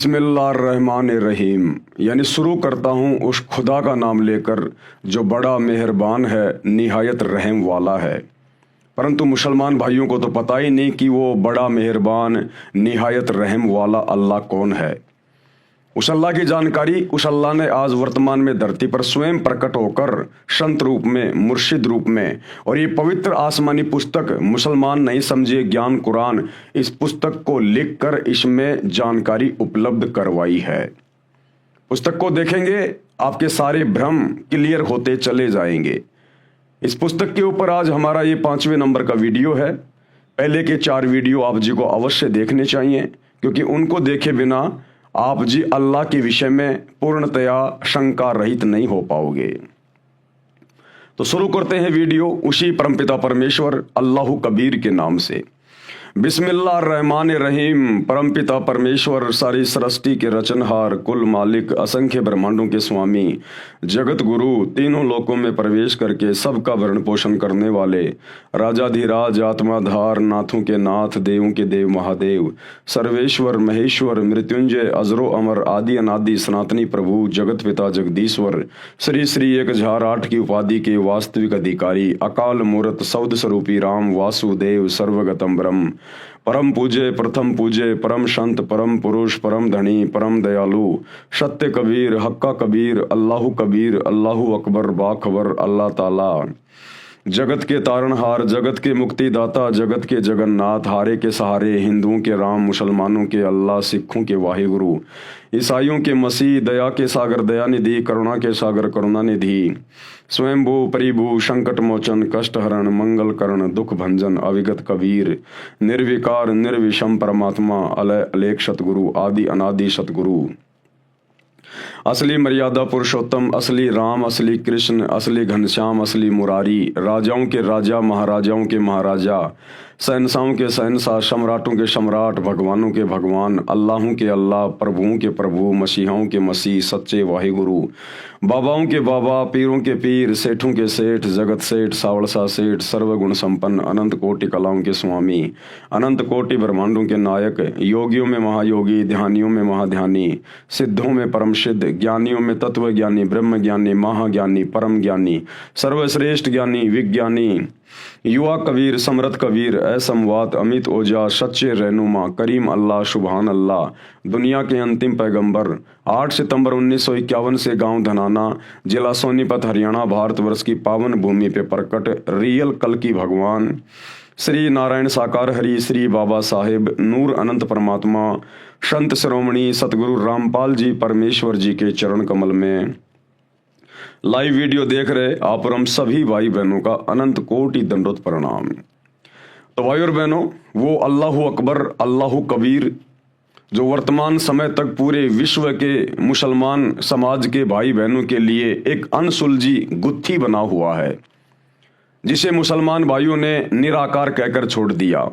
बिस्मिल्लाहिर्रहमानिर्रहीम यानी शुरू करता हूँ उस खुदा का नाम लेकर जो बड़ा मेहरबान है, निहायत रहम वाला है। परंतु मुसलमान भाइयों को तो पता ही नहीं कि वो बड़ा मेहरबान निहायत रहम वाला अल्लाह कौन है। उस अल्लाह की जानकारी उस अल्लाह ने आज वर्तमान में धरती पर स्वयं प्रकट होकर संत रूप में, मुर्शिद रूप में, और ये पवित्र आसमानी पुस्तक मुसलमान नहीं समझे ज्ञान कुरान, इस पुस्तक को लिखकर इसमें जानकारी उपलब्ध करवाई है। पुस्तक को देखेंगे आपके सारे भ्रम क्लियर होते चले जाएंगे। इस पुस्तक के ऊपर आज हमारा ये 5वें नंबर का वीडियो है। पहले के 4 वीडियो आप जी को अवश्य देखने चाहिए, क्योंकि उनको देखे बिना आप जी अल्लाह के विषय में पूर्णतया शंका रहित नहीं हो पाओगे। तो शुरू करते हैं वीडियो उसी परमपिता परमेश्वर अल्लाह कबीर के नाम से। बिस्मिल्लाहिर्रहमानिर्रहीम। परमपिता परमेश्वर सारी सृष्टि के रचनहार, कुल मालिक, असंख्य ब्रह्मांडों के स्वामी, जगत गुरु, तीनों लोकों में प्रवेश करके सबका भरण पोषण करने वाले, राजाधिराज, आत्माधार, नाथों के नाथ, देवों के देव महादेव, सर्वेश्वर, महेश्वर, मृत्युंजय, अजरो अमर, आदि अनादि, सनातनी प्रभु, जगत पिता जगदीश्वर, श्री श्री 1008 की उपाधि के वास्तविक अधिकारी, अकाल मूर्त, सौद स्वरूपी राम, वासुदेव, सर्वगतम ब्रह्म, परम पूज्य, प्रथम पूज्य, परम संत, परम पुरुष, परम धनी, परम दयालु, सत्य कबीर, हक्का कबीर, अल्लाहु अकबर, बाखबर अल्लाह ताला, जगत के तारणहार, जगत के मुक्तिदाता, जगत के जगन्नाथ, हारे के सहारे, हिंदुओं के राम, मुसलमानों के अल्लाह, सिखों के वाहिगुरु, ईसाइयों के मसीह, दया के सागर दयानिधि, करुणा के सागर करुणानिधि, स्वयंभू परिभू, संकट मोचन, कष्ट हरण, मंगल करण, दुख भंजन, अविगत कबीर, निर्विकार निर्विषम परमात्मा, अलय अलेख सतगुरु, आदि अनादि सतगुरु, असली मर्यादा पुरुषोत्तम, असली राम, असली कृष्ण, असली घनश्याम, असली मुरारी, राजाओं के राजा, महाराजाओं के महाराजा, शहंशाहों के शहंशाह, सम्राटों के सम्राट, भगवानों के भगवान, अल्लाहों के अल्लाह, प्रभुओं के प्रभु, मसीहाओं के मसीह, सच्चे वाहिगुरु, बाबाओं के बाबा, पीरों के पीर, सेठों के सेठ, जगत सेठ, सावड़सा सेठ, सर्वगुण संपन्न, अनंत कोटि कलाओं के स्वामी, अनंत कोटि ब्रह्मांडों के नायक, योगियों में महायोगी, ध्यानियों में महाध्यानी, सिद्धों में परम सिद्ध, ज्ञानियों में तत्व ज्ञानी, ब्रह्म ज्ञानी, महाज्ञानी, परम ज्ञानी, सर्वश्रेष्ठ ज्ञानी, विज्ञानी, युवा कबीर, समरथ कबीर, असमवात, अमित ओजा, सच्चे रहनुमा, करीम अल्लाह, सुबहान अल्लाह, दुनिया के अंतिम पैगंबर, 8 सितंबर 1951 से गांव धनाना, जिला सोनीपत, हरियाणा, भारतवर्ष की पावन भूमि पे प्रकट रियल कल की भगवान, श्री नारायण साकार हरि, श्री बाबा साहेब नूर अनंत परमात्मा, संत शिरोमणि सतगुरु रामपाल जी परमेश्वर जी के चरण कमल में लाइव वीडियो देख रहे आप और हम सभी भाई बहनों का अनंत कोटि दंडोत प्रणाम। तो भाई और बहनों, वो अल्लाहु अकबर, अल्लाहु कबीर जो वर्तमान समय तक पूरे विश्व के मुसलमान समाज के भाई बहनों के लिए एक अनसुलझी गुत्थी बना हुआ है, जिसे मुसलमान भाइयों ने निराकार कहकर छोड़ दिया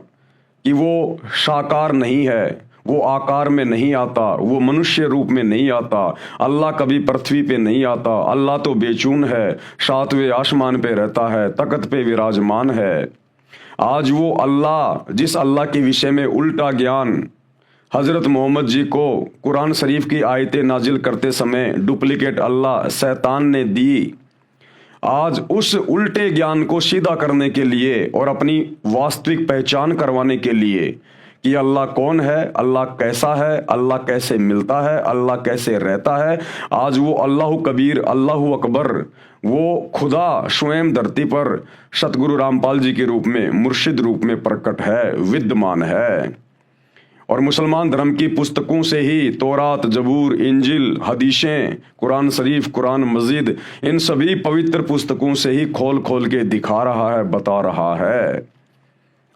कि वो साकार नहीं है, वो आकार में नहीं आता, वो मनुष्य रूप में नहीं आता, अल्लाह कभी पृथ्वी पे नहीं आता, अल्लाह तो बेचून है, 7वें आसमान पे रहता है, तख्त पे विराजमान है। आज वो अल्लाह, जिस अल्लाह के विषय में उल्टा ज्ञान हजरत मोहम्मद जी को कुरान शरीफ की आयतें नाजिल करते समय डुप्लीकेट अल्लाह शैतान ने दी, आज उस उल्टे ज्ञान को सीधा करने के लिए और अपनी वास्तविक पहचान करवाने के लिए कि अल्लाह कौन है, अल्लाह कैसा है, अल्लाह कैसे मिलता है, अल्लाह कैसे रहता है, आज वो अल्लाहु कबीर, अल्लाहु अकबर, वो खुदा स्वयं धरती पर सतगुरु रामपाल जी के रूप में, मुर्शिद रूप में प्रकट है, विद्यमान है। और मुसलमान धर्म की पुस्तकों से ही तौरात, जबूर, इंजिल, हदीसें, कुरान शरीफ, कुरान मजीद, इन सभी पवित्र पुस्तकों से ही खोल खोल के दिखा रहा है, बता रहा है।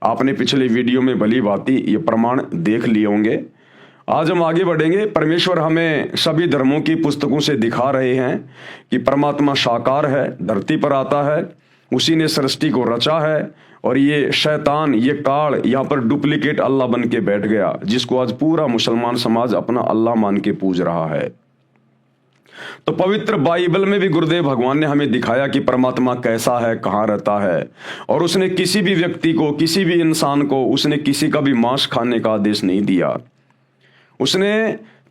आपने पिछले वीडियो में भली भांति ये प्रमाण देख लिए होंगे। आज हम आगे बढ़ेंगे। परमेश्वर हमें सभी धर्मों की पुस्तकों से दिखा रहे हैं कि परमात्मा साकार है, धरती पर आता है, उसी ने सृष्टि को रचा है, और ये शैतान, ये काल यहाँ पर डुप्लीकेट अल्लाह बन के बैठ गया, जिसको आज पूरा मुसलमान समाज अपना अल्लाह मान के पूज रहा है। तो पवित्र बाइबल में भी गुरुदेव भगवान ने हमें दिखाया कि परमात्मा कैसा है, कहाँ रहता है, और उसने किसी भी व्यक्ति को, किसी भी इंसान को, उसने किसी का भी मांस खाने का आदेश नहीं दिया। उसने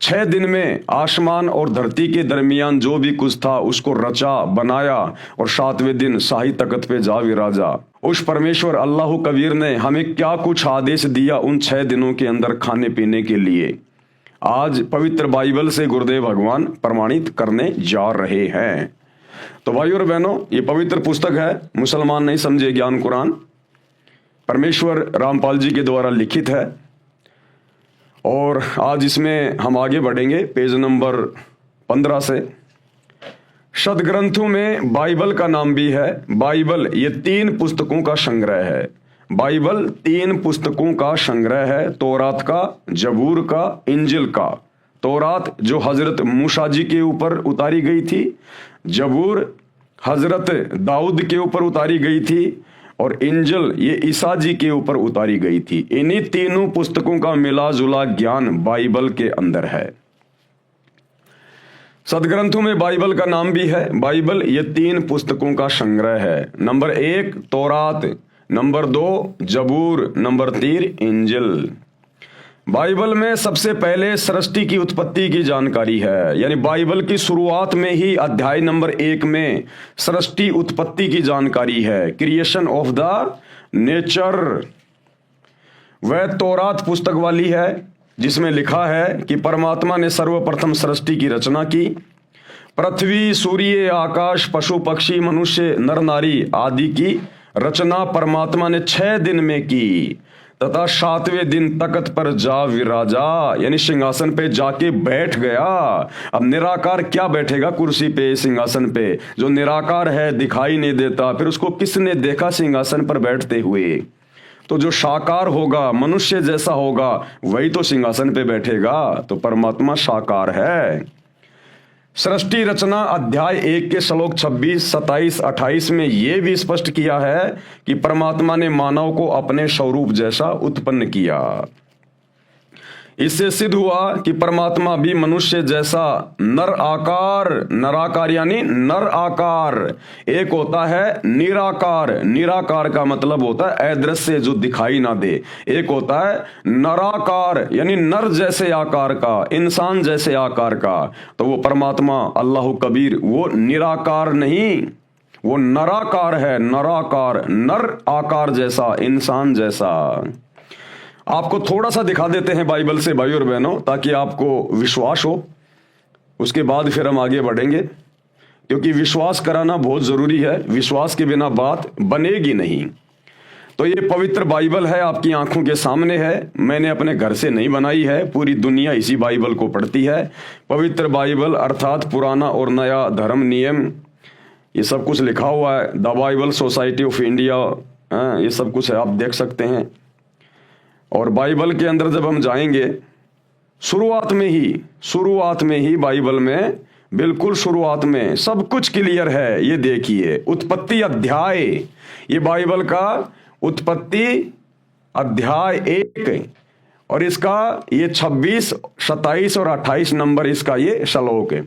6 दिन में आसमान और धरती के दरमियान जो भी कुछ था उसको रचा बनाया और 7वें दिन शाही तख्त पे जा विराजा। उस परमेश्वर अल्लाह कबीर ने हमें क्या कुछ आदेश दिया उन 6 दिनों के अंदर खाने पीने के लिए, आज पवित्र बाइबल से गुरुदेव भगवान प्रमाणित करने जा रहे हैं। तो भाइयों और बहनों, ये पवित्र पुस्तक है, मुसलमान नहीं समझे ज्ञान कुरान, परमेश्वर रामपाल जी के द्वारा लिखित है। और आज इसमें हम आगे बढ़ेंगे पेज नंबर 15 से। सदग्रंथों में बाइबल का नाम भी है। बाइबल ये 3 पुस्तकों का संग्रह है। बाइबल 3 पुस्तकों का संग्रह है, तौरात का, जबूर का, इंजिल का। तौरात जो हजरत मूसा जी के ऊपर उतारी गई थी, जबूर हजरत दाऊद के ऊपर उतारी गई थी, और इंजल ये ईसा जी के ऊपर उतारी गई थी। इन्हीं तीनों पुस्तकों का मिला जुला ज्ञान बाइबल के अंदर है। सदग्रंथों में बाइबल का नाम भी है। बाइबल ये 3 पुस्तकों का संग्रह है। नंबर 1 तौरात, नंबर 2 जबूर, नंबर 3 इंजिल। बाइबल में सबसे पहले सृष्टि की उत्पत्ति की जानकारी है, यानी बाइबल की शुरुआत में ही अध्याय नंबर 1 में सृष्टि उत्पत्ति की जानकारी है, क्रिएशन ऑफ द नेचर। वह तौरात पुस्तक वाली है जिसमें लिखा है कि परमात्मा ने सर्वप्रथम सृष्टि की रचना की। पृथ्वी, सूर्य, आकाश, पशु पक्षी, मनुष्य, नर नारी आदि की रचना परमात्मा ने 6 दिन में की, तथा 7वें दिन तख्त पर जा विराजा, यानी सिंहासन पे जाके बैठ गया। अब निराकार क्या बैठेगा कुर्सी पे, सिंहासन पे? जो निराकार है, दिखाई नहीं देता, फिर उसको किसने देखा सिंहासन पर बैठते हुए? तो जो साकार होगा, मनुष्य जैसा होगा, वही तो सिंहासन पे बैठेगा। तो परमात्मा साकार है। सृष्टि रचना अध्याय 1 के श्लोक 26, 27, 28 में यह भी स्पष्ट किया है कि परमात्मा ने मानव को अपने स्वरूप जैसा उत्पन्न किया। इससे सिद्ध हुआ कि परमात्मा भी मनुष्य जैसा नराकार यानी नर आकार। एक होता है निराकार, निराकार का मतलब होता है अदृश्य, जो दिखाई ना दे। एक होता है नराकार यानी नर जैसे आकार का, इंसान जैसे आकार का। तो वो परमात्मा अल्लाह कबीर वो निराकार नहीं, वो नराकार है, नराकार, नर आकार जैसा, इंसान जैसा। आपको थोड़ा सा दिखा देते हैं बाइबल से भाई और बहनों, ताकि आपको विश्वास हो। उसके बाद फिर हम आगे बढ़ेंगे, क्योंकि विश्वास कराना बहुत जरूरी है। विश्वास के बिना बात बनेगी नहीं। तो ये पवित्र बाइबल है, आपकी आंखों के सामने है। मैंने अपने घर से नहीं बनाई है, पूरी दुनिया इसी बाइबल को पढ़ती है। पवित्र बाइबल अर्थात पुराना और नया धर्म नियम, ये सब कुछ लिखा हुआ है। The Bible society of India, ये सब कुछ है, आप देख सकते हैं। और बाइबल के अंदर जब हम जाएंगे, शुरुआत में ही बाइबल में, बिल्कुल शुरुआत में सब कुछ क्लियर है। ये देखिए, उत्पत्ति अध्याय, ये बाइबल का उत्पत्ति अध्याय 1, और इसका ये 26, 27 और 28 नंबर इसका ये श्लोक है।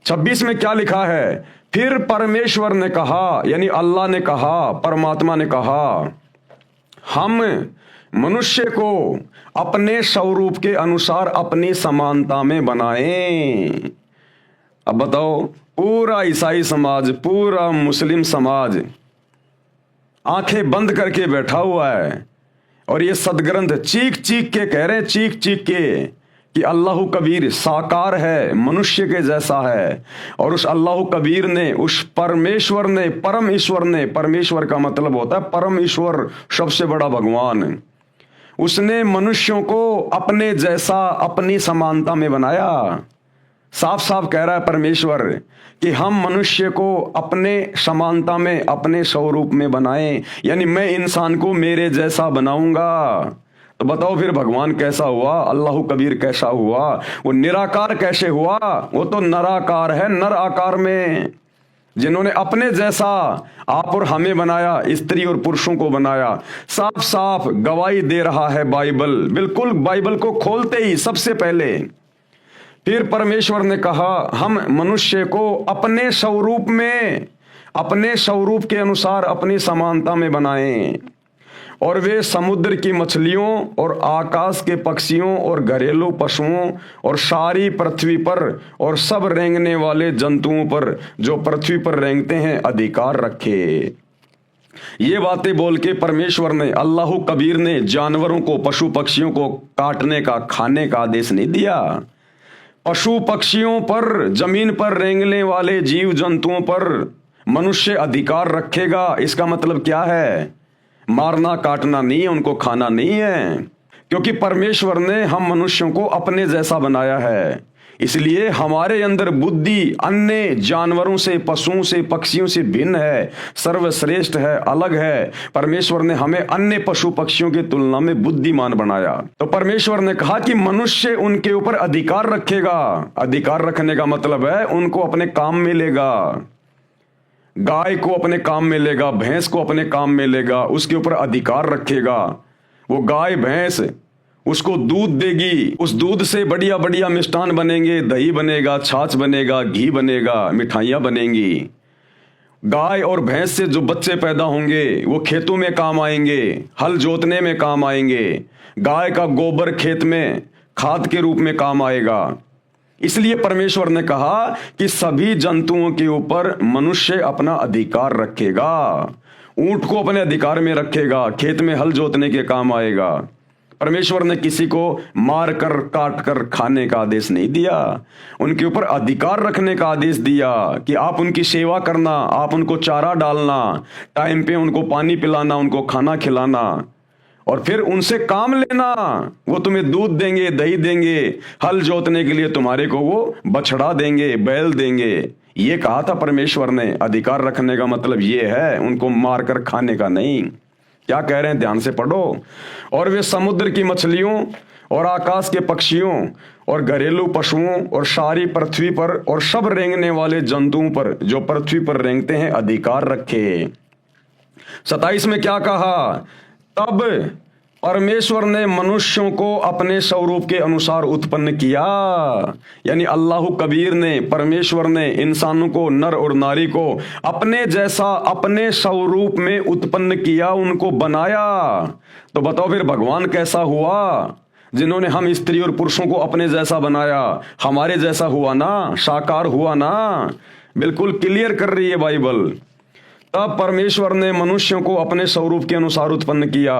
26 में क्या लिखा है? फिर परमेश्वर ने कहा, यानी अल्लाह ने कहा, परमात्मा ने कहा, हम मनुष्य को अपने स्वरूप के अनुसार अपनी समानता में बनाएं। अब बताओ, पूरा ईसाई समाज, पूरा मुस्लिम समाज आंखें बंद करके बैठा हुआ है, और ये सदग्रंथ चीख चीख के कह रहे हैं, चीख चीख के, कि अल्लाह कबीर साकार है, मनुष्य के जैसा है। और उस अल्लाह कबीर ने, उस परमेश्वर ने, परम ईश्वर ने, परमेश्वर का मतलब होता है परम ईश्वर, सबसे बड़ा भगवान, उसने मनुष्यों को अपने जैसा, अपनी समानता में बनाया। साफ साफ कह रहा है परमेश्वर कि हम मनुष्य को अपने समानता में, अपने स्वरूप में बनाएं, यानी मैं इंसान को मेरे जैसा बनाऊंगा। तो बताओ फिर भगवान कैसा हुआ, अल्लाह कबीर कैसा हुआ, वो निराकार कैसे हुआ? वो तो नराकार है, नर आकार में, जिन्होंने अपने जैसा आप और हमें बनाया, स्त्री और पुरुषों को बनाया। साफ साफ गवाही दे रहा है बाइबल, बिल्कुल बाइबल को खोलते ही सबसे पहले। फिर परमेश्वर ने कहा, हम मनुष्य को अपने स्वरूप में, अपने स्वरूप के अनुसार अपनी समानता में बनाएं। और वे समुद्र की मछलियों और आकाश के पक्षियों और घरेलू पशुओं और सारी पृथ्वी पर और सब रेंगने वाले जंतुओं पर जो पृथ्वी पर रेंगते हैं अधिकार रखे। ये बातें बोल के परमेश्वर ने, अल्लाह कबीर ने जानवरों को, पशु पक्षियों को काटने का, खाने का आदेश नहीं दिया। पशु पक्षियों पर, जमीन पर रेंगने वाले जीव जंतुओं पर मनुष्य अधिकार रखेगा। इसका मतलब क्या है? मारना काटना नहीं है, उनको खाना नहीं है, क्योंकि परमेश्वर ने हम मनुष्यों को अपने जैसा बनाया है। इसलिए हमारे अंदर बुद्धि अन्य जानवरों से, पशुओं से, पक्षियों से भिन्न है, सर्वश्रेष्ठ है, अलग है। परमेश्वर ने हमें अन्य पशु पक्षियों की तुलना में बुद्धिमान बनाया। तो परमेश्वर ने कहा कि मनुष्य उनके ऊपर अधिकार रखेगा। अधिकार रखने का मतलब है उनको अपने काम में लेगा। गाय को अपने काम में लेगा, भैंस को अपने काम में लेगा, उसके ऊपर अधिकार रखेगा। वो गाय भैंस उसको दूध देगी, उस दूध से बढ़िया बढ़िया मिष्ठान बनेंगे, दही बनेगा, छाछ बनेगा, घी बनेगा, मिठाइयाँ बनेंगी। गाय और भैंस से जो बच्चे पैदा होंगे वो खेतों में काम आएंगे, हल जोतने में काम आएंगे। गाय का गोबर खेत में खाद के रूप में काम आएगा। इसलिए परमेश्वर ने कहा कि सभी जंतुओं के ऊपर मनुष्य अपना अधिकार रखेगा। ऊंट को अपने अधिकार में रखेगा, खेत में हल जोतने के काम आएगा। परमेश्वर ने किसी को मार कर, काट कर खाने का आदेश नहीं दिया, उनके ऊपर अधिकार रखने का आदेश दिया कि आप उनकी सेवा करना, आप उनको चारा डालना, टाइम पे उनको पानी पिलाना, उनको खाना खिलाना, और फिर उनसे काम लेना। वो तुम्हें दूध देंगे, दही देंगे, हल जोतने के लिए तुम्हारे को वो बछड़ा देंगे, बैल देंगे। ये कहा था परमेश्वर ने। अधिकार रखने का मतलब ये है, उनको मारकर खाने का नहीं। क्या कह रहे हैं, ध्यान से पढ़ो। और वे समुद्र की मछलियों और आकाश के पक्षियों और घरेलू पशुओं और सारी पृथ्वी पर और सब रेंगने वाले जंतुओं पर जो पृथ्वी पर रेंगते हैं अधिकार रखे। 27 में क्या कहा? तब परमेश्वर ने मनुष्यों को अपने स्वरूप के अनुसार उत्पन्न किया। यानी अल्लाह कबीर ने, परमेश्वर ने इंसानों को, नर और नारी को अपने जैसा, अपने स्वरूप में उत्पन्न किया, उनको बनाया। तो बताओ फिर भगवान कैसा हुआ? जिन्होंने हम स्त्री और पुरुषों को अपने जैसा बनाया, हमारे जैसा हुआ ना, साकार हुआ ना। बिल्कुल क्लियर कर रही है बाइबल। तब परमेश्वर ने मनुष्यों को अपने स्वरूप के अनुसार उत्पन्न किया।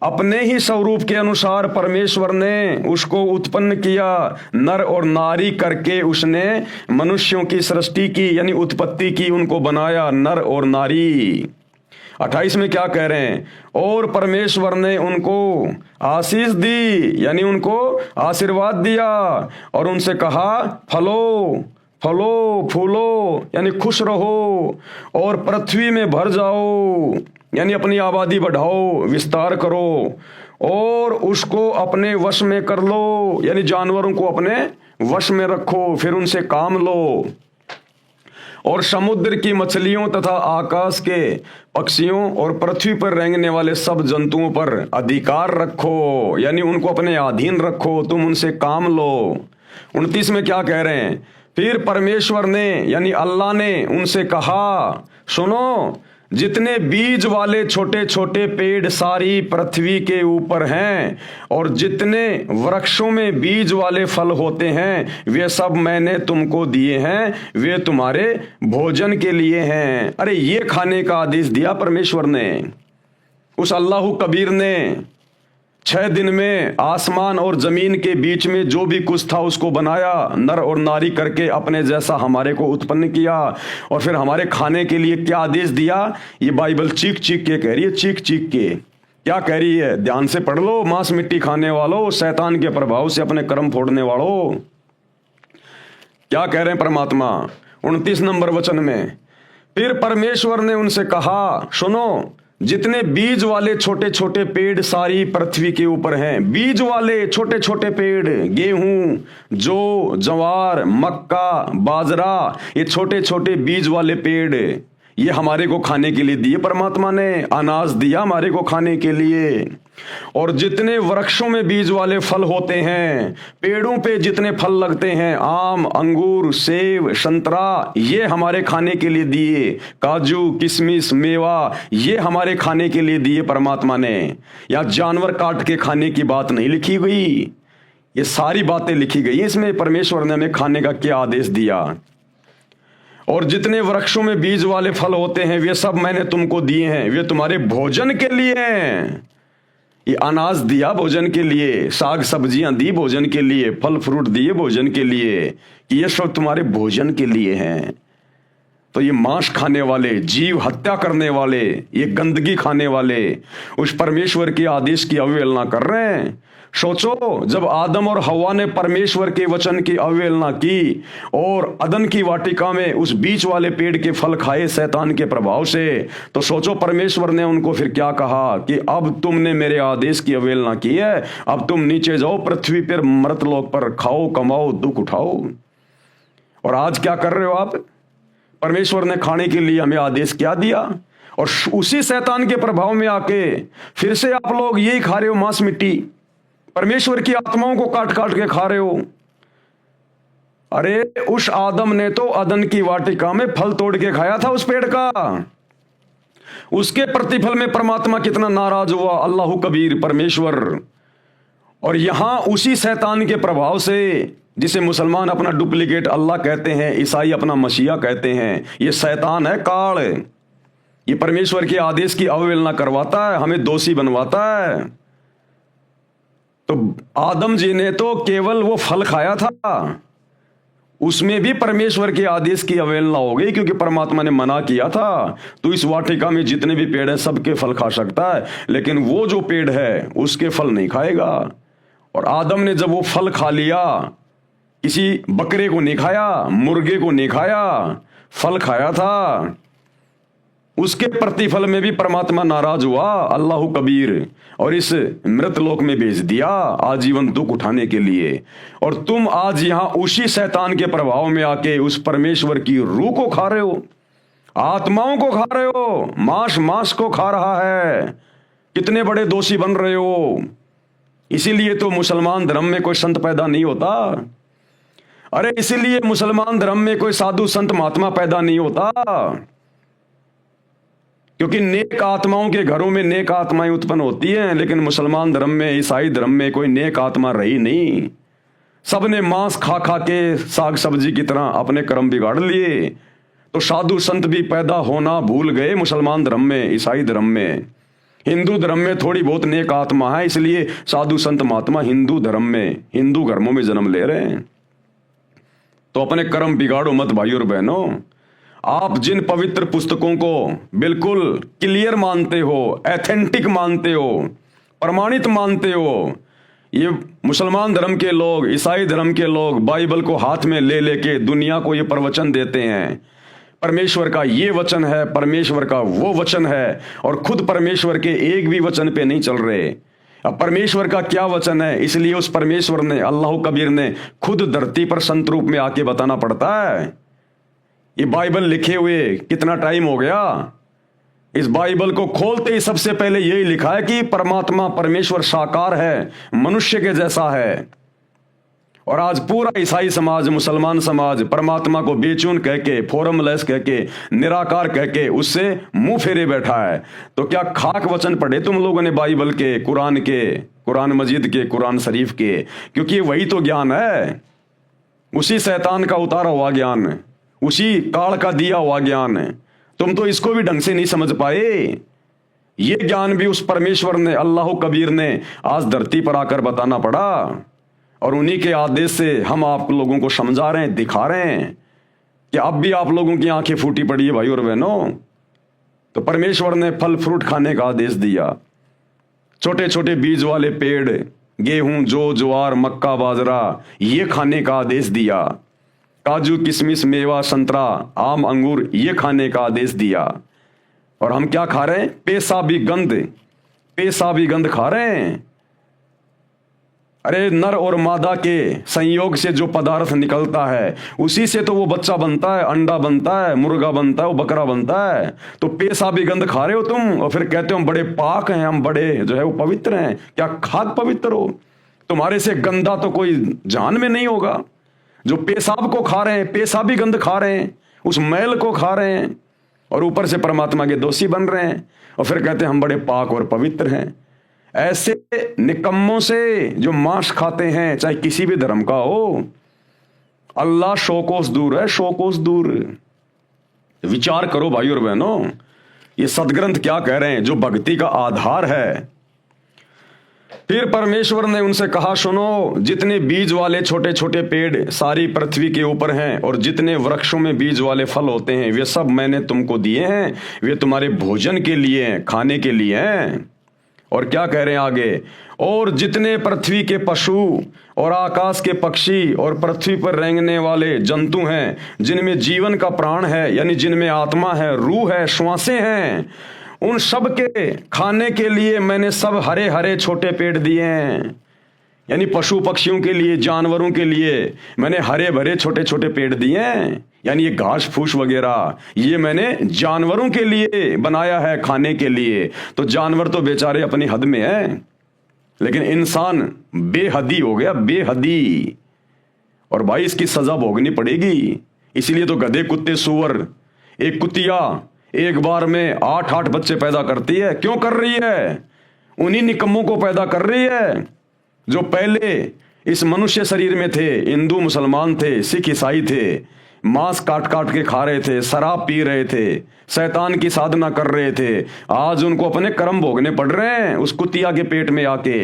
अपने ही स्वरूप के अनुसार परमेश्वर ने उसको उत्पन्न किया, नर और नारी करके उसने मनुष्यों की सृष्टि की, यानी उत्पत्ति की, उनको बनाया, नर और नारी। 28 में क्या कह रहे हैं? और परमेश्वर ने उनको आशीष दी, यानी उनको आशीर्वाद दिया, और उनसे कहा फलो फलो फूलो, यानी खुश रहो और पृथ्वी में भर जाओ, यानी अपनी आबादी बढ़ाओ, विस्तार करो, और उसको अपने वश में कर लो, यानी जानवरों को अपने वश में रखो, फिर उनसे काम लो। और समुद्र की मछलियों तथा आकाश के पक्षियों और पृथ्वी पर रेंगने वाले सब जंतुओं पर अधिकार रखो, यानी उनको अपने अधीन रखो, तुम उनसे काम लो। 29 में क्या कह रहे हैं? फिर परमेश्वर ने, यानी अल्लाह ने उनसे कहा, सुनो, जितने बीज वाले छोटे छोटे पेड़ सारी पृथ्वी के ऊपर हैं और जितने वृक्षों में बीज वाले फल होते हैं वे सब मैंने तुमको दिए हैं, वे तुम्हारे भोजन के लिए हैं। अरे ये खाने का आदेश दिया परमेश्वर ने। उस अल्लाह कबीर ने 6 दिन में आसमान और जमीन के बीच में जो भी कुछ था उसको बनाया, नर और नारी करके अपने जैसा हमारे को उत्पन्न किया, और फिर हमारे खाने के लिए क्या आदेश दिया? ये बाइबल चीख चीख के कह रही है, चीख चीख के। क्या कह रही है? ध्यान से पढ़ लो। मांस मिट्टी खाने वालों, शैतान के प्रभाव से अपने कर्म फोड़ने वालों, क्या कह रहे हैं परमात्मा? 29 नंबर वचन में, फिर परमेश्वर ने उनसे कहा, सुनो, जितने बीज वाले छोटे छोटे पेड़ सारी पृथ्वी के ऊपर हैं, बीज वाले छोटे छोटे पेड़, गेहूं, जौ, जवार, मक्का, बाजरा, ये छोटे छोटे बीज वाले पेड़, ये हमारे को खाने के लिए दिए, परमात्मा ने अनाज दिया हमारे को खाने के लिए। और जितने वृक्षों में बीज वाले फल होते हैं, पेड़ों पे जितने फल लगते हैं, आम, अंगूर, सेब, संतरा, ये हमारे खाने के लिए दिए। काजू, किशमिश, मेवा, ये हमारे खाने के लिए दिए परमात्मा ने। या जानवर काट के खाने की बात नहीं लिखी गई, ये सारी बातें लिखी गई इसमें परमेश्वर ने हमें खाने का क्या आदेश दिया। और जितने वृक्षों में बीज वाले फल होते हैं वे सब मैंने तुमको दिए हैं, वे तुम्हारे भोजन के लिए हैं। ये अनाज दिया भोजन के लिए, साग सब्जियां दी भोजन के लिए, फल फ्रूट दिए भोजन के लिए, कि ये सब तुम्हारे भोजन के लिए हैं। तो ये मांस खाने वाले, जीव हत्या करने वाले, ये गंदगी खाने वाले उस परमेश्वर के आदेश की अवहेलना कर रहे हैं। सोचो, जब आदम और हवा ने परमेश्वर के वचन की अवहेलना की और अदन की वाटिका में उस बीच वाले पेड़ के फल खाए शैतान के प्रभाव से, तो सोचो परमेश्वर ने उनको फिर क्या कहा कि अब तुमने मेरे आदेश की अवहेलना की है, अब तुम नीचे जाओ पृथ्वी पर, मृतलोक पर, खाओ, कमाओ, दुख उठाओ। और आज क्या कर रहे हो आप? परमेश्वर ने खाने के लिए हमें आदेश क्या दिया, और उसी शैतान के प्रभाव में आके फिर से आप लोग यही खा रहे हो, मांस मिट्टी, परमेश्वर की आत्माओं को काट काट के खा रहे हो। अरे उस आदम ने तो अदन की वाटिका में फल तोड़ के खाया था उस पेड़ का, उसके प्रतिफल में परमात्मा कितना नाराज हुआ, अल्लाह कबीर परमेश्वर। और यहां उसी शैतान के प्रभाव से, जिसे मुसलमान अपना डुप्लीकेट अल्लाह कहते हैं, ईसाई अपना मसीहा कहते हैं, ये शैतान है, काल। ये परमेश्वर के आदेश की अवहेलना करवाता है, हमें दोषी बनवाता है। तो आदम जी ने तो केवल वो फल खाया था, उसमें भी परमेश्वर के आदेश की अवहेलना हो गई, क्योंकि परमात्मा ने मना किया था तो इस वाटिका में जितने भी पेड़ हैं सबके फल खा सकता है, लेकिन वो जो पेड़ है उसके फल नहीं खाएगा। और आदम ने जब वो फल खा लिया, किसी बकरे को नहीं खाया, मुर्गे को नहीं खाया, फल खाया था, उसके प्रतिफल में भी परमात्मा नाराज हुआ, अल्लाह कबीर, और इस मृत लोक में भेज दिया आजीवन दुख उठाने के लिए। और तुम आज यहां उसी शैतान के प्रभाव में आके उस परमेश्वर की रूह को खा रहे हो, आत्माओं को खा रहे हो, मांस को खा रहा है। कितने बड़े दोषी बन रहे हो। इसीलिए तो मुसलमान धर्म में कोई संत पैदा नहीं होता। अरे इसीलिए मुसलमान धर्म में कोई साधु संत महात्मा पैदा नहीं होता, क्योंकि नेक आत्माओं के घरों में नेक आत्माएं उत्पन्न होती हैं। लेकिन मुसलमान धर्म में, ईसाई धर्म में कोई नेक आत्मा रही नहीं। सबने मांस खा खा के साग सब्जी की तरह अपने कर्म बिगाड़ लिए। तो साधु संत भी पैदा होना भूल गए मुसलमान धर्म में, ईसाई धर्म में। हिंदू धर्म में थोड़ी बहुत नेक आत्मा है, इसलिए साधु संत महात्मा हिंदू धर्म में, हिंदू घरों में जन्म ले रहे हैं। तो अपने कर्म बिगाड़ो मत भाइयों और बहनों। आप जिन पवित्र पुस्तकों को बिल्कुल क्लियर मानते हो, एथेंटिक मानते हो, प्रमाणित मानते हो, ये मुसलमान धर्म के लोग, ईसाई धर्म के लोग बाइबल को हाथ में ले लेके दुनिया को ये प्रवचन देते हैं, परमेश्वर का ये वचन है, परमेश्वर का वो वचन है, और खुद परमेश्वर के एक भी वचन पे नहीं चल रहे। अब परमेश्वर का क्या वचन है, इसलिए उस परमेश्वर ने, अल्लाह कबीर ने खुद धरती पर संत रूप में आके बताना पड़ता है। ये बाइबल लिखे हुए कितना टाइम हो गया। इस बाइबल को खोलते ही सबसे पहले यही लिखा है कि परमात्मा, परमेश्वर साकार है, मनुष्य के जैसा है। और आज पूरा ईसाई समाज, मुसलमान समाज परमात्मा को बेचून कह के, फॉर्मलेस कह के, निराकार कह के उससे मुंह फेरे बैठा है। तो क्या खाक वचन पढ़े तुम लोगों ने बाइबल के, कुरान के, कुरान मजीद के, कुरान शरीफ के? क्योंकि वही तो ज्ञान है, उसी शैतान का उतारा हुआ ज्ञान, उसी काल का दिया हुआ ज्ञान है। तुम तो इसको भी ढंग से नहीं समझ पाए। ये ज्ञान भी उस परमेश्वर ने, अल्लाह कबीर ने आज धरती पर आकर बताना पड़ा, और उन्हीं के आदेश से हम आप लोगों को समझा रहे हैं, दिखा रहे हैं कि अब भी आप लोगों की आंखें फूटी पड़ी है भाई और बहनों। तो परमेश्वर ने फल फ्रूट खाने का आदेश दिया। छोटे छोटे बीज वाले पेड़, गेहूं, जौ, ज्वार, मक्का, बाजरा, ये खाने का आदेश दिया। काजू, किशमिश, मेवा, संतरा, आम, अंगूर, ये खाने का आदेश दिया। और हम क्या खा रहे हैं? पेशाबी गंध खा रहे हैं। अरे नर और मादा के संयोग से जो पदार्थ निकलता है उसी से तो वो बच्चा बनता है, अंडा बनता है, मुर्गा बनता है, वो बकरा बनता है। तो पेशाबी गंध खा रहे हो तुम और फिर कहते हो हम बड़े पाक हैं, हम बड़े जो है वो पवित्र हैं। क्या खाक पवित्र हो? तुम्हारे से गंदा तो कोई जान में नहीं होगा। जो पेशाब को खा रहे हैं, पेशाबी गंध खा रहे हैं, उस मैल को खा रहे हैं और ऊपर से परमात्मा के दोषी बन रहे हैं और फिर कहते हैं हम बड़े पाक और पवित्र हैं। ऐसे निकम्मों से जो मांस खाते हैं, चाहे किसी भी धर्म का हो, अल्लाह शोकोस दूर है, शोकोस दूर। विचार करो भाई और बहनों, ये सदग्रंथ क्या कह रहे हैं, जो भक्ति का आधार है। फिर परमेश्वर ने उनसे कहा, सुनो, जितने बीज वाले छोटे छोटे पेड़ सारी पृथ्वी के ऊपर हैं और जितने वृक्षों में बीज वाले फल होते हैं वे सब मैंने तुमको दिए हैं, वे तुम्हारे भोजन के लिए हैं, खाने के लिए हैं। और क्या कह रहे हैं आगे, और जितने पृथ्वी के पशु और आकाश के पक्षी और पृथ्वी पर रेंगने वाले जंतु हैं, जिनमें जीवन का प्राण है, यानी जिनमें आत्मा है, रूह है, श्वासें हैं, उन सब के खाने के लिए मैंने सब हरे हरे छोटे पेड़ दिए हैं। यानी पशु पक्षियों के लिए, जानवरों के लिए मैंने हरे भरे छोटे छोटे पेड़ दिए हैं। यानी ये घास फूस वगैरह ये मैंने जानवरों के लिए बनाया है, खाने के लिए। तो जानवर तो बेचारे अपनी हद में है, लेकिन इंसान बेहदी हो गया, बेहदी। और भाई इसकी सजा भोगनी पड़ेगी। इसलिए तो गधे, कुत्ते, सुअर, एक कुतिया एक बार में 8-8 बच्चे पैदा करती है। क्यों कर रही है? उन्हीं निकम्मों को पैदा कर रही है जो पहले इस मनुष्य शरीर में थे, हिंदू मुसलमान थे, सिख ईसाई थे, मांस काट काट के खा रहे थे, शराब पी रहे थे, शैतान की साधना कर रहे थे। आज उनको अपने कर्म भोगने पड़ रहे हैं उस कुतिया के पेट में आके।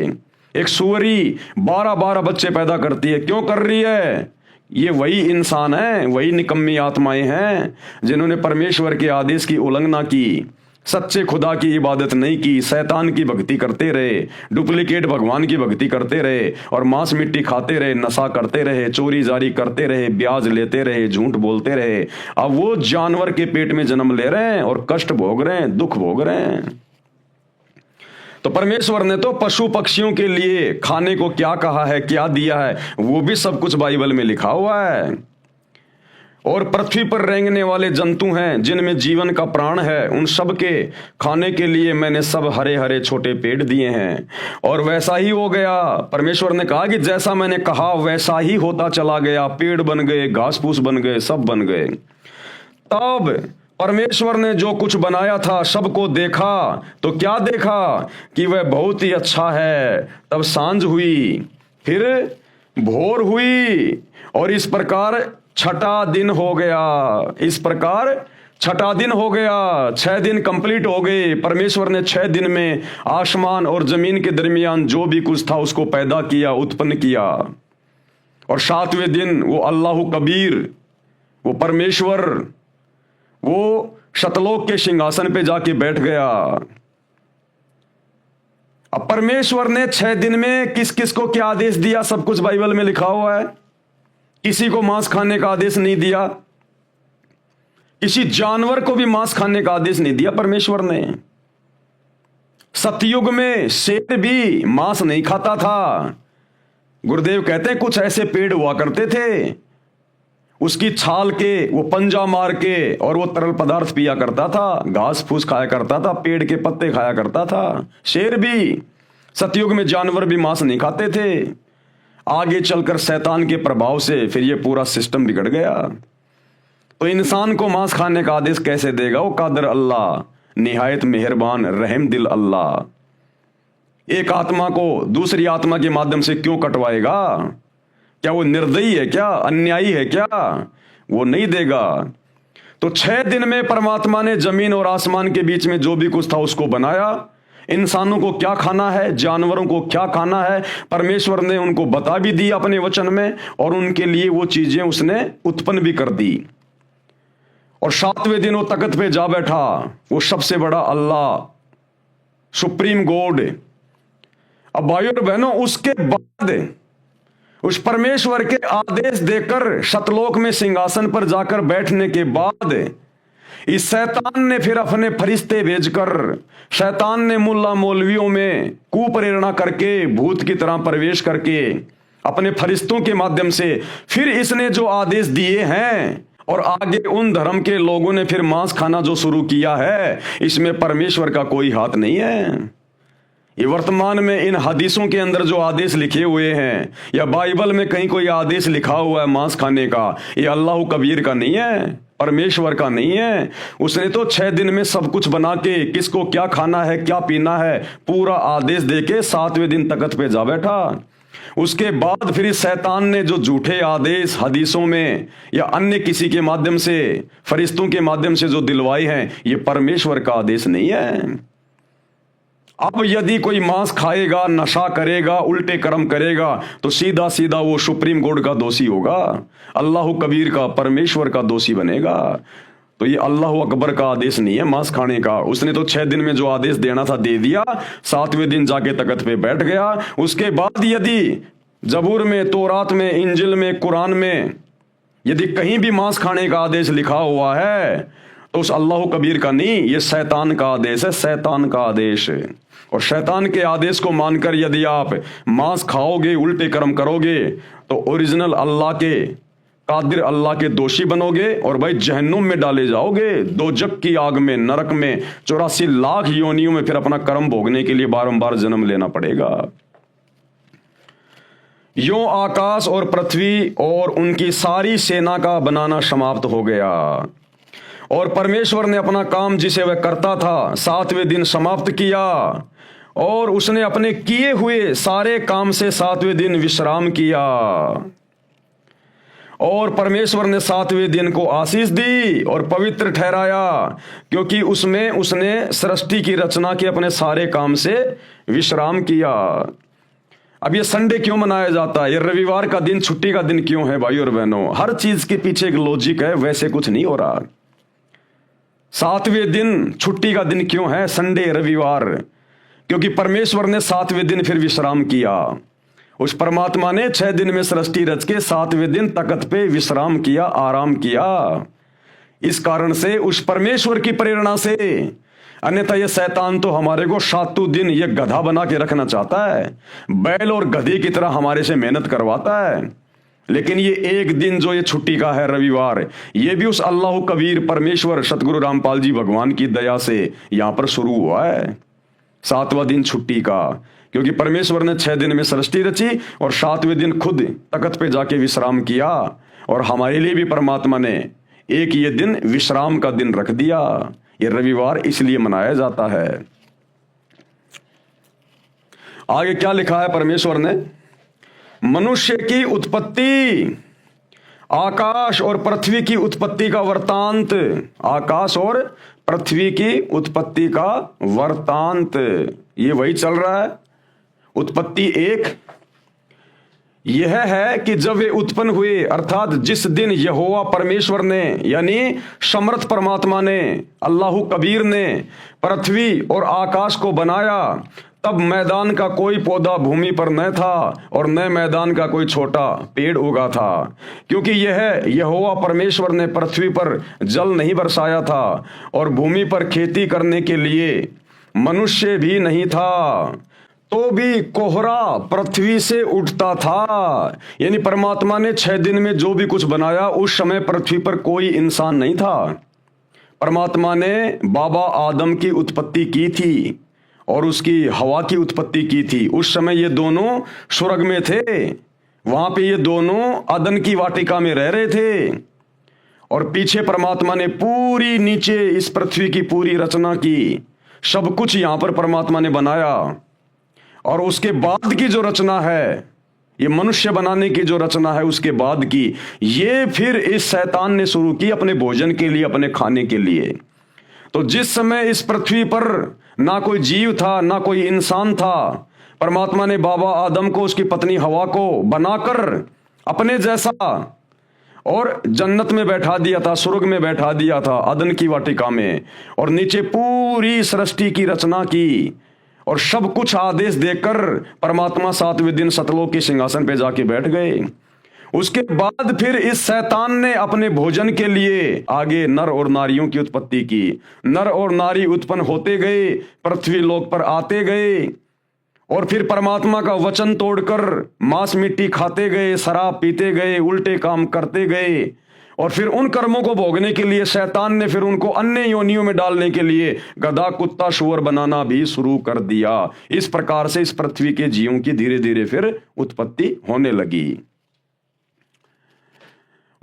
एक सुअरी 12-12 बच्चे पैदा करती है। क्यों कर रही है? ये वही इंसान है, वही निकम्मी आत्माएं हैं जिन्होंने परमेश्वर के आदेश की उल्लंघना की, सच्चे खुदा की इबादत नहीं की, शैतान की भक्ति करते रहे, डुप्लीकेट भगवान की भक्ति करते रहे और मांस मिट्टी खाते रहे, नशा करते रहे, चोरी जारी करते रहे, ब्याज लेते रहे, झूठ बोलते रहे। अब वो जानवर के पेट में जन्म ले रहे हैं और कष्ट भोग रहे हैं, दुख भोग रहे हैं। तो परमेश्वर ने तो पशु पक्षियों के लिए खाने को क्या कहा है, क्या दिया है, वो भी सब कुछ बाइबल में लिखा हुआ है। और पृथ्वी पर रेंगने वाले जंतु हैं जिनमें जीवन का प्राण है, उन सब के खाने के लिए मैंने सब हरे हरे छोटे पेड़ दिए हैं। और वैसा ही हो गया। परमेश्वर ने कहा कि जैसा मैंने कहा वैसा ही होता चला गया। पेड़ बन गए, घास फूस बन गए, सब बन गए। तब परमेश्वर ने जो कुछ बनाया था सबको देखा, तो क्या देखा कि वह बहुत ही अच्छा है। तब सांझ हुई, फिर भोर हुई और इस प्रकार छठा दिन हो गया। इस प्रकार छठा दिन हो गया। 6 दिन कंप्लीट हो गए। परमेश्वर ने 6 दिन में आसमान और जमीन के दरमियान जो भी कुछ था उसको पैदा किया, उत्पन्न किया। और 7वें दिन वो अल्लाह कबीर, वो परमेश्वर, वो शतलोक के सिंहासन पे जाके बैठ गया। अब परमेश्वर ने 6 दिन में किस किस को क्या आदेश दिया, सब कुछ बाइबल में लिखा हुआ है। किसी को मांस खाने का आदेश नहीं दिया, किसी जानवर को भी मांस खाने का आदेश नहीं दिया परमेश्वर ने। सतयुग में शेर भी मांस नहीं खाता था। गुरुदेव कहते हैं कुछ ऐसे पेड़ हुआ करते थे, उसकी छाल के वो पंजा मार के और वो तरल पदार्थ पिया करता था, घास फूस खाया करता था, पेड़ के पत्ते खाया करता था। शेर भी, सतयुग में जानवर भी मांस नहीं खाते थे। आगे चलकर शैतान के प्रभाव से फिर ये पूरा सिस्टम बिगड़ गया। तो इंसान को मांस खाने का आदेश कैसे देगा? वो कादर अल्लाह, निहायत मेहरबान, रहम दिल अल्लाह। एक आत्मा को दूसरी आत्मा के माध्यम से क्यों कटवाएगा? क्या वो निर्दयी है क्या? अन्यायी है क्या? वो नहीं देगा। तो 6 दिन में परमात्मा ने जमीन और आसमान के बीच में जो भी कुछ था उसको बनाया। इंसानों को क्या खाना है, जानवरों को क्या खाना है, परमेश्वर ने उनको बता भी दिया अपने वचन में, और उनके लिए वो चीजें उसने उत्पन्न भी कर दी। और 7वें दिन वो तख्त पे जा बैठा, वो सबसे बड़ा अल्लाह, सुप्रीम गॉड। अब भाइयों और बहनों, उसके बाद उस परमेश्वर के आदेश देकर शतलोक में सिंहासन पर जाकर बैठने के बाद इस शैतान ने फिर अपने फरिश्ते भेजकर, शैतान ने मुल्ला मौलवियों में कुप्रेरणा करके, भूत की तरह प्रवेश करके, अपने फरिश्तों के माध्यम से फिर इसने जो आदेश दिए हैं, और आगे उन धर्म के लोगों ने फिर मांस खाना जो शुरू किया है, इसमें परमेश्वर का कोई हाथ नहीं है। ये वर्तमान में इन हदीसों के अंदर जो आदेश लिखे हुए हैं, या बाइबल में कहीं कोई आदेश लिखा हुआ है मांस खाने का, ये अल्लाह कबीर का नहीं है, परमेश्वर का नहीं है। उसने तो 6 दिन में सब कुछ बना के, किसको क्या खाना है, क्या पीना है, पूरा आदेश देके 7वें दिन तख्त पे जा बैठा। उसके बाद फिर इस शैतान ने जो झूठे आदेश हदीसों में या अन्य किसी के माध्यम से, फरिश्तों के माध्यम से जो दिलवाए हैं, ये परमेश्वर का आदेश नहीं है। अब यदि कोई मांस खाएगा, नशा करेगा, उल्टे कर्म करेगा, तो सीधा सीधा वो सुप्रीम कोर्ट का दोषी होगा, अल्लाह कबीर का, परमेश्वर का दोषी बनेगा। तो ये अल्लाह अकबर का आदेश नहीं है मांस खाने का। उसने तो 6 दिन में जो आदेश देना था दे दिया, 7वें दिन जाके तख्त पे बैठ गया। उसके बाद यदि जबूर में, तौरात में, इंजिल में, कुरान में यदि कहीं भी मांस खाने का आदेश लिखा हुआ है, तो उस अल्लाह कबीर का नहीं, ये शैतान का आदेश है, शैतान का आदेश है। और शैतान के आदेश को मानकर यदि आप मांस खाओगे, उल्टे कर्म करोगे, तो ओरिजिनल अल्लाह के, कादिर अल्लाह के दोषी बनोगे, और भाई जहन्नुम में डाले जाओगे, दोजक की आग में, नरक में 84 लाख योनियों में फिर अपना कर्म भोगने के लिए बारंबार जन्म लेना पड़ेगा। यों आकाश और पृथ्वी और उनकी सारी सेना का बनाना समाप्त हो गया, और परमेश्वर ने अपना काम जिसे वह करता था 7वें दिन समाप्त किया, और उसने अपने किए हुए सारे काम से 7वें दिन विश्राम किया। और परमेश्वर ने 7वें दिन को आशीष दी और पवित्र ठहराया, क्योंकि उसमें उसने सृष्टि की रचना के अपने सारे काम से विश्राम किया। अब ये संडे क्यों मनाया जाता है, ये रविवार का दिन छुट्टी का दिन क्यों है भाई और बहनों? हर चीज के पीछे एक लॉजिक है, वैसे कुछ नहीं हो रहा। 7वें दिन छुट्टी का दिन क्यों है, संडे, रविवार? क्योंकि परमेश्वर ने 7वें दिन फिर विश्राम किया। उस परमात्मा ने 6 दिन में सृष्टि रच के 7वें दिन तख्त पे विश्राम किया, आराम किया। इस कारण से, उस परमेश्वर की प्रेरणा से, अन्यथा ये शैतान तो हमारे को 7 दिन ये गधा बना के रखना चाहता है, बैल और गधे की तरह हमारे से मेहनत करवाता है। लेकिन ये एक दिन जो ये छुट्टी का है, रविवार, ये भी उस अल्लाह कबीर परमेश्वर सतगुरु रामपाल जी भगवान की दया से यहां पर शुरू हुआ है, 7वां दिन छुट्टी का। क्योंकि परमेश्वर ने 6 दिन में सृष्टि रची और 7वें दिन खुद तख्त पे जाके विश्राम किया, और हमारे लिए भी परमात्मा ने एक ये दिन विश्राम का दिन रख दिया। ये रविवार इसलिए मनाया जाता है। आगे क्या लिखा है परमेश्वर ने? मनुष्य की उत्पत्ति, आकाश और पृथ्वी की उत्पत्ति का वृतांत, आकाश और पृथ्वी की उत्पत्ति का वृतांत, ये वही चल रहा है। उत्पत्ति 1 यह है कि जब वे उत्पन्न हुए, अर्थात जिस दिन यहोवा परमेश्वर ने, यानी समर्थ परमात्मा ने, अल्लाह कबीर ने पृथ्वी और आकाश को बनाया, तब मैदान का कोई पौधा भूमि पर न था और न मैदान का कोई छोटा पेड़ उगा था, क्योंकि यह यहोवा परमेश्वर ने पृथ्वी पर जल नहीं बरसाया था और भूमि पर खेती करने के लिए मनुष्य भी नहीं था, तो भी कोहरा पृथ्वी से उठता था। यानी परमात्मा ने 6 दिन में जो भी कुछ बनाया, उस समय पृथ्वी पर कोई इंसान नहीं था। परमात्मा ने बाबा आदम की उत्पत्ति की थी और उसकी हवा की उत्पत्ति की थी। उस समय ये दोनों स्वर्ग में थे, वहां पे ये दोनों अदन की वाटिका में रह रहे थे, और पीछे परमात्मा ने पूरी नीचे इस पृथ्वी की पूरी रचना की, सब कुछ यहां पर परमात्मा ने बनाया। और उसके बाद की जो रचना है, ये मनुष्य बनाने की जो रचना है, उसके बाद की, ये फिर इस शैतान ने शुरू की अपने भोजन के लिए, अपने खाने के लिए। तो जिस समय इस पृथ्वी पर ना कोई जीव था, ना कोई इंसान था, परमात्मा ने बाबा आदम को, उसकी पत्नी हवा को बनाकर अपने जैसा और जन्नत में बैठा दिया था, स्वर्ग में बैठा दिया था, अदन की वाटिका में, और नीचे पूरी सृष्टि की रचना की, और सब कुछ आदेश देकर परमात्मा 7वें दिन सतलोक के सिंहासन पे जाके बैठ गए। उसके बाद फिर इस शैतान ने अपने भोजन के लिए आगे नर और नारियों की उत्पत्ति की। नर और नारी उत्पन्न होते गए, पृथ्वी लोक पर आते गए, और फिर परमात्मा का वचन तोड़कर मांस मिट्टी खाते गए, शराब पीते गए, उल्टे काम करते गए, और फिर उन कर्मों को भोगने के लिए शैतान ने फिर उनको अन्य योनियों में डालने के लिए गधा, कुत्ता, शुअर बनाना भी शुरू कर दिया। इस प्रकार से इस पृथ्वी के जीवों की धीरे धीरे फिर उत्पत्ति होने लगी।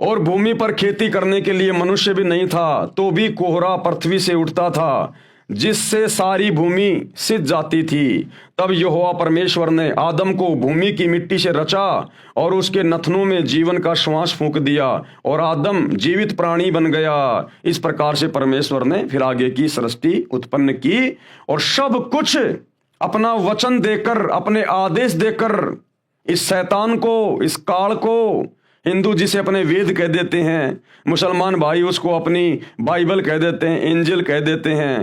और भूमि पर खेती करने के लिए मनुष्य भी नहीं था, तो भी कोहरा पृथ्वी से उठता था, जिससे सारी भूमि सिज जाती थी। तब यहोवा परमेश्वर ने आदम को भूमि की मिट्टी से रचा और उसके नथनों में जीवन का श्वास फूंक दिया, और आदम जीवित प्राणी बन गया। इस प्रकार से परमेश्वर ने फिर आगे की सृष्टि उत्पन्न की, और सब कुछ अपना वचन देकर, अपने आदेश देकर इस शैतान को, इस काल को, हिंदू जिसे अपने वेद कह देते हैं, मुसलमान भाई उसको अपनी बाइबल कह देते हैं, इंजिल कह देते हैं,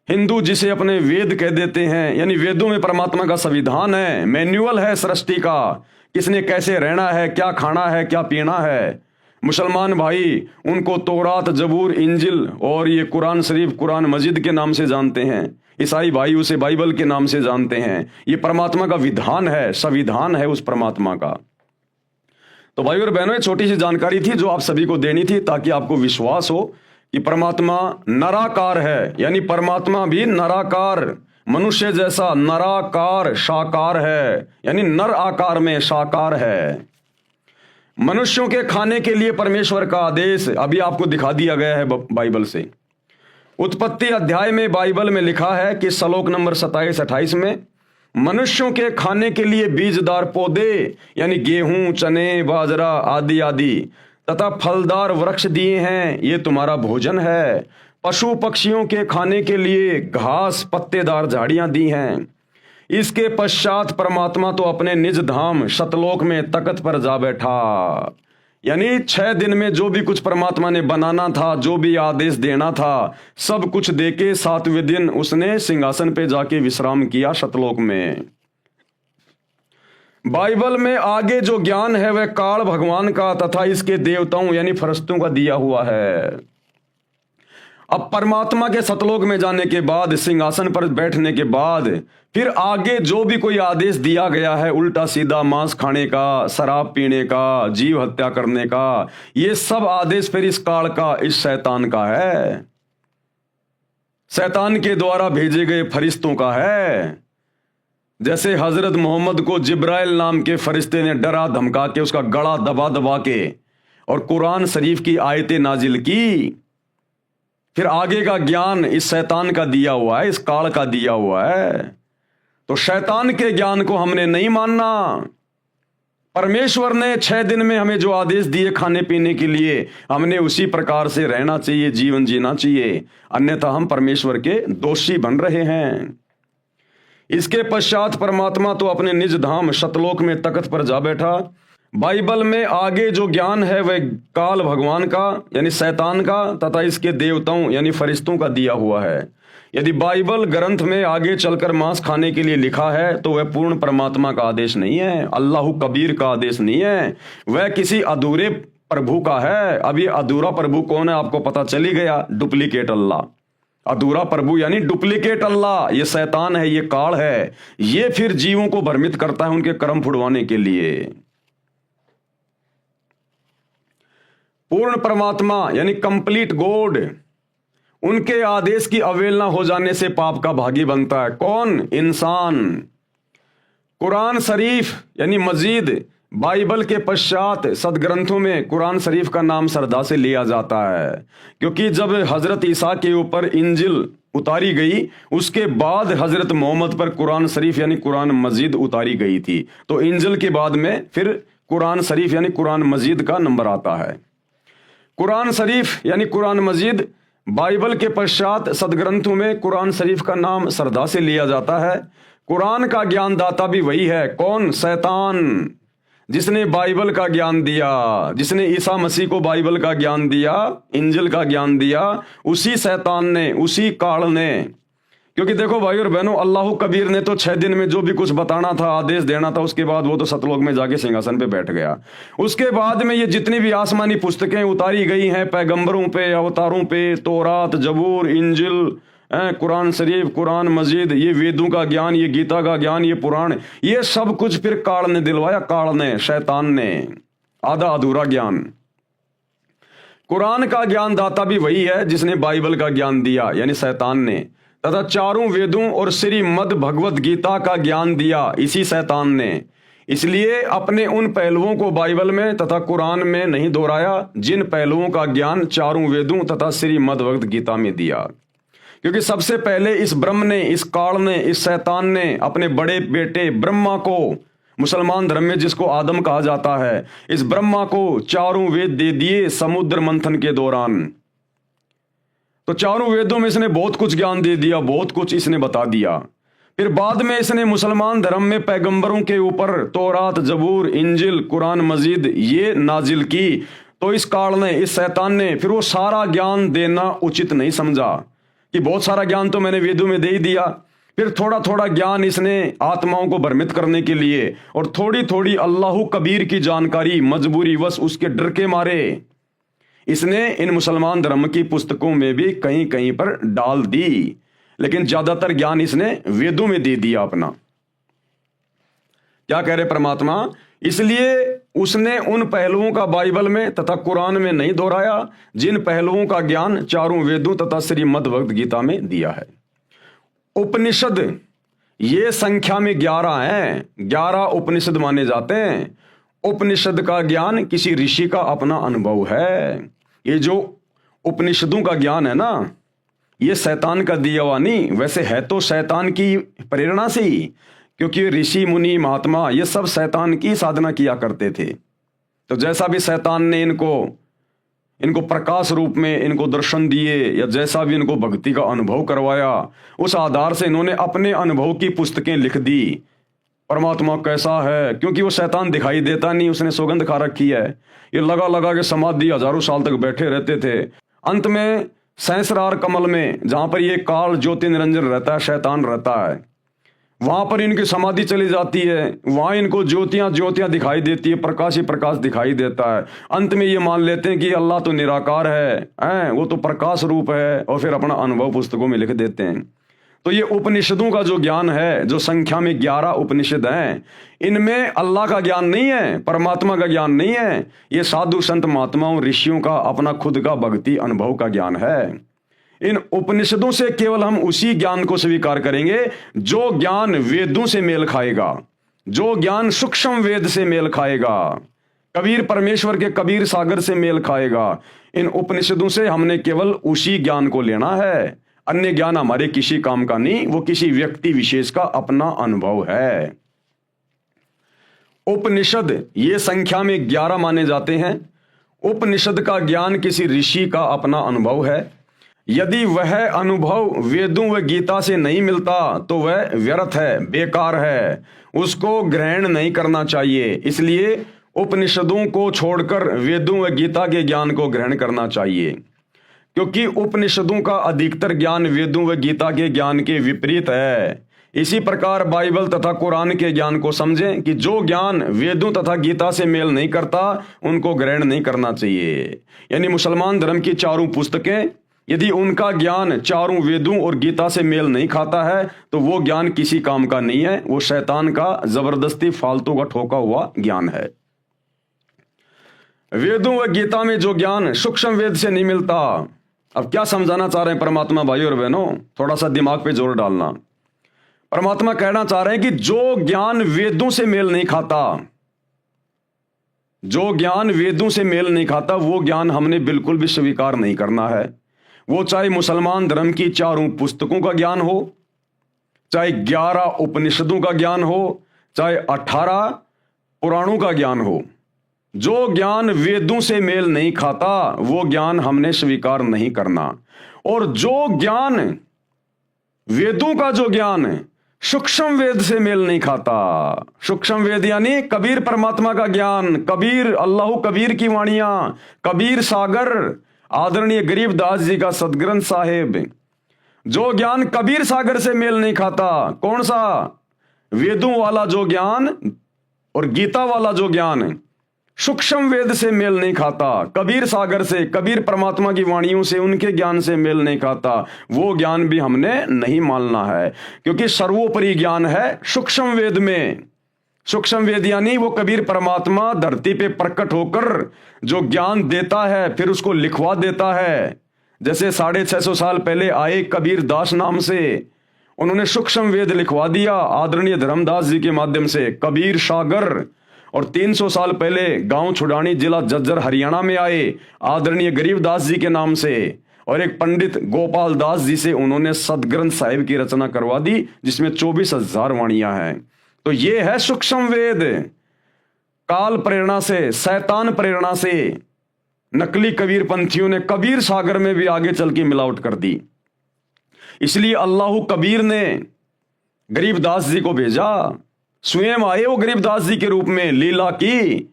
हिंदू जिसे अपने वेद कह देते हैं, यानी वेदों में परमात्मा का संविधान है, मैन्युअल है सृष्टि का, किसने कैसे रहना है, क्या खाना है, क्या पीना है। मुसलमान भाई उनको तौरात, जबूर, इंजिल और ये कुरान शरीफ, कुरान मजिद के नाम से जानते हैं। ईसाई भाई उसे बाइबल के नाम से जानते हैं। ये परमात्मा का विधान है, संविधान है उस परमात्मा का। तो भाई और बहनों, ये छोटी सी जानकारी थी जो आप सभी को देनी थी, ताकि आपको विश्वास हो कि परमात्मा नराकार है, यानी परमात्मा भी नराकार, मनुष्य जैसा नराकार साकार है, यानी नर आकार में साकार है। मनुष्यों के खाने के लिए परमेश्वर का आदेश अभी आपको दिखा दिया गया है बाइबल से। उत्पत्ति अध्याय में बाइबल में लिखा है कि श्लोक नंबर 27-28 में, मनुष्यों के खाने के लिए बीजदार पौधे यानी गेहूं, चने, बाजरा आदि आदि तथा फलदार वृक्ष दिए हैं, ये तुम्हारा भोजन है। पशु पक्षियों के खाने के लिए घास, पत्तेदार झाड़ियां दी हैं। इसके पश्चात परमात्मा तो अपने निज धाम सतलोक में तख्त पर जा बैठा। यानी 6 दिन में जो भी कुछ परमात्मा ने बनाना था, जो भी आदेश देना था, सब कुछ देके 7वें दिन उसने सिंहासन पे जाके विश्राम किया सतलोक में। बाइबल में आगे जो ज्ञान है वह काल भगवान का तथा इसके देवताओं यानी फरिश्तों का दिया हुआ है। अब परमात्मा के सतलोक में जाने के बाद, सिंहासन पर बैठने के बाद, फिर आगे जो भी कोई आदेश दिया गया है, उल्टा सीधा मांस खाने का, शराब पीने का, जीव हत्या करने का, ये सब आदेश फिर इस काल का, इस शैतान का है, शैतान के द्वारा भेजे गए फरिश्तों का है। जैसे हजरत मोहम्मद को जिब्राइल नाम के फरिश्ते ने डरा धमका के उसका गला दबा दबा के और कुरान शरीफ की आयतें नाजिल की, फिर आगे का ज्ञान इस शैतान का दिया हुआ है, इस काल का दिया हुआ है। तो शैतान के ज्ञान को हमने नहीं मानना। परमेश्वर ने 6 दिन में हमें जो आदेश दिए खाने पीने के लिए, हमने उसी प्रकार से रहना चाहिए, जीवन जीना चाहिए, अन्यथा हम परमेश्वर के दोषी बन रहे हैं। इसके पश्चात परमात्मा तो अपने निज धाम सतलोक में तख्त पर जा बैठा। बाइबल में आगे जो ज्ञान है वह काल भगवान का यानी शैतान का तथा इसके देवताओं यानी फरिश्तों का दिया हुआ है। यदि बाइबल ग्रंथ में आगे चलकर मांस खाने के लिए लिखा है तो वह पूर्ण परमात्मा का आदेश नहीं है, अल्लाह कबीर का आदेश नहीं है, वह किसी अधूरे प्रभु का है। अब ये अधूरा प्रभु कौन है आपको पता चली गया, डुप्लीकेट अल्लाह। अधूरा प्रभु यानी डुप्लीकेट अल्लाह, ये शैतान है, ये काल है, ये फिर जीवों को भ्रमित करता है उनके कर्म फुड़वाने के लिए। पूर्ण परमात्मा यानी कंप्लीट गॉड, उनके आदेश की अवहेलना हो जाने से पाप का भागी बनता है। कौन? इंसान। कुरान शरीफ यानी मजीद, बाइबल के पश्चात सदग्रंथों में कुरान शरीफ का नाम श्रद्धा से लिया जाता है, क्योंकि जब हजरत ईसा के ऊपर इंजिल उतारी गई उसके बाद हजरत मोहम्मद पर कुरान शरीफ यानी कुरान मजीद उतारी गई थी, तो इंजिल के बाद में फिर कुरान शरीफ यानी कुरान मजीद का नंबर आता है। कुरान शरीफ यानी कुरान मजीद बाइबल के पश्चात सदग्रंथों में कुरान शरीफ का नाम श्रद्धा से लिया जाता है। कुरान का ज्ञानदाता भी वही है। कौन? शैतान, जिसने बाइबल का ज्ञान दिया, जिसने ईसा मसीह को बाइबल का ज्ञान दिया, इंजिल का ज्ञान दिया, उसी शैतान ने, उसी काल ने क्योंकि देखो भाई और बहनों, अल्लाह कबीर ने तो 6 दिन में जो भी कुछ बताना था, आदेश देना था, उसके बाद वो तो सतलोक में जाके सिंहासन पे बैठ गया। उसके बाद में ये जितनी भी आसमानी पुस्तकें उतारी गई हैं पैगंबरों पे, अवतारों पे, तौरात, जबूर, इंजिल, कुरान शरीफ, कुरान मजीद, ये वेदों का ज्ञान, ये गीता का ज्ञान, ये पुराण, ये सब कुछ फिर काल ने दिलवाया, काल ने, शैतान ने, आधा अधूरा ज्ञान। कुरान का ज्ञान दाता भी वही है जिसने बाइबल का ज्ञान दिया, यानी शैतान ने, तथा चारों वेदों और श्रीमद् भगवत गीता का ज्ञान दिया इसी शैतान ने। इसलिए अपने उन पहलुओं को बाइबल में तथा कुरान में नहीं दोहराया जिन पहलुओं का ज्ञान चारों वेदों तथा श्रीमद् भगवत गीता में दिया। क्योंकि सबसे पहले इस ब्रह्म ने, इस काल ने, इस शैतान ने अपने बड़े बेटे ब्रह्मा को, मुसलमान धर्म में जिसको आदम कहा जाता है, इस ब्रह्मा को चारों वेद दे दिए समुद्र मंथन के दौरान। तो चारों वेदों में इसने बहुत कुछ ज्ञान दे दिया, बहुत कुछ इसने बता दिया। फिर बाद में इसने मुसलमान धर्म में पैगंबरों के ऊपर तौरात, जबूर, इंजिल, कुरान मजीद ये नाजिल की। तो इस काल ने, इस शैतान ने फिर वो सारा ज्ञान देना उचित नहीं समझा कि बहुत सारा ज्ञान तो मैंने वेदों में दे ही दिया। फिर थोड़ा थोड़ा ज्ञान इसने आत्माओं को भ्रमित करने के लिए और थोड़ी थोड़ी अल्लाह कबीर की जानकारी मजबूरी वश उसके डर के मारे इसने इन मुसलमान धर्म की पुस्तकों में भी कहीं कहीं पर डाल दी, लेकिन ज्यादातर ज्ञान इसने वेदों में दे दिया अपना। क्या कह रहे परमात्मा? इसलिए उसने उन पहलुओं का बाइबल में तथा कुरान में नहीं दोहराया जिन पहलुओं का ज्ञान चारों वेदों तथा श्रीमद् भगवत गीता में दिया है। उपनिषद ये संख्या में 11 हैं, 11 उपनिषद माने जाते हैं। उपनिषद का ज्ञान किसी ऋषि का अपना अनुभव है। ये जो उपनिषदों का ज्ञान है ना, ये शैतान का दिया हुआ नहीं, वैसे है तो शैतान की प्रेरणा से ही, क्योंकि ऋषि मुनि महात्मा ये सब शैतान की साधना किया करते थे। तो जैसा भी शैतान ने इनको प्रकाश रूप में इनको दर्शन दिए या जैसा भी इनको भक्ति का अनुभव करवाया, उस आधार से इन्होंने अपने अनुभव की पुस्तकें लिख दी। परमात्मा कैसा है, क्योंकि वो शैतान दिखाई देता नहीं, उसने सौगंध खा रखी है। ये लगा लगा के समाधि हजारों साल तक बैठे रहते थे। अंत में सहस्रार कमल में, जहां पर ये काल ज्योति निरंजन रहता है, शैतान रहता है, वहां पर इनकी समाधि चली जाती है। वहां इनको ज्योतियां ज्योतियां दिखाई देती है, प्रकाश ही प्रकाश दिखाई देता है। अंत में ये मान लेते हैं कि अल्लाह तो निराकार है, वो तो प्रकाश रूप है, और फिर अपना अनुभव पुस्तकों में लिख देते हैं। तो ये उपनिषदों का जो ज्ञान है, जो संख्या में 11 उपनिषद हैं, इनमें अल्लाह का ज्ञान नहीं है, परमात्मा का ज्ञान नहीं है। ये साधु संत महात्माओं ऋषियों का अपना खुद का भक्ति अनुभव का ज्ञान है। इन उपनिषदों से केवल हम उसी ज्ञान को स्वीकार करेंगे जो ज्ञान वेदों से मेल खाएगा, जो ज्ञान सूक्ष्म वेद से मेल खाएगा, कबीर परमेश्वर के कबीर सागर से मेल खाएगा। इन उपनिषदों से हमने केवल उसी ज्ञान को लेना है। अन्य ज्ञान हमारे किसी काम का नहीं, वो किसी व्यक्ति विशेष का अपना अनुभव है। उपनिषद ये संख्या में 11 माने जाते हैं। उपनिषद का ज्ञान किसी ऋषि का अपना अनुभव है। यदि वह अनुभव वेदों व गीता से नहीं मिलता तो वह व्यर्थ है, बेकार है, उसको ग्रहण नहीं करना चाहिए। इसलिए उपनिषदों को छोड़कर वेदों व गीता के ज्ञान को ग्रहण करना चाहिए, क्योंकि उपनिषदों का अधिकतर ज्ञान वेदों व गीता के ज्ञान के विपरीत है। इसी प्रकार बाइबल तथा कुरान के ज्ञान को समझें कि जो ज्ञान वेदों तथा गीता से मेल नहीं करता उनको ग्रहण नहीं करना चाहिए। यानी मुसलमान धर्म की चारों पुस्तकें, यदि उनका ज्ञान चारों वेदों और गीता से मेल नहीं खाता है तो वो ज्ञान किसी काम का नहीं है, वो शैतान का जबरदस्ती फालतू का ठोका हुआ ज्ञान है। वेदों व गीता में जो ज्ञान सूक्ष्म वेद से नहीं मिलता, अब क्या समझाना चाह रहे हैं परमात्मा? भाई और बहनों, थोड़ा सा दिमाग पे जोर डालना। परमात्मा कहना चाह रहे हैं कि जो ज्ञान वेदों से मेल नहीं खाता, जो ज्ञान वेदों से मेल नहीं खाता, वो ज्ञान हमने बिल्कुल भी स्वीकार नहीं करना है। वो चाहे मुसलमान धर्म की चारों पुस्तकों का ज्ञान हो, चाहे 11 उपनिषदों का ज्ञान हो, चाहे 18 पुराणों का ज्ञान हो। जो ज्ञान वेदों से मेल नहीं खाता वो ज्ञान हमने स्वीकार नहीं करना। और जो ज्ञान वेदों का जो ज्ञान है सूक्ष्म वेद से मेल नहीं खाता, सूक्ष्म वेद यानी कबीर परमात्मा का ज्ञान, कबीर अल्लाह कबीर की वाणियां, कबीर सागर, आदरणीय गरीबदास जी का सदग्रंथ साहिब, जो ज्ञान कबीर सागर से मेल नहीं खाता। कौन सा? वेदों वाला जो ज्ञान और गीता वाला जो ज्ञान सूक्ष्म वेद से मेल नहीं खाता, कबीर सागर से, कबीर परमात्मा की वाणियों से, उनके ज्ञान से मेल नहीं खाता। वो ज्ञान भी हमने नहीं मानना है, क्योंकि सर्वोपरि ज्ञान है सूक्ष्म वेद में। सूक्ष्म वेद यानी वो कबीर परमात्मा धरती पे प्रकट होकर जो ज्ञान देता है, फिर उसको लिखवा देता है। जैसे 650 साल पहले आए कबीर दास नाम से, उन्होंने सूक्ष्म वेद लिखवा दिया आदरणीय धर्मदास जी के माध्यम से, कबीर सागर। और 300 साल पहले गांव छुड़ानी, जिला झज्जर, हरियाणा में आए आदरणीय गरीबदास जी के नाम से, और एक पंडित गोपाल दास जी से उन्होंने सदग्रंथ साहिब की रचना करवा दी, जिसमें 24,000 वाणियां हैं। तो ये है सूक्ष्म वेद। काल प्रेरणा से, शैतान प्रेरणा से नकली कबीर पंथियों ने कबीर सागर में भी आगे चल के मिलावट कर दी। इसलिए अल्लाह कबीर ने गरीबदास जी को भेजा, स्वयं आए वो गरीबदास जी के रूप में, लीला की,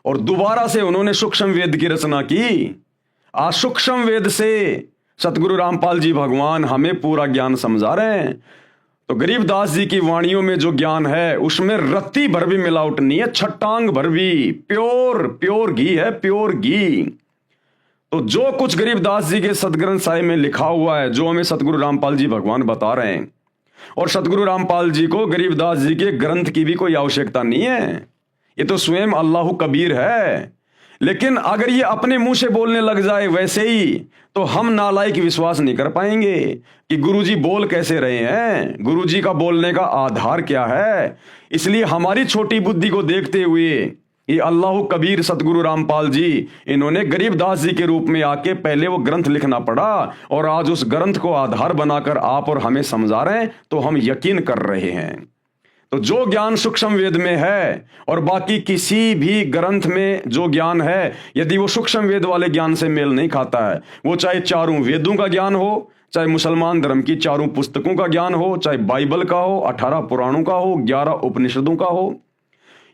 और दोबारा से उन्होंने सूक्ष्म वेद की रचना की। आज सूक्ष्म वेद से सतगुरु रामपाल जी भगवान हमें पूरा ज्ञान समझा रहे हैं। तो गरीबदास जी की वाणियों में जो ज्ञान है उसमें रत्ती भर भी मिलावट नहीं है, छटांग भर भी प्योर घी है, प्योर घी। तो जो कुछ गरीबदास जी के सदग्रंथ साहिब में लिखा हुआ है, जो हमें सतगुरु रामपाल जी भगवान बता रहे हैं, और सतगुरु रामपाल जी को गरीबदास जी के ग्रंथ की भी कोई आवश्यकता नहीं है, ये तो स्वयं अल्लाह कबीर है। लेकिन अगर ये अपने मुंह से बोलने लग जाए वैसे ही, तो हम नालायक विश्वास नहीं कर पाएंगे कि गुरुजी बोल कैसे रहे हैं, गुरुजी का बोलने का आधार क्या है। इसलिए हमारी छोटी बुद्धि को देखते हुए ये अल्लाह कबीर सतगुरु रामपाल जी, इन्होंने गरीबदास जी के रूप में आके पहले वो ग्रंथ लिखना पड़ा, और आज उस ग्रंथ को आधार बनाकर आप और हमें समझा रहे हैं, तो हम यकीन कर रहे हैं। तो जो ज्ञान सूक्ष्म वेद में है और बाकी किसी भी ग्रंथ में जो ज्ञान है, यदि वो सूक्ष्म वेद वाले ज्ञान से मेल नहीं खाता है, वो चाहे चारों वेदों का ज्ञान हो, चाहे मुसलमान धर्म की चारों पुस्तकों का ज्ञान हो, चाहे बाइबल का हो, 18 पुराणों का हो, 11 उपनिषदों का हो,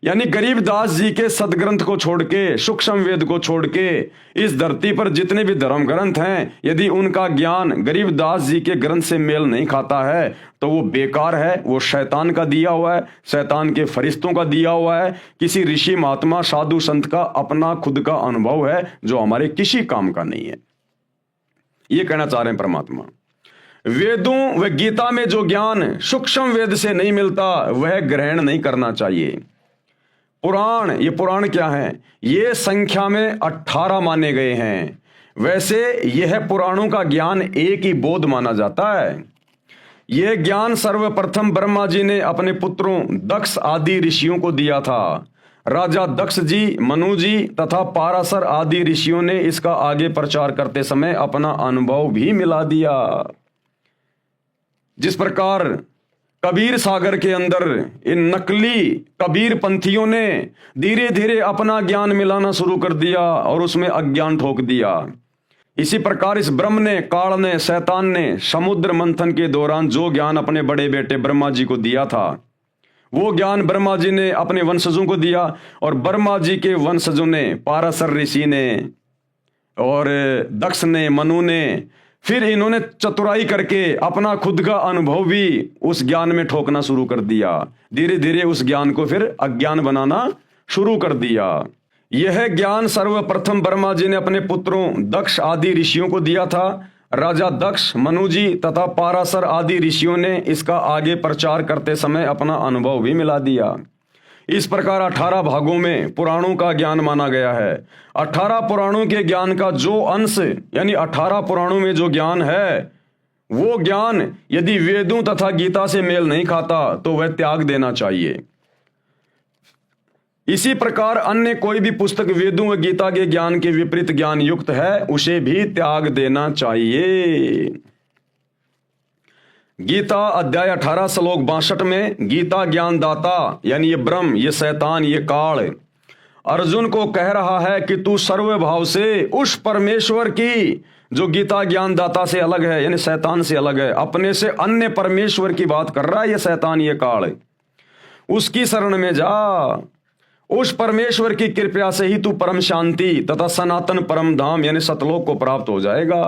यानी गरीबदास जी के सदग्रंथ को छोड़ के, सूक्ष्म वेद को छोड़ के इस धरती पर जितने भी धर्म ग्रंथ हैं, यदि उनका ज्ञान गरीबदास जी के ग्रंथ से मेल नहीं खाता है, तो वो बेकार है, वो शैतान का दिया हुआ है, शैतान के फरिश्तों का दिया हुआ है, किसी ऋषि महात्मा साधु संत का अपना खुद का अनुभव है, जो हमारे किसी काम का नहीं है। ये कहना चाह रहे हैं परमात्मा। वेदों व गीता में जो ज्ञान सूक्ष्म वेद से नहीं मिलता, वह ग्रहण नहीं करना चाहिए। पुराण, ये पुराण क्या है? ये संख्या में 18 माने गए हैं। वैसे यह पुराणों का ज्ञान एक ही बोध माना जाता है। यह ज्ञान सर्वप्रथम ब्रह्मा जी ने अपने पुत्रों दक्ष आदि ऋषियों को दिया था। राजा दक्ष जी, मनु जी तथा पाराशर आदि ऋषियों ने इसका आगे प्रचार करते समय अपना अनुभव भी मिला दिया। जिस प्रकार कबीर सागर के अंदर इन नकली कबीर पंथियों ने धीरे धीरे अपना ज्ञान मिलाना शुरू कर दिया और उसमें अज्ञान ठोक दिया, इसी प्रकार इस ब्रह्म ने, काल ने, शैतान ने समुद्र मंथन के दौरान जो ज्ञान अपने बड़े बेटे ब्रह्मा जी को दिया था, वो ज्ञान ब्रह्मा जी ने अपने वंशजों को दिया, और ब्रह्मा जी के वंशजों ने, पाराशर ऋषि ने और दक्ष ने, मनु ने, फिर इन्होंने चतुराई करके अपना खुद का अनुभव भी उस ज्ञान में ठोकना शुरू कर दिया। धीरे धीरे उस ज्ञान को फिर अज्ञान बनाना शुरू कर दिया। यह ज्ञान सर्वप्रथम ब्रह्मा जी ने अपने पुत्रों दक्ष आदि ऋषियों को दिया था। राजा दक्ष, मनु जी तथा पाराशर आदि ऋषियों ने इसका आगे प्रचार करते समय अपना अनुभव भी मिला दिया। इस प्रकार 18 भागों में पुराणों का ज्ञान माना गया है। 18 पुराणों के ज्ञान का जो अंश, यानी 18 पुराणों में जो ज्ञान है, वो ज्ञान यदि वेदों तथा गीता से मेल नहीं खाता तो वह त्याग देना चाहिए। इसी प्रकार अन्य कोई भी पुस्तक वेदों व गीता के ज्ञान के विपरीत ज्ञान युक्त है, उसे भी त्याग देना चाहिए। गीता अध्याय 18 श्लोक 62 में गीता ज्ञान दाता, यानी ये ब्रह्म, ये शैतान, ये काल अर्जुन को कह रहा है कि तू सर्वभाव से उस परमेश्वर की, जो गीता ज्ञान दाता से अलग है, यानी शैतान से अलग है, अपने से अन्य परमेश्वर की बात कर रहा है ये शैतान, ये काल, उसकी शरण में जा। उस परमेश्वर की कृपा से ही तू परम शांति तथा सनातन परम धाम यानी सतलोक को प्राप्त हो जाएगा।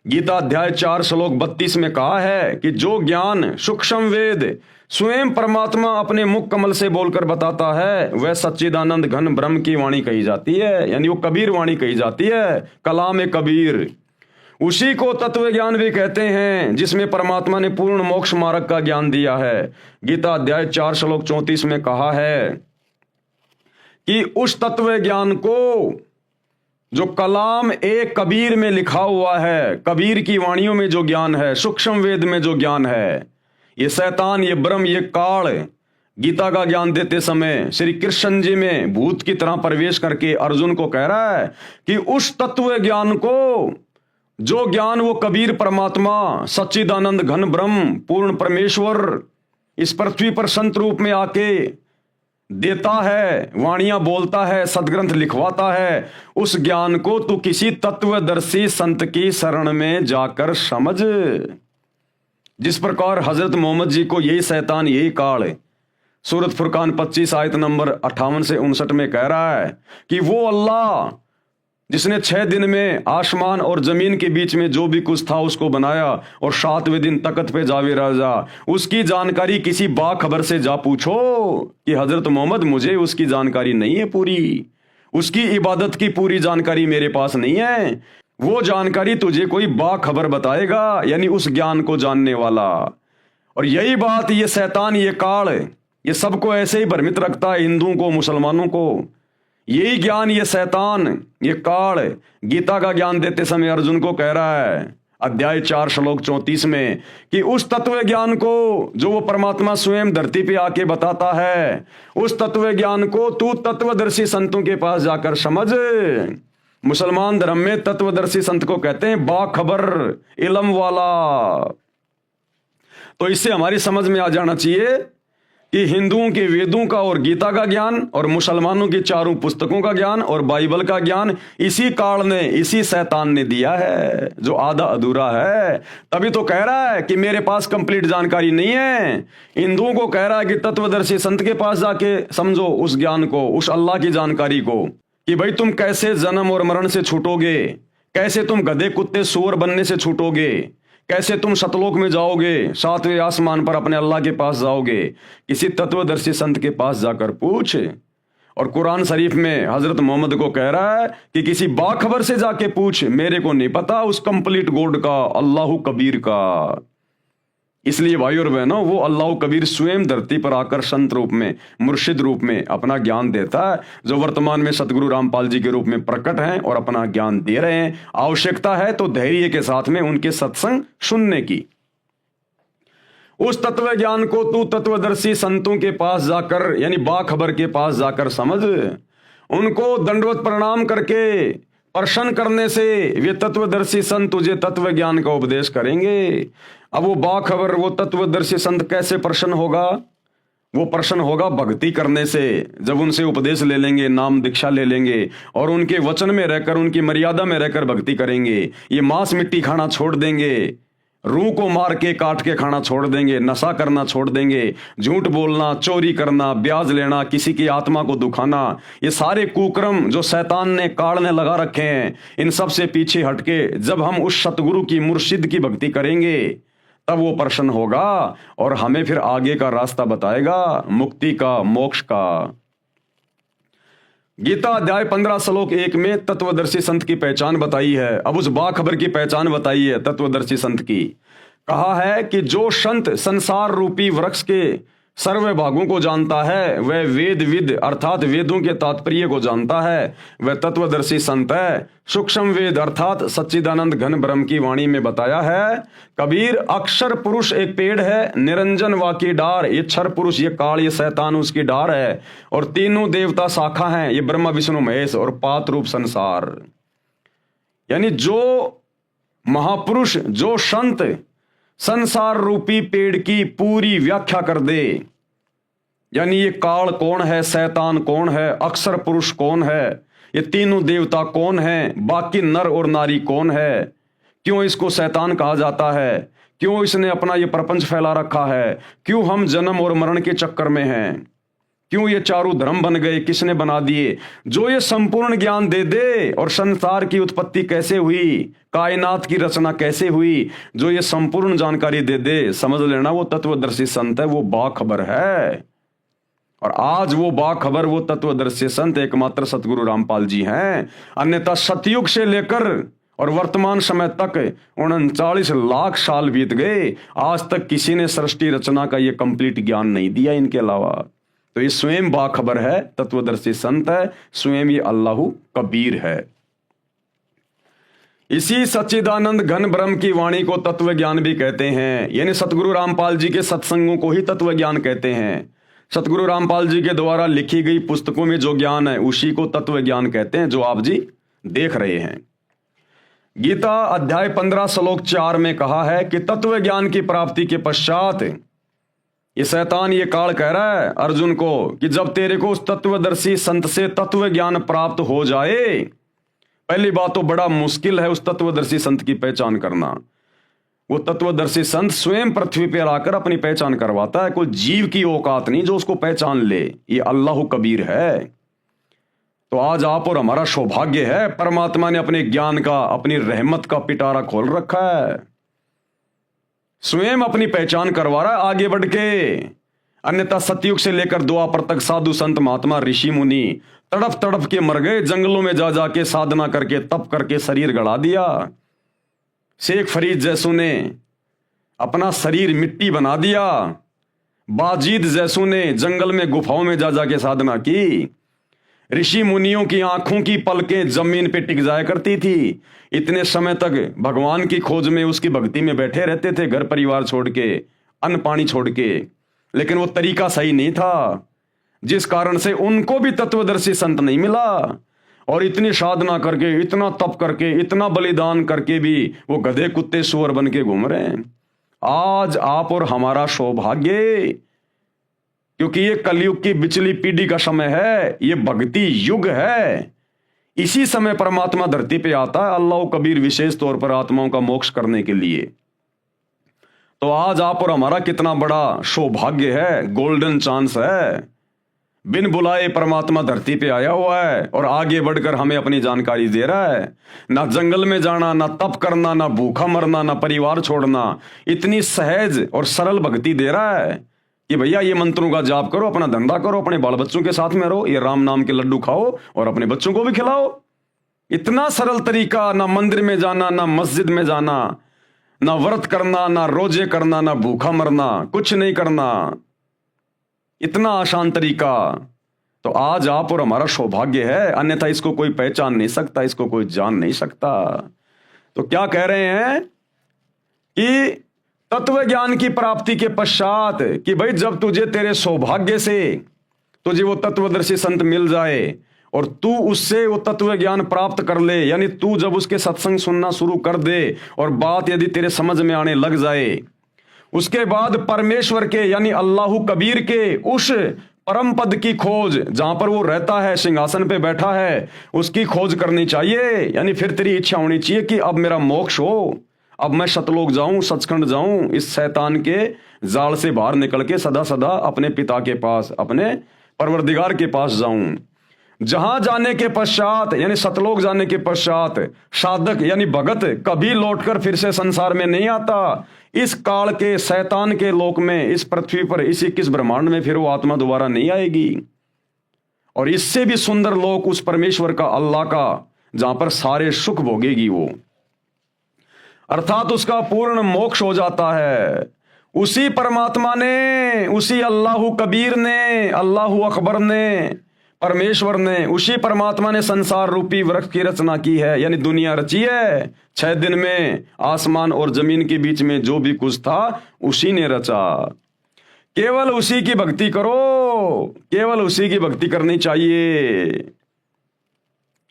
गीता अध्याय 4 श्लोक 32 में कहा है कि जो ज्ञान सूक्ष्म वेद स्वयं परमात्मा अपने मुख कमल से बोलकर बताता है वह सच्चिदानंद घन ब्रह्म की वाणी कही जाती है, यानी वो कबीर वाणी कही जाती है, कलाम कबीर। उसी को तत्व ज्ञान भी कहते हैं जिसमें परमात्मा ने पूर्ण मोक्ष मार्ग का ज्ञान दिया है। गीता अध्याय 4 श्लोक 34 में कहा है कि उस तत्व ज्ञान को जो कलाम एक कबीर में लिखा हुआ है, कबीर की वाणियों में जो ज्ञान है, सूक्ष्म वेद में जो ज्ञान है, ये शैतान, ये ब्रह्म, ये काल गीता का ज्ञान देते समय श्री कृष्ण जी में भूत की तरह प्रवेश करके अर्जुन को कह रहा है कि उस तत्व ज्ञान को, जो ज्ञान वो कबीर परमात्मा सच्चिदानंद घन ब्रह्म पूर्ण परमेश्वर इस पृथ्वी पर संत रूप में आके देता है, वाणियां बोलता है, सदग्रंथ लिखवाता है, उस ज्ञान को तू किसी तत्वदर्शी संत की शरण में जाकर समझ। जिस प्रकार हजरत मोहम्मद जी को यही शैतान, यही काल सूरत फुरकान 25 आयत नंबर 58 से 59 में कह रहा है कि वो अल्लाह जिसने 6 दिन में आसमान और जमीन के बीच में जो भी कुछ था उसको बनाया और 7वें दिन तख्त पे जावे राजा, उसकी जानकारी किसी बाखबर से जा पूछो कि हजरत मोहम्मद मुझे उसकी जानकारी नहीं है पूरी, उसकी इबादत की पूरी जानकारी मेरे पास नहीं है। वो जानकारी तुझे कोई बाखबर बताएगा, यानी उस ज्ञान को जानने वाला। और यही बात ये शैतान, ये काल, ये सबको ऐसे ही भ्रमित रखता है, हिंदुओं को, मुसलमानों को। यही ज्ञान ये शैतान, ये काल गीता का ज्ञान देते समय अर्जुन को कह रहा है अध्याय 4 श्लोक 34 में कि उस तत्व ज्ञान को जो वो परमात्मा स्वयं धरती पे आके बताता है, उस तत्व ज्ञान को तू तत्वदर्शी संतों के पास जाकर समझ। मुसलमान धर्म में तत्वदर्शी संत को कहते हैं बाखबर, इल्म वाला। तो इससे हमारी समझ में आ जाना चाहिए कि हिंदुओं के वेदों का और गीता का ज्ञान और मुसलमानों की चारों पुस्तकों का ज्ञान और बाइबल का ज्ञान इसी काल ने, इसी शैतान ने दिया है, जो आधा अधूरा है। तभी तो कह रहा है कि मेरे पास कंप्लीट जानकारी नहीं है। हिंदुओं को कह रहा है कि तत्वदर्शी संत के पास जाके समझो उस ज्ञान को, उस अल्लाह की जानकारी को, कि भाई तुम कैसे जन्म और मरण से छूटोगे, कैसे तुम गधे कुत्ते सूअर बनने से छूटोगे, कैसे तुम सतलोक में जाओगे, 7वें आसमान पर अपने अल्लाह के पास जाओगे। किसी तत्वदर्शी संत के पास जाकर पूछ। और कुरान शरीफ में हजरत मोहम्मद को कह रहा है कि किसी बाखबर से जाके पूछ, मेरे को नहीं पता उस कंप्लीट गॉड का, अल्लाह कबीर का। इसलिए भाई और बहनों, वो अल्लाह कबीर स्वयं धरती पर आकर संत रूप में, मुर्शिद रूप में अपना ज्ञान देता है, जो वर्तमान में सतगुरु रामपाल जी के रूप में प्रकट हैं और अपना ज्ञान दे रहे हैं। आवश्यकता है तो धैर्य के साथ में उनके सत्संग सुनने की। उस तत्व ज्ञान को तू तत्वदर्शी संतों के पास जाकर, यानी बाखबर के पास जाकर समझ। उनको दंडवत प्रणाम करके प्रश्न करने से वे तत्वदर्शी संत तुझे तत्व ज्ञान का उपदेश करेंगे। अब वो बाखबर, वो तत्वदर्शी संत कैसे प्रश्न होगा? वो प्रश्न होगा भक्ति करने से। जब उनसे उपदेश ले लेंगे, नाम दीक्षा ले लेंगे और उनके वचन में रहकर, उनकी मर्यादा में रहकर भक्ति करेंगे। ये मांस मिट्टी खाना छोड़ देंगे, रूह को मार के काट के खाना छोड़ देंगे, नशा करना छोड़ देंगे, झूठ बोलना, चोरी करना, ब्याज लेना, किसी की आत्मा को दुखाना, ये सारे कुकर्म जो शैतान ने, काल ने लगा रखे हैं, इन सब से पीछे हटके जब हम उस सतगुरु की, मुर्शिद की भक्ति करेंगे, तब वो प्रश्न होगा और हमें फिर आगे का रास्ता बताएगा, मुक्ति का, मोक्ष का। गीता अध्याय 15 श्लोक 1 में तत्वदर्शी संत की पहचान बताई है। अब उस बाखबर की पहचान बताई है तत्वदर्शी संत की। कहा है कि जो संत संसार रूपी वृक्ष के सर्व भागों को जानता है, वह वेद विद अर्थात वेदों के तात्पर्य को जानता है, वह तत्वदर्शी संत है। सूक्ष्म वेद अर्थात सच्चिदानंद घन ब्रह्म की वाणी में बताया है। कबीर अक्षर पुरुष एक पेड़ है, निरंजन वाकी डार, ये क्षर पुरुष, ये काल, ये शैतान उसकी डार है, और तीनों देवता शाखा हैं, ये ब्रह्मा विष्णु महेश, और पात रूप संसार। यानी जो महापुरुष, जो संत संसार रूपी पेड़ की पूरी व्याख्या कर दे, यानी ये काल कौन है, शैतान कौन है, अक्षर पुरुष कौन है, ये तीनों देवता कौन है, बाकी नर और नारी कौन है, क्यों इसको शैतान कहा जाता है, क्यों इसने अपना ये प्रपंच फैला रखा है, क्यों हम जन्म और मरण के चक्कर में हैं, क्यों ये चारों धर्म बन गए, किसने बना दिए? जो ये संपूर्ण ज्ञान दे दे और संसार की उत्पत्ति कैसे हुई, कायनात की रचना कैसे हुई, जो ये संपूर्ण जानकारी दे दे, समझ लेना वो तत्वदर्शी संत है, वो बाखबर है। और आज वो बाखबर, वो तत्वदर्शी संत एकमात्र सतगुरु रामपाल जी हैं। अन्यथा सतयुग से लेकर और वर्तमान समय तक 39 लाख साल बीत गए, आज तक किसी ने सृष्टि रचना का ये कंप्लीट ज्ञान नहीं दिया इनके अलावा। तो ये स्वयं बाखबर है, तत्वदर्शी संत है, स्वयं ये अल्लाह कबीर है। इसी सच्चिदानंद घन ब्रह्म की वाणी को तत्व ज्ञान भी कहते हैं, यानी सतगुरु रामपाल जी के सत्संगों को ही तत्व ज्ञान कहते हैं। सतगुरु रामपाल जी के द्वारा लिखी गई पुस्तकों में जो ज्ञान है उसी को तत्व ज्ञान कहते हैं, जो आप जी देख रहे हैं। गीता अध्याय 15 श्लोक 4 में कहा है कि तत्व ज्ञान की प्राप्ति के पश्चात ये शैतान ये काल कह रहा है अर्जुन को कि जब तेरे को उस तत्वदर्शी संत से तत्व ज्ञान प्राप्त हो जाए, पहली बात तो बड़ा मुश्किल है उस तत्वदर्शी संत की पहचान करना। वो तत्वदर्शी संत स्वयं पृथ्वी पर आकर अपनी पहचान करवाता है, कोई जीव की औकात नहीं जो उसको पहचान ले। ये अल्लाह कबीर है। तो आज आप और हमारा सौभाग्य है, परमात्मा ने अपने ज्ञान का, अपनी रहमत का पिटारा खोल रखा है, स्वयं अपनी पहचान करवा रहा है आगे बढ़ के। अन्यथा सतयुग से लेकर द्वापर तक साधु संत महात्मा ऋषि मुनि तड़प तड़प के मर गए, जंगलों में जा जाके साधना करके तप करके शरीर गड़ा दिया। शेख फरीद जैसों ने अपना शरीर मिट्टी बना दिया। बाजीद जैसों ने जंगल में गुफाओं में जा जाके साधना की। ऋषि मुनियों की आंखों की पलकें जमीन पे टिक जाया करती थी। इतने समय तक भगवान की खोज में, उसकी भक्ति में बैठे रहते थे, घर परिवार छोड़ के, अन्न पानी छोड़ के, लेकिन वो तरीका सही नहीं था, जिस कारण से उनको भी तत्वदर्शी संत नहीं मिला। और इतनी साधना करके, इतना तप करके, इतना बलिदान करके भी वो गधे कुत्ते सुअर बन के घूम रहे हैं। आज आप और हमारा सौभाग्य, क्योंकि ये कलयुग की बिचली पीढ़ी का समय है, ये भक्ति युग है। इसी समय परमात्मा धरती पे आता है, अल्लाह कबीर विशेष तौर पर आत्माओं का मोक्ष करने के लिए। तो आज आप और हमारा कितना बड़ा सौभाग्य है, गोल्डन चांस है। बिन बुलाए परमात्मा धरती पे आया हुआ है और आगे बढ़कर हमें अपनी जानकारी दे रहा है। ना जंगल में जाना, ना तप करना, ना भूखा मरना, ना परिवार छोड़ना, इतनी सहज और सरल भक्ति दे रहा है कि भैया ये मंत्रों का जाप करो, अपना धंधा करो, अपने बाल बच्चों के साथ में रहो, ये राम नाम के लड्डू खाओ और अपने बच्चों को भी खिलाओ। इतना सरल तरीका, ना मंदिर में जाना, ना मस्जिद में जाना, ना व्रत करना, ना रोजे करना, ना भूखा मरना, कुछ नहीं करना, इतना आसान तरीका। तो आज आप और हमारा सौभाग्य है, अन्यथा इसको कोई पहचान नहीं सकता, इसको कोई जान नहीं सकता। तो क्या कह रहे हैं कि तत्व ज्ञान की प्राप्ति के पश्चात कि भाई जब तुझे तेरे सौभाग्य से तुझे वो तत्वदर्शी संत मिल जाए और तू उससे वो तत्व ज्ञान प्राप्त कर ले, यानी तू जब उसके सत्संग सुनना शुरू कर दे और बात यदि तेरे समझ में आने लग जाए, उसके बाद परमेश्वर के यानी अल्लाह कबीर के उस परम पद की खोज, जहां पर वो रहता है, सिंहासन पे बैठा है, उसकी खोज करनी चाहिए। यानी फिर तेरी इच्छा होनी चाहिए कि अब मेरा मोक्ष हो, अब मैं सतलोक जाऊं, सचखंड जाऊं, इस शैतान के जाल से बाहर निकल के सदा सदा अपने पिता के पास, अपने परवरदिगार के पास जाऊं। जहां जाने के पश्चात यानी सतलोक जाने के पश्चात साधक यानी भगत कभी लौटकर फिर से संसार में नहीं आता। इस काल के शैतान के लोक में, इस पृथ्वी पर, इस 21 ब्रह्मांड में फिर वो आत्मा दोबारा नहीं आएगी। और इससे भी सुंदर लोक उस परमेश्वर का, अल्लाह का, जहां पर सारे सुख भोगेगी वो, अर्थात उसका पूर्ण मोक्ष हो जाता है। उसी परमात्मा ने, उसी अल्लाह कबीर ने, अल्लाह अकबर ने, परमेश्वर ने, उसी परमात्मा ने संसार रूपी वृक्ष की रचना की है, यानी दुनिया रची है। 6 दिन में आसमान और जमीन के बीच में जो भी कुछ था उसी ने रचा। केवल उसी की भक्ति करो, केवल उसी की भक्ति करनी चाहिए।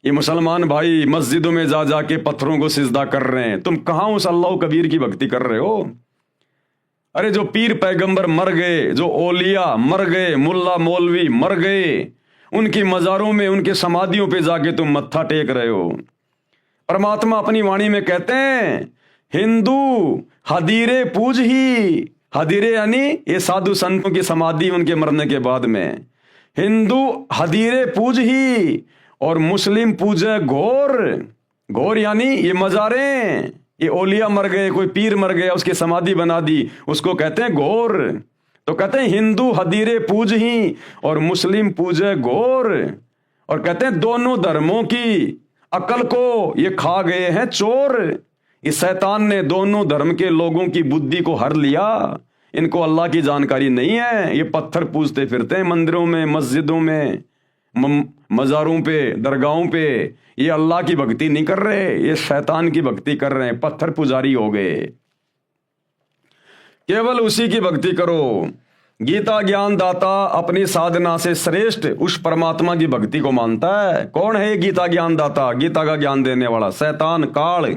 ये मुसलमान भाई मस्जिदों में जा जाके पत्थरों को सिजदा कर रहे हैं, तुम कहां उस अल्लाह कबीर की भक्ति कर रहे हो? अरे जो पीर पैगंबर मर गए, जो ओलिया मर गए, मुल्ला मौलवी मर गए, उनकी मजारों में, उनके समाधियों पे जाके तुम मत्था टेक रहे हो। परमात्मा अपनी वाणी में कहते हैं, हिंदू हदीरे पूज ही, हदीरे यानी ये साधु संतों की समाधि उनके मरने के बाद में, हिंदू हदीरे पूज ही और मुस्लिम पूजे घोर। घोर यानी ये मजारें, ये ओलिया मर गए, कोई पीर मर गया, उसकी समाधि बना दी, उसको कहते हैं घोर। तो कहते हैं हिंदू हदीरे पूज ही और मुस्लिम पूजे घोर। और कहते हैं दोनों धर्मों की अकल को ये खा गए हैं चोर। इस शैतान ने दोनों धर्म के लोगों की बुद्धि को हर लिया। इनको अल्लाह की जानकारी नहीं है, ये पत्थर पूजते फिरते हैं मंदिरों में, मस्जिदों में, मज़ारों पे, दरगाहों पे। ये अल्लाह की भक्ति नहीं कर रहे, ये शैतान की भक्ति कर रहे हैं, पत्थर पुजारी हो गए। केवल उसी की भक्ति करो। गीता ज्ञान दाता अपनी साधना से श्रेष्ठ उस परमात्मा की भक्ति को मानता है। कौन है ये गीता ज्ञान दाता? गीता का ज्ञान देने वाला शैतान काल,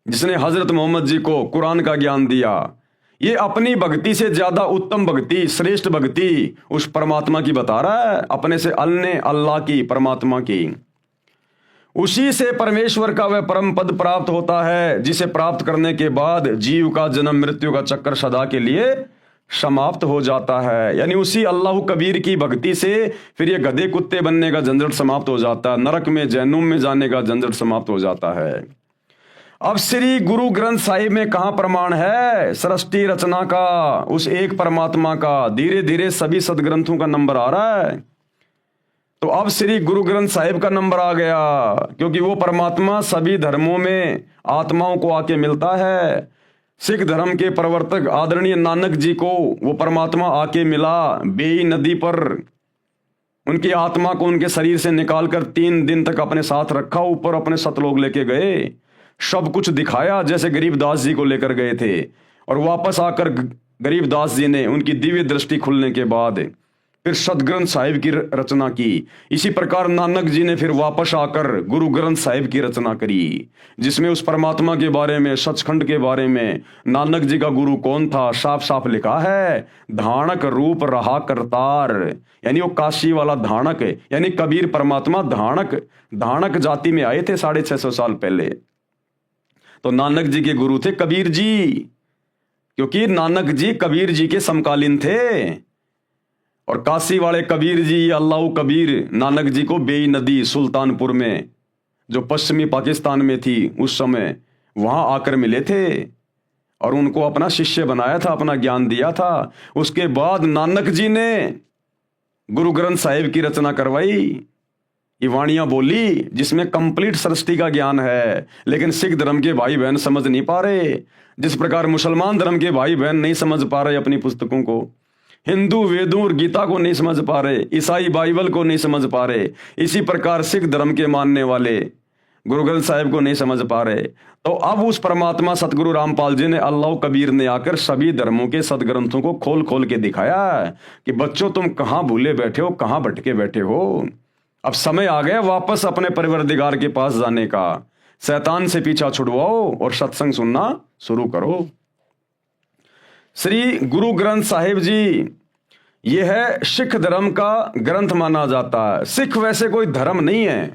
जिसने हजरत मोहम्मद जी को कुरान का ज्ञान दिया। ये अपनी भक्ति से ज्यादा उत्तम भक्ति, श्रेष्ठ भक्ति उस परमात्मा की बता रहा है, अपने से अन्य अल्लाह की, परमात्मा की। उसी से परमेश्वर का वह परम पद प्राप्त होता है, जिसे प्राप्त करने के बाद जीव का जन्म मृत्यु का चक्कर सदा के लिए समाप्त हो जाता है। यानी उसी अल्लाह कबीर की भक्ति से फिर ये गधे कुत्ते बनने का झंझट समाप्त हो जाता है, नरक में जहन्नुम में जाने का झंझट समाप्त हो जाता है। अब श्री गुरु ग्रंथ साहिब में कहां प्रमाण है सृष्टि रचना का, उस एक परमात्मा का? धीरे धीरे सभी सदग्रंथों का नंबर आ रहा है। तो अब श्री गुरु ग्रंथ साहिब का नंबर आ गया, क्योंकि वो परमात्मा सभी धर्मों में आत्माओं को आके मिलता है। सिख धर्म के प्रवर्तक आदरणीय नानक जी को वो परमात्मा आके मिला बेई नदी पर। उनकी आत्मा को उनके शरीर से निकालकर 3 दिन तक अपने साथ रखा, ऊपर अपने सतलोक लेके गए, सब कुछ दिखाया जैसे गरीबदास जी को लेकर गए थे। और वापस आकर गरीबदास जी ने उनकी दिव्य दृष्टि खुलने के बाद फिर सदग्रंथ साहिब की रचना की। इसी प्रकार नानक जी ने फिर वापस आकर गुरु ग्रंथ साहिब की रचना करी, जिसमें उस परमात्मा के बारे में, सचखंड के बारे में, नानक जी का गुरु कौन था, साफ साफ लिखा है। धाणक रूप रहा करतार, यानी वो काशी वाला धाणक, यानी कबीर परमात्मा धाणक जाति में आए थे 650 साल पहले। तो नानक जी के गुरु थे कबीर जी, क्योंकि नानक जी कबीर जी के समकालीन थे। और काशी वाले कबीर जी, अल्लाह कबीर, नानक जी को बेई नदी सुल्तानपुर में, जो पश्चिमी पाकिस्तान में थी उस समय, वहां आकर मिले थे और उनको अपना शिष्य बनाया था, अपना ज्ञान दिया था। उसके बाद नानक जी ने गुरु ग्रंथ साहिब की रचना करवाई, ये वाणियां बोली, जिसमें कंप्लीट सृष्टि का ज्ञान है। लेकिन सिख धर्म के भाई बहन समझ नहीं पा रहे, जिस प्रकार मुसलमान धर्म के भाई बहन नहीं समझ पा रहे अपनी पुस्तकों को, हिंदू वेदों और गीता को नहीं समझ पा रहे, ईसाई बाइबल को नहीं समझ पा रहे, इसी प्रकार सिख धर्म के मानने वाले गुरु ग्रंथ साहिब को नहीं समझ पा रहे। तो अब उस परमात्मा सतगुरु रामपाल जी ने, अल्लाह कबीर ने आकर सभी धर्मों के सदग्रंथों को खोल खोल के दिखाया कि बच्चों तुम कहां भूले बैठे हो, कहां भटके बैठे हो। अब समय आ गया वापस अपने परवरदिगार के पास जाने का। शैतान से पीछा छुड़वाओ और सत्संग सुनना शुरू करो। श्री गुरु ग्रंथ साहिब जी यह है सिख धर्म का ग्रंथ माना जाता है। सिख वैसे कोई धर्म नहीं है,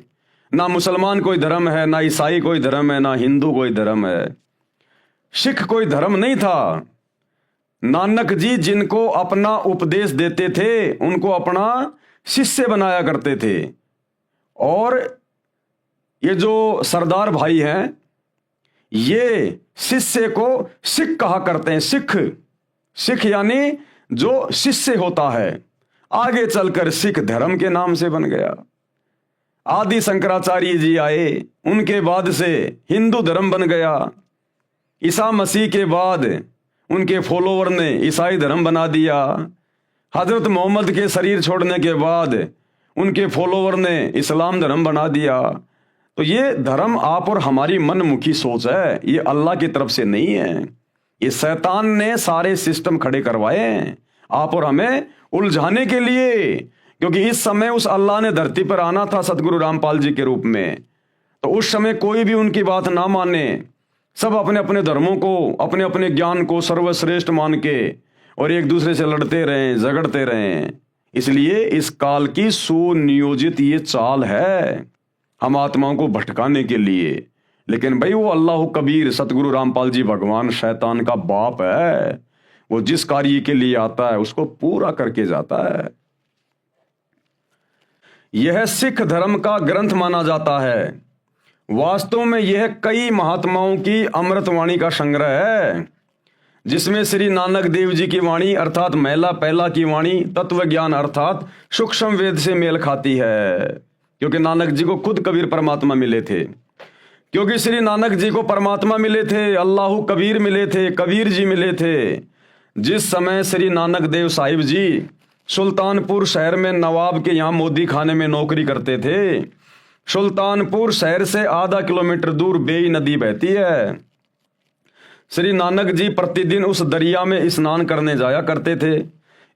ना मुसलमान कोई धर्म है, ना ईसाई कोई धर्म है, ना हिंदू कोई धर्म है। सिख कोई धर्म नहीं था। नानक जी जिनको अपना उपदेश देते थे, उनको अपना शिष्य बनाया करते थे। और ये जो सरदार भाई हैं, ये शिष्य को सिख कहा करते हैं। सिख यानी जो शिष्य होता है। आगे चलकर सिख धर्म के नाम से बन गया। आदि शंकराचार्य जी आए, उनके बाद से हिंदू धर्म बन गया। ईसा मसीह के बाद उनके फॉलोवर ने ईसाई धर्म बना दिया। हजरत मोहम्मद के शरीर छोड़ने के बाद उनके फॉलोवर ने इस्लाम धर्म बना दिया। तो ये धर्म आप और हमारी मनमुखी सोच है, ये अल्लाह की तरफ से नहीं है। ये शैतान ने सारे सिस्टम खड़े करवाए हैं आप और हमें उलझाने के लिए, क्योंकि इस समय उस अल्लाह ने धरती पर आना था सतगुरु रामपाल जी के रूप में। तो उस समय कोई भी उनकी बात ना माने, सब अपने अपने धर्मों को, अपने अपने ज्ञान को सर्वश्रेष्ठ मान के और एक दूसरे से लड़ते रहें, झगड़ते रहें। इसलिए इस काल की सुनियोजित ये चाल है हम आत्माओं को भटकाने के लिए। लेकिन भाई वो अल्लाह कबीर सतगुरु रामपाल जी भगवान शैतान का बाप है। वो जिस कार्य के लिए आता है उसको पूरा करके जाता है। यह सिख धर्म का ग्रंथ माना जाता है। वास्तव में यह कई महात्माओं की अमृतवाणी का संग्रह है, जिसमें श्री नानक देव जी की वाणी अर्थात महिला पहला की वाणी तत्व ज्ञान अर्थात सूक्ष्म वेद से मेल खाती है, क्योंकि नानक जी को खुद कबीर परमात्मा मिले थे। क्योंकि श्री नानक जी को परमात्मा मिले थे, अल्लाह कबीर मिले थे, कबीर जी मिले थे। जिस समय श्री नानक देव साहिब जी सुल्तानपुर शहर में नवाब के यहाँ मोदी खाने में नौकरी करते थे, सुल्तानपुर शहर से आधा किलोमीटर दूर बेई नदी बहती है। श्री नानक जी प्रतिदिन उस दरिया में स्नान करने जाया करते थे।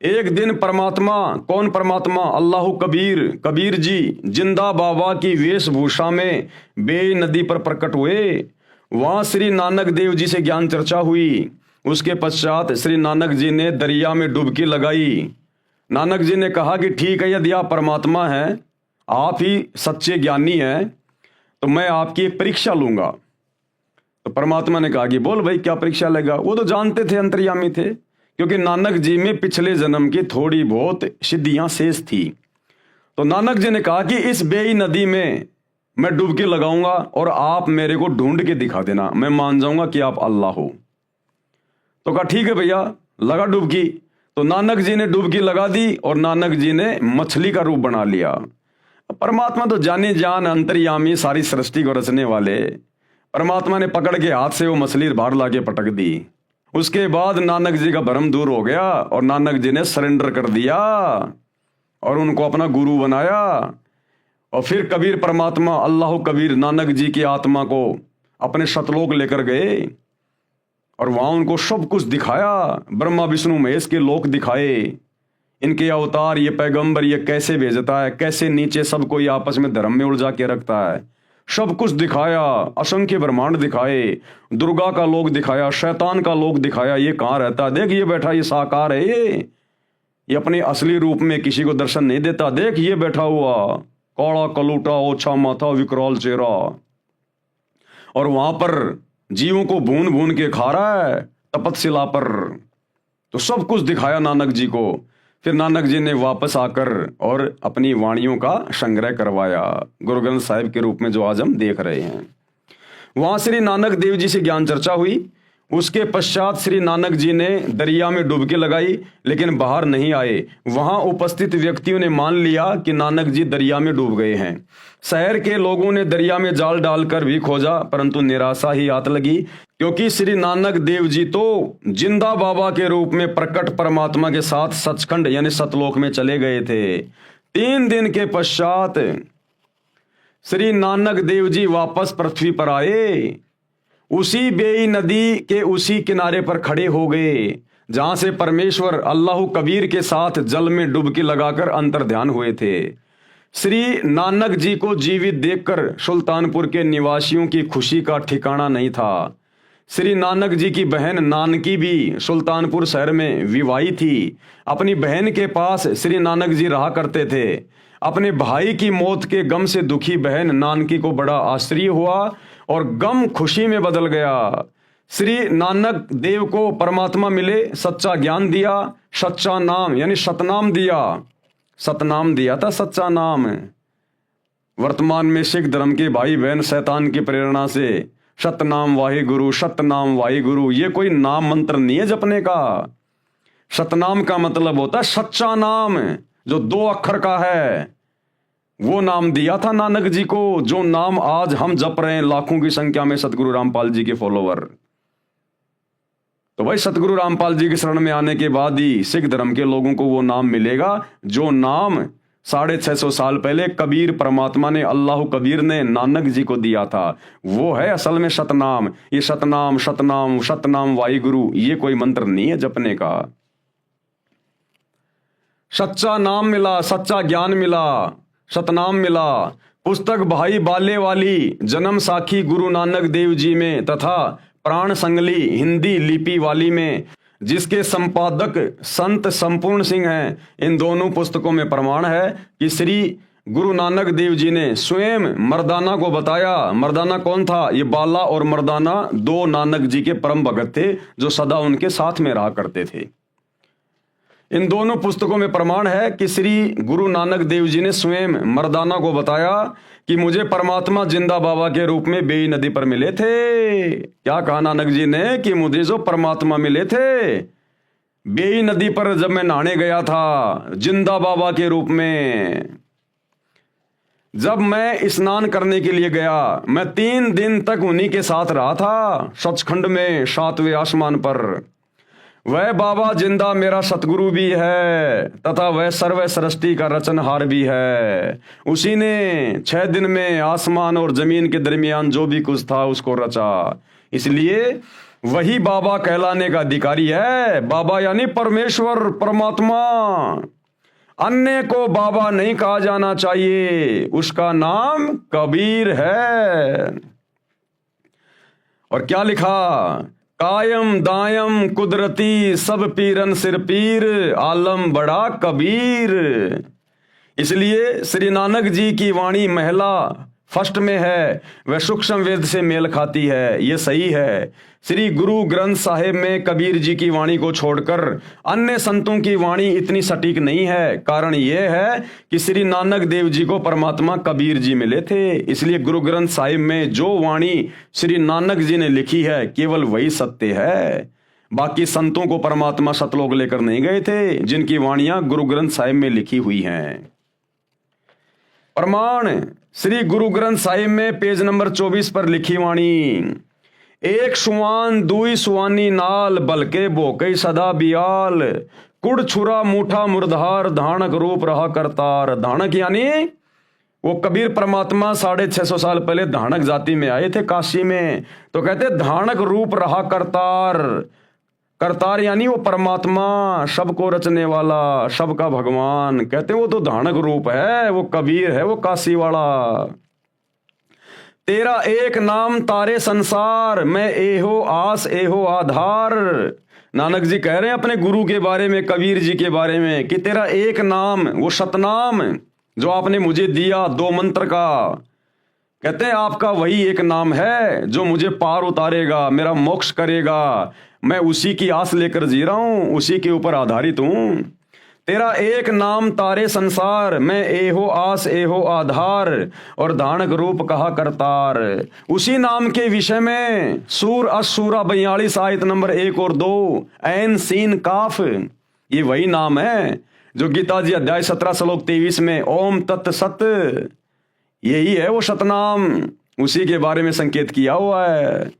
एक दिन परमात्मा, कौन परमात्मा? अल्लाह कबीर, कबीर जी जिंदा बाबा की वेशभूषा में बेई नदी पर प्रकट हुए। वहां श्री नानक देव जी से ज्ञान चर्चा हुई। उसके पश्चात श्री नानक जी ने दरिया में डुबकी लगाई। नानक जी ने कहा कि ठीक है, यदि आप परमात्मा हैं, आप ही सच्चे ज्ञानी हैं, तो मैं आपकी एक परीक्षा लूंगा। तो परमात्मा ने कहा कि बोल भाई, क्या परीक्षा लेगा? वो तो जानते थे, अंतर्यामी थे, क्योंकि नानक जी में पिछले जन्म की थोड़ी बहुत सिद्धियां शेष थी। तो नानक जी ने कहा कि इस बेई नदी में मैं डुबकी लगाऊंगा और आप मेरे को ढूंढ के दिखा देना, मैं मान जाऊंगा कि आप अल्लाह हो। तो कहा ठीक है भैया, लगा डुबकी। तो नानक जी ने डुबकी लगा दी और नानक जी ने मछली का रूप बना लिया। परमात्मा तो जाने जान अंतर्यामी, सारी सृष्टि को रचने वाले परमात्मा ने पकड़ के हाथ से वो मछली बाहर लाके पटक दी। उसके बाद नानक जी का भ्रम दूर हो गया और नानक जी ने सरेंडर कर दिया और उनको अपना गुरु बनाया। और फिर कबीर परमात्मा अल्लाह कबीर नानक जी की आत्मा को अपने सतलोक लेकर गए और वहां उनको सब कुछ दिखाया। ब्रह्मा विष्णु महेश के लोक दिखाए, इनके अवतार, ये पैगंबर ये कैसे भेजता है, कैसे नीचे सबको ये आपस में धर्म में उलझा के रखता है, सब कुछ दिखाया। असंख्य ब्रह्मांड दिखाए, दुर्गा का लोक दिखाया, शैतान का लोक दिखाया, ये कहाँ रहता है, देख ये बैठा, ये साकार है, ये अपने असली रूप में किसी को दर्शन नहीं देता, देख ये बैठा हुआ, कौड़ा कलूटा, ओछा माथा, विकराल चेहरा, और वहां पर जीवों को भून भून के खा रहा है तपतशिला पर। तो सब कुछ दिखाया नानक जी को। फिर नानक जी ने वापस आकर और अपनी वाणियों का संग्रह करवाया, गुरु ग्रंथ साहिब के रूप में जो आज हम देख रहे हैं। वहां श्री नानक देव जी से ज्ञान चर्चा हुई। उसके पश्चात श्री नानक जी ने दरिया में डुबकी लगाई, लेकिन बाहर नहीं आए। वहां उपस्थित व्यक्तियों ने मान लिया कि नानक जी दरिया में डूब गए हैं। शहर के लोगों ने दरिया में जाल डालकर भी खोजा, परंतु निराशा ही हाथ लगी, क्योंकि श्री नानक देव जी तो जिंदा बाबा के रूप में प्रकट परमात्मा के साथ सचखंड यानी सतलोक में चले गए थे। 3 दिन के पश्चात श्री नानक देव जी वापस पृथ्वी पर आए। उसी बेई नदी के उसी किनारे पर खड़े हो गए जहां से परमेश्वर अल्लाह कबीर के साथ जल में डुबकी लगाकर अंतर ध्यान हुए थे। श्री नानक जी को जीवित देखकर सुल्तानपुर के निवासियों की खुशी का ठिकाना नहीं था। श्री नानक जी की बहन नानकी भी सुल्तानपुर शहर में विवाही थी। अपनी बहन के पास श्री नानक जी रहा करते थे। अपने भाई की मौत के गम से दुखी बहन नानकी को बड़ा आश्चर्य हुआ और गम खुशी में बदल गया। श्री नानक देव को परमात्मा मिले, सच्चा ज्ञान दिया, सच्चा नाम यानी सतनाम दिया। सतनाम दिया था, सच्चा नाम। वर्तमान में सिख धर्म के भाई बहन शैतान की प्रेरणा से सतनाम वाहिगुरु, सतनाम वाहिगुरु, ये कोई नाम मंत्र नहीं है जपने का। सतनाम का मतलब होता है सच्चा नाम, जो 2 अक्षर का है। वो नाम दिया था नानक जी को, जो नाम आज हम जप रहे हैं लाखों की संख्या में सतगुरु रामपाल जी के फॉलोवर। तो भाई सतगुरु रामपाल जी की शरण में आने के बाद ही सिख धर्म के लोगों को वो नाम मिलेगा जो नाम 650 साल पहले कबीर परमात्मा ने, अल्लाह कबीर ने नानक जी को दिया था। वो है असल में सतनाम। ये सतनाम सतनाम सतनाम वाहिगुरु ये कोई मंत्र नहीं है जपने का। सच्चा नाम मिला, सच्चा ज्ञान मिला, सतनाम मिला। पुस्तक भाई बाले वाली जन्म साखी गुरु नानक देव जी में तथा प्राण संगली हिंदी लिपि वाली में, जिसके संपादक संत संपूर्ण सिंह हैं। इन दोनों पुस्तकों में प्रमाण है कि श्री गुरु नानक देव जी ने स्वयं मर्दाना को बताया। मर्दाना कौन था? ये बाला और मर्दाना 2 नानक जी के परम भगत थे जो सदा उनके साथ में रहा करते थे। इन दोनों पुस्तकों में प्रमाण है कि श्री गुरु नानक देव जी ने स्वयं मर्दाना को बताया कि मुझे परमात्मा जिंदा बाबा के रूप में बेई नदी पर मिले थे। क्या कहा नानक जी ने कि मुझे जो परमात्मा मिले थे बेई नदी पर जब मैं नहाने गया था जिंदा बाबा के रूप में। जब मैं स्नान करने के लिए गया मैं 3 दिन तक उन्हीं के साथ रहा था सचखंड में 7वें आसमान पर। वह बाबा जिंदा मेरा सतगुरु भी है तथा वह सर्व सृष्टि का रचनहार भी है। उसी ने 6 दिन में आसमान और जमीन के दरमियान जो भी कुछ था उसको रचा, इसलिए वही बाबा कहलाने का अधिकारी है। बाबा यानी परमेश्वर परमात्मा। अन्य को बाबा नहीं कहा जाना चाहिए, उसका नाम कबीर है। और क्या लिखा, कायम दायम कुदरती सब पीरन सिर पीर आलम बड़ा कबीर। इसलिए श्री नानक जी की वाणी महिला फर्स्ट में है, वह सूक्ष्म वेद से मेल खाती है, ये सही है। श्री गुरु ग्रंथ साहिब में कबीर जी की वाणी को छोड़कर अन्य संतों की वाणी इतनी सटीक नहीं है। कारण यह है कि श्री नानक देव जी को परमात्मा कबीर जी मिले थे, इसलिए गुरु ग्रंथ साहिब में जो वाणी श्री नानक जी ने लिखी है केवल वही सत्य है। बाकी संतों को परमात्मा सतलोक लेकर नहीं गए थे जिनकी वाणियां गुरु ग्रंथ साहिब में लिखी हुई हैं। प्रमाण श्री गुरु ग्रंथ साहिब में पेज नंबर 24 पर लिखी वाणी, एक सुवान दुई सुवानी नाल बलके बोकई सदा बियाल कुड़ छुरा मूठा मुरधार धानक रूप रहा करतार। धानक यानी वो कबीर परमात्मा 650 साल पहले धानक जाति में आए थे काशी में, तो कहते धानक रूप रहा करतार। करतार यानी वो परमात्मा, सबको रचने वाला, सबका भगवान। कहते वो तो धानक रूप है, वो कबीर है, वो काशी वाला। तेरा एक नाम तारे संसार मैं एहो आस एहो आधार। नानक जी कह रहे हैं अपने गुरु के बारे में, कबीर जी के बारे में, कि तेरा एक नाम, वो सतनाम जो आपने मुझे दिया 2 मंत्र का, कहते हैं आपका वही एक नाम है जो मुझे पार उतारेगा, मेरा मोक्ष करेगा। मैं उसी की आस लेकर जी रहा हूं, उसी के ऊपर आधारित हूं। तेरा एक नाम तारे संसार मैं एहो आस एहो आधार और धानक रूप कहा करतार। उसी नाम के विषय में सूर असूरा 42 आयत नंबर 1 और 2 ऐन सीन काफ, ये वही नाम है जो गीता जी अध्याय 17 श्लोक 23 में ओम तत् सत, यही है वो सतनाम, उसी के बारे में संकेत किया हुआ है।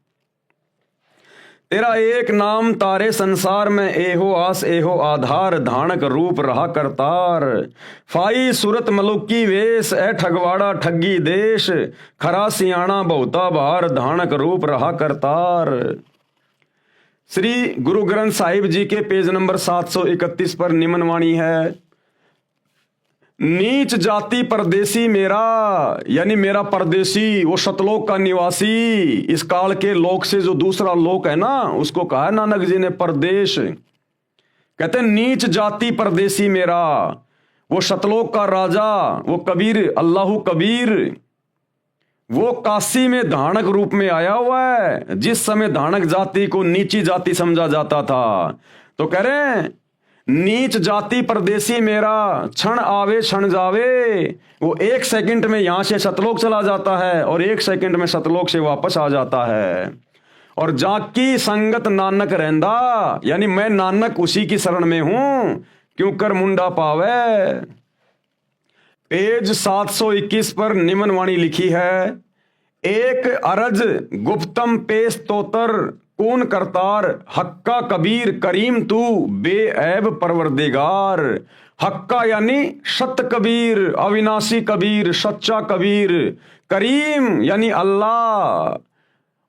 तेरा एक नाम तारे संसार में एहो आस एहो आधार धानक रूप रहा करतार। फाई सूरत मलुकी वेश ए ठगवाड़ा ठगी देश खरा सियाणा बहुता बार धानक रूप रहा करतार। श्री गुरु ग्रंथ साहिब जी के पेज नंबर 731 पर निम्न वाणी है, नीच जाति परदेसी मेरा, यानी मेरा परदेसी वो सतलोक का निवासी, इस काल के लोक से जो दूसरा लोक है ना उसको कहा है नानक जी ने परदेश। कहते हैं नीच जाति परदेसी मेरा, वो सतलोक का राजा, वो कबीर अल्लाह कबीर, वो काशी में धानक रूप में आया हुआ है। जिस समय धानक जाति को नीची जाति समझा जाता था, तो कह रहे हैं नीच जाति परदेसी मेरा, क्षण आवे क्षण जावे। वो 1 सेकंड में यहां से सतलोक चला जाता है और 1 सेकंड में सतलोक से वापस आ जाता है। और जाकी संगत नानक रहंदा, यानी मैं नानक उसी की शरण में हूं, क्यों कर मुंडा पावे। पेज 721 पर निम्न वाणी लिखी है, एक अरज गुप्तम पेश तोतर कौन करतार हक्का कबीर करीम तू बेऐब परवरदिगार। हक्का यानी सत्य कबीर, अविनाशी कबीर, सच्चा कबीर, करीम यानी अल्लाह,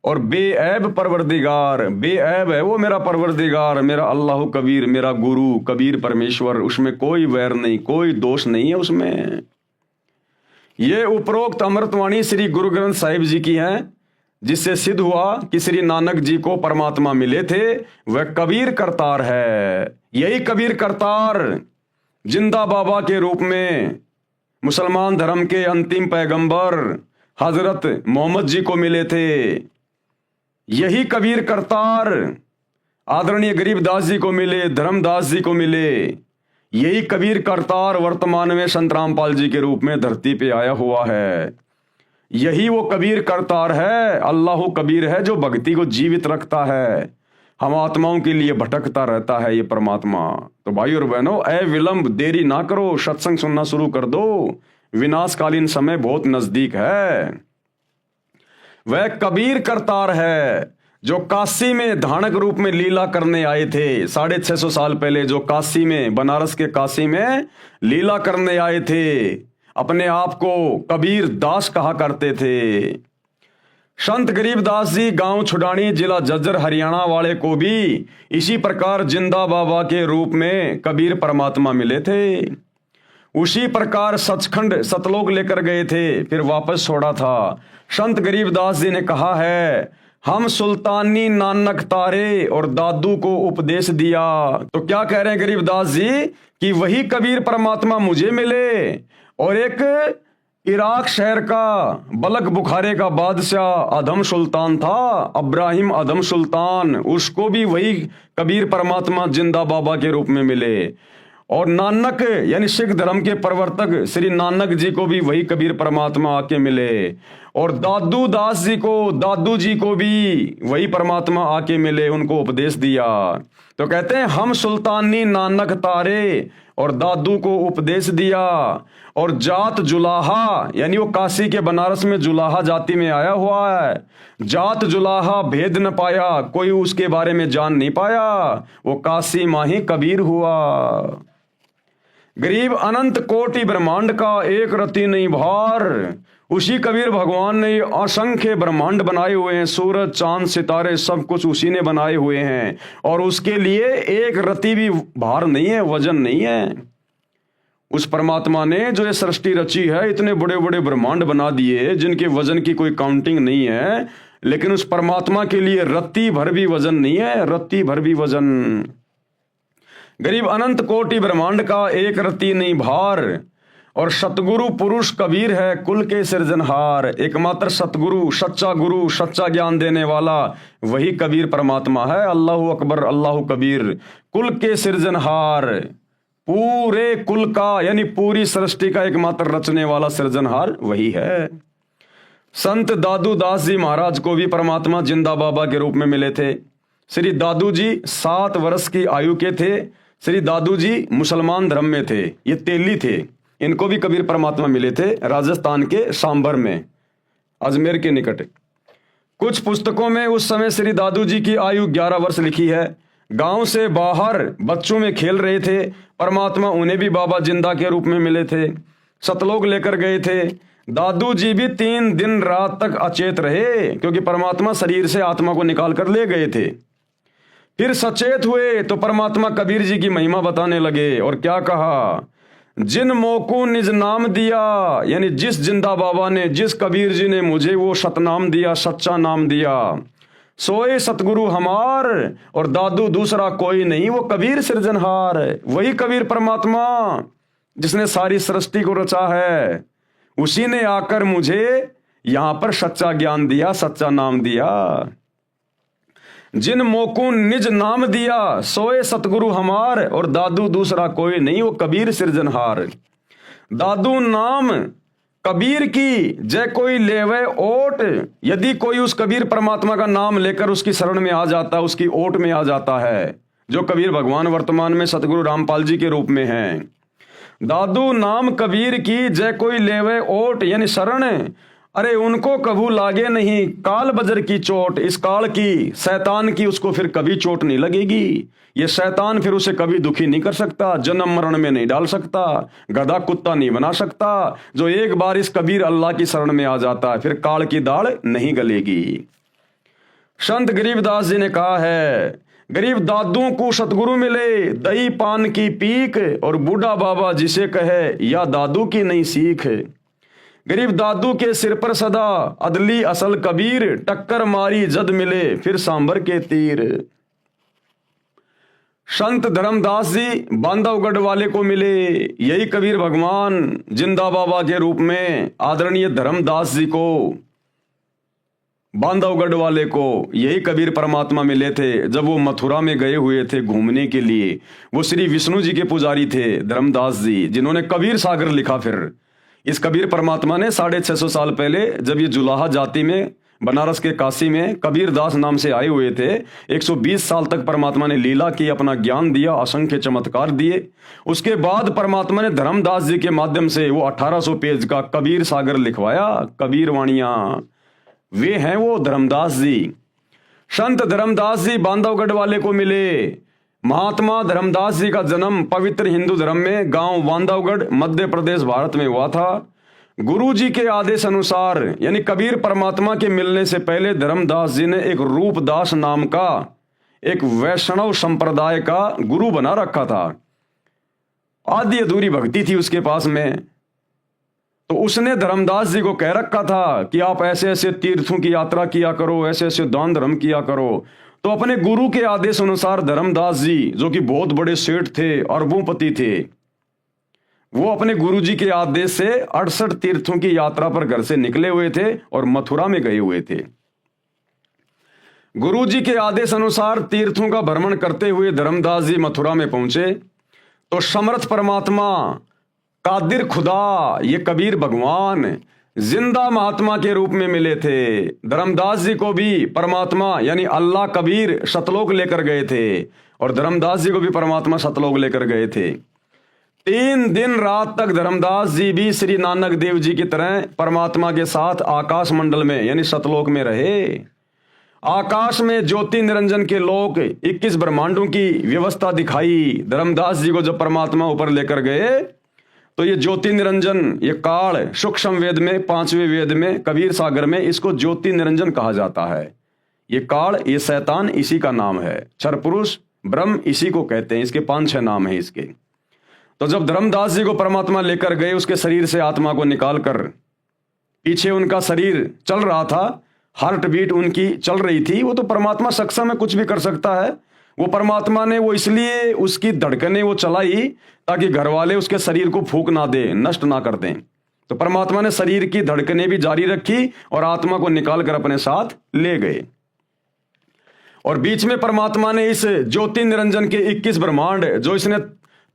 और बेऐब परवरदिगार, बेऐब है वो मेरा परवरदिगार, मेरा अल्लाह कबीर, मेरा गुरु कबीर परमेश्वर, उसमें कोई वैर नहीं, कोई दोष नहीं है उसमें। ये उपरोक्त अमृतवाणी श्री गुरु ग्रंथ साहिब जी की है, जिससे सिद्ध हुआ कि श्री नानक जी को परमात्मा मिले थे, वह कबीर करतार है। यही कबीर करतार जिंदा बाबा के रूप में मुसलमान धर्म के अंतिम पैगंबर हजरत मोहम्मद जी को मिले थे। यही कबीर करतार आदरणीय गरीबदास जी को मिले, धर्मदास जी को मिले। यही कबीर करतार वर्तमान में संत रामपाल जी के रूप में धरती पे आया हुआ है। यही वो कबीर करतार है, अल्लाह कबीर है, जो भक्ति को जीवित रखता है, हम आत्माओं के लिए भटकता रहता है ये परमात्मा। तो भाई और बहनों, ए विलंब, देरी ना करो, सत्संग सुनना शुरू कर दो, विनाशकालीन समय बहुत नजदीक है। वह कबीर करतार है जो काशी में धानक रूप में लीला करने आए थे 650 साल पहले, जो काशी में, बनारस के काशी में लीला करने आए थे। अपने आप को कबीर दास कहा करते थे। संत गरीबदास जी गांव छुडानी, जिला झज्जर, हरियाणा वाले को भी इसी प्रकार जिंदा बाबा के रूप में कबीर परमात्मा मिले थे। उसी प्रकार सचखंड सतलोक लेकर गए थे, फिर वापस छोड़ा था। संत गरीबदास जी ने कहा है, हम सुल्तानी नानक तारे और दादू को उपदेश दिया। तो क्या कह रहे हैं गरीबदास जी कि वही कबीर परमात्मा मुझे मिले, और एक इराक शहर का बलक बुखारे का बादशाह अधम सुल्तान था, अब्राहिम अधम सुल्तान, उसको भी वही कबीर परमात्मा जिंदा बाबा के रूप में मिले। और नानक यानी सिख धर्म के प्रवर्तक श्री नानक जी को भी वही कबीर परमात्मा आके मिले। और दादू दास जी को, दादू जी को भी वही परमात्मा आके मिले, उनको उपदेश दिया। तो कहते हैं, हम सुल्तानी नानक तारे और दादू को उपदेश दिया। और जात जुलाहा, यानी वो काशी के बनारस में जुलाहा जाति में आया हुआ है। जात जुलाहा भेद न पाया, कोई उसके बारे में जान नहीं पाया, वो काशी माही कबीर हुआ। गरीब अनंत कोटि ब्रह्मांड का एक रति नहीं भार, उसी कबीर भगवान ने असंख्य ब्रह्मांड बनाए हुए हैं, सूरज चांद सितारे सब कुछ उसी ने बनाए हुए हैं, और उसके लिए एक रति भी भार नहीं है, वजन नहीं है। उस परमात्मा ने जो ये सृष्टि रची है, इतने बड़े बड़े ब्रह्मांड बना दिए जिनके वजन की कोई काउंटिंग नहीं है, लेकिन उस परमात्मा के लिए रत्ती भर भी वजन नहीं है, रत्ती भर भी वजन। गरीब अनंत कोटि ब्रह्मांड का एक रत्ती नहीं भार, और सतगुरु पुरुष कबीर है कुल के सृजनहार। एकमात्र सतगुरु, सच्चा गुरु, सच्चा ज्ञान देने वाला वही कबीर परमात्मा है। अल्लाहु अकबर, अल्लाहु कबीर, कुल के सृजनहार, पूरे कुल का यानी पूरी सृष्टि का एकमात्र रचने वाला सृजनहार वही है। संत दादू दास जी महाराज को भी परमात्मा जिंदा बाबा के रूप में मिले थे। श्री दादू जी 7 वर्ष की आयु के थे। श्री दादू जी मुसलमान धर्म में थे, ये तेली थे। इनको भी कबीर परमात्मा मिले थे राजस्थान के सांभर में, अजमेर के निकट। कुछ पुस्तकों में उस समय श्री दादू जी की आयु 11 वर्ष लिखी है। गांव से बाहर बच्चों में खेल रहे थे, परमात्मा उन्हें भी बाबा जिंदा के रूप में मिले थे, सतलोक लेकर गए थे। दादू जी भी 3 दिन रात तक अचेत रहे, क्योंकि परमात्मा शरीर से आत्मा को निकाल कर ले गए थे। फिर सचेत हुए तो परमात्मा कबीर जी की महिमा बताने लगे, और क्या कहा, जिन मोको निज नाम दिया, यानी जिस जिंदा बाबा ने, जिस कबीर जी ने मुझे वो सतनाम दिया, सच्चा नाम दिया, सोए सतगुरु हमार, और दादू दूसरा कोई नहीं, वो कबीर सृजनहार, वही कबीर परमात्मा जिसने सारी सृष्टि को रचा है, उसी ने आकर मुझे यहां पर सच्चा ज्ञान दिया, सच्चा नाम दिया। जिन मोकू निज नाम दिया, सोए सतगुरु हमार, और दादू दूसरा कोई नहीं, वो कबीर सृजनहार। दादू नाम कबीर की जय कोई लेवे ओट, यदि कोई उस कबीर परमात्मा का नाम लेकर उसकी शरण में आ जाता, उसकी ओट में आ जाता है, जो कबीर भगवान वर्तमान में सतगुरु रामपाल जी के रूप में हैं। दादू नाम कबीर की जय कोई लेवे ओट, यानी शरण, अरे उनको कभू लागे नहीं काल बजर की चोट। इस काल की, शैतान की, उसको फिर कभी चोट नहीं लगेगी। ये शैतान फिर उसे कभी दुखी नहीं कर सकता, जन्म मरण में नहीं डाल सकता, गधा कुत्ता नहीं बना सकता। जो एक बार इस कबीर अल्लाह की शरण में आ जाता है, फिर काल की दाढ़ नहीं गलेगी। संत गरीबदास जी ने कहा है, गरीब दादू को सतगुरु मिले दही पान की पीक, और बूढ़ा बाबा जिसे कहे या दादू की नहीं सीख। गरीब दादू के सिर पर सदा अदली असल कबीर, टक्कर मारी जद मिले फिर सांबर के तीर। संत धर्मदास जी बांधवगढ़ वाले को मिले, यही कबीर भगवान जिंदा बाबा के रूप में आदरणीय धर्मदास जी को बांधवगढ़ वाले को यही कबीर परमात्मा मिले थे जब वो मथुरा में गए हुए थे घूमने के लिए। वो श्री विष्णु जी के पुजारी थे धर्मदास जी, जिन्होंने कबीर सागर लिखा। फिर इस कबीर परमात्मा ने 650 साल पहले जब ये जुलाहा जाति में बनारस के काशी में कबीर दास नाम से आए हुए थे, 120 साल तक परमात्मा ने लीला की, अपना ज्ञान दिया, असंख्य चमत्कार दिए। उसके बाद परमात्मा ने धर्मदास जी के माध्यम से वो 1800 पेज का कबीर सागर लिखवाया, कबीर वाणियां। वे हैं वो धर्मदास जी। संत धर्मदास जी बांधवगढ़ वाले को मिले। महात्मा धर्मदास जी का जन्म पवित्र हिंदू धर्म में गांव बांधवगढ़ मध्य प्रदेश भारत में हुआ था। गुरु जी के आदेश अनुसार यानी कबीर परमात्मा के मिलने से पहले धर्मदास जी ने एक रूपदास नाम का एक वैष्णव संप्रदाय का गुरु बना रखा था। आधी अधूरी भक्ति थी उसके पास में। तो उसने धर्मदास जी को कह रखा था कि आप ऐसे ऐसे तीर्थों की यात्रा किया करो, ऐसे ऐसे दान धर्म किया करो। तो अपने गुरु के आदेश अनुसार धर्मदास जी, जो कि बहुत बड़े सेठ थे, अरबोंपति थे, वो अपने गुरु जी के आदेश से 68 तीर्थों की यात्रा पर घर से निकले हुए थे और मथुरा में गए हुए थे। गुरु जी के आदेश अनुसार तीर्थों का भ्रमण करते हुए धर्मदास जी मथुरा में पहुंचे तो समर्थ परमात्मा, कादिर खुदा, ये कबीर भगवान जिंदा महात्मा के रूप में मिले थे। धर्मदास जी को भी परमात्मा यानी अल्लाह कबीर सतलोक लेकर गए थे और धर्मदास जी को भी परमात्मा सतलोक लेकर गए थे। 3 दिन रात तक धर्मदास जी भी श्री नानक देव जी की तरह परमात्मा के साथ आकाश मंडल में यानी सतलोक में रहे। आकाश में ज्योति निरंजन के लोक 21 ब्रह्मांडों की व्यवस्था दिखाई। धर्मदास जी को जब परमात्मा ऊपर लेकर गए तो ये ज्योति निरंजन, ये काल सूक्ष्म वेद में 5वें वेद में कबीर सागर में इसको ज्योति निरंजन कहा जाता है। ये काल, ये शैतान इसी का नाम है। क्षर पुरुष ब्रह्म इसी को कहते हैं। इसके 5-6 नाम है इसके। तो जब धर्मदास जी को परमात्मा लेकर गए, उसके शरीर से आत्मा को निकालकर, पीछे उनका शरीर चल रहा था, हार्ट बीट उनकी चल रही थी। वो तो परमात्मा सक्षम है, कुछ भी कर सकता है। वो परमात्मा ने वो इसलिए उसकी धड़कनें वो चलाई ताकि घर वाले उसके शरीर को फूंक ना दे, नष्ट ना कर दें। तो परमात्मा ने शरीर की धड़कनें भी जारी रखी और आत्मा को निकाल कर अपने साथ ले गए। और बीच में परमात्मा ने इस ज्योति निरंजन के 21 ब्रह्मांड जो इसने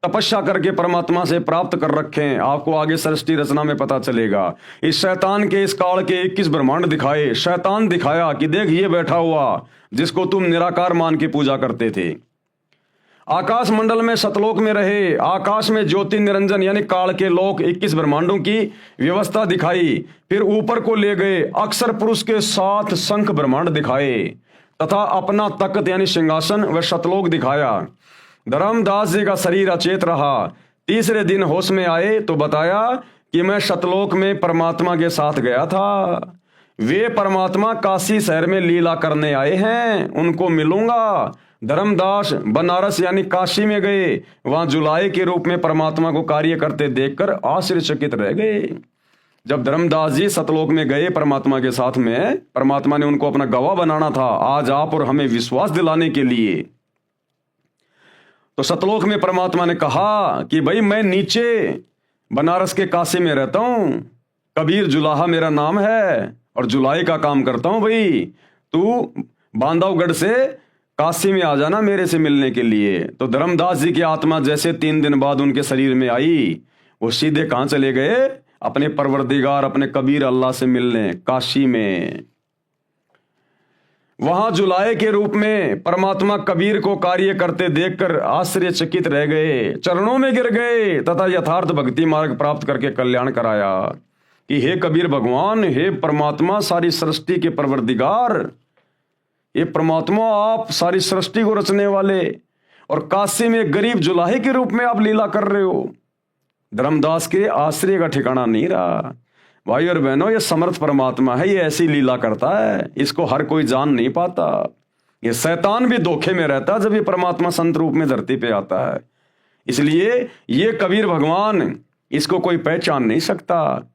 तपस्या करके परमात्मा से प्राप्त कर रखे हैं, आपको आगे सृष्टि रचना में पता चलेगा। इस शैतान के इस काल के 21 ब्रह्मांड दिखाए। शैतान दिखाया कि देख ये बैठा हुआ जिसको तुम निराकार मान के पूजा करते थे। आकाश मंडल में सतलोक में रहे। आकाश में ज्योति निरंजन यानी काल के लोक 21 ब्रह्मांडों की व्यवस्था दिखाई। फिर ऊपर को ले गए, अक्षर पुरुष के 7 शंख ब्रह्मांड दिखाए तथा अपना तख्त यानी सिंहासन व सतलोक दिखाया। धर्मदास जी का शरीर अचेत रहा। तीसरे दिन होश में आए तो बताया कि मैं सतलोक में परमात्मा के साथ गया था। वे परमात्मा काशी शहर में लीला करने आए हैं, उनको मिलूंगा। धर्मदास बनारस यानी काशी में गए। वहां जुलाई के रूप में परमात्मा को कार्य करते देखकर आश्चर्यचकित रह गए। जब धर्मदास जी सतलोक में गए परमात्मा के साथ में, परमात्मा ने उनको अपना गवाह बनाना था आज आप और हमें विश्वास दिलाने के लिए। तो सतलोक में परमात्मा ने कहा कि भाई मैं नीचे बनारस के काशी में रहता हूं, कबीर जुलाहा मेरा नाम है और जुलाई का काम करता हूं। भाई तू बांधवगढ़ से काशी में आ जाना मेरे से मिलने के लिए। तो धर्मदास जी की आत्मा जैसे 3 दिन बाद उनके शरीर में आई, वो सीधे कहां चले गए? अपने परवरदिगार, अपने कबीर अल्लाह से मिलने काशी में। वहां जुलाए के रूप में परमात्मा कबीर को कार्य करते देखकर आश्चर्यचकित रह गए, चरणों में गिर गए तथा यथार्थ भक्ति मार्ग प्राप्त करके कल्याण कराया कि हे कबीर भगवान, हे परमात्मा, सारी सृष्टि के परवरदिगार, ये परमात्मा आप सारी सृष्टि को रचने वाले और काशी में गरीब जुलाहे के रूप में आप लीला कर रहे हो। धर्मदास के आश्चर्य का ठिकाना नहीं रहा। भाई और बहनों, ये समर्थ परमात्मा है, ये ऐसी लीला करता है, इसको हर कोई जान नहीं पाता। ये शैतान भी धोखे में रहता है जब ये परमात्मा संत रूप में धरती पे आता है। इसलिए ये कबीर भगवान, इसको कोई पहचान नहीं सकता।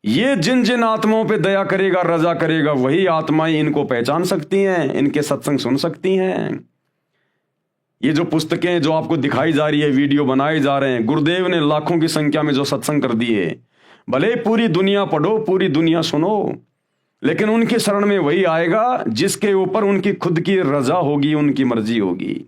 ये जिन जिन आत्माओं पे दया करेगा, रजा करेगा, वही आत्माएं इनको पहचान सकती हैं, इनके सत्संग सुन सकती हैं। ये जो पुस्तकें जो आपको दिखाई जा रही है, वीडियो बनाए जा रहे हैं, गुरुदेव ने लाखों की संख्या में जो सत्संग कर दिए, भले पूरी दुनिया पढ़ो, पूरी दुनिया सुनो, लेकिन उनकी शरण में वही आएगा जिसके ऊपर उनकी खुद की रजा होगी, उनकी मर्जी होगी।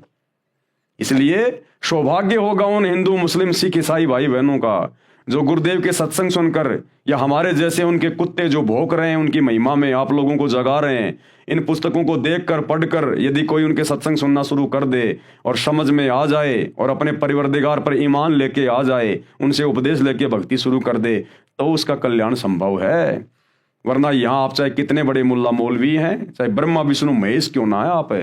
इसलिए सौभाग्य होगा उन हिंदू, मुस्लिम, सिख, ईसाई भाई बहनों का जो गुरुदेव के सत्संग सुनकर या हमारे जैसे उनके कुत्ते जो भौंक रहे हैं उनकी महिमा में आप लोगों को जगा रहे हैं, इन पुस्तकों को देखकर पढ़कर यदि कोई उनके सत्संग सुनना शुरू कर दे और समझ में आ जाए और अपने परिवरदिगार पर ईमान लेके आ जाए, उनसे उपदेश लेके भक्ति शुरू कर दे, तो उसका कल्याण संभव है। वरना यहाँ आप चाहे कितने बड़े मुल्ला मौलवी हैं, चाहे ब्रह्मा विष्णु महेश क्यों ना है आप,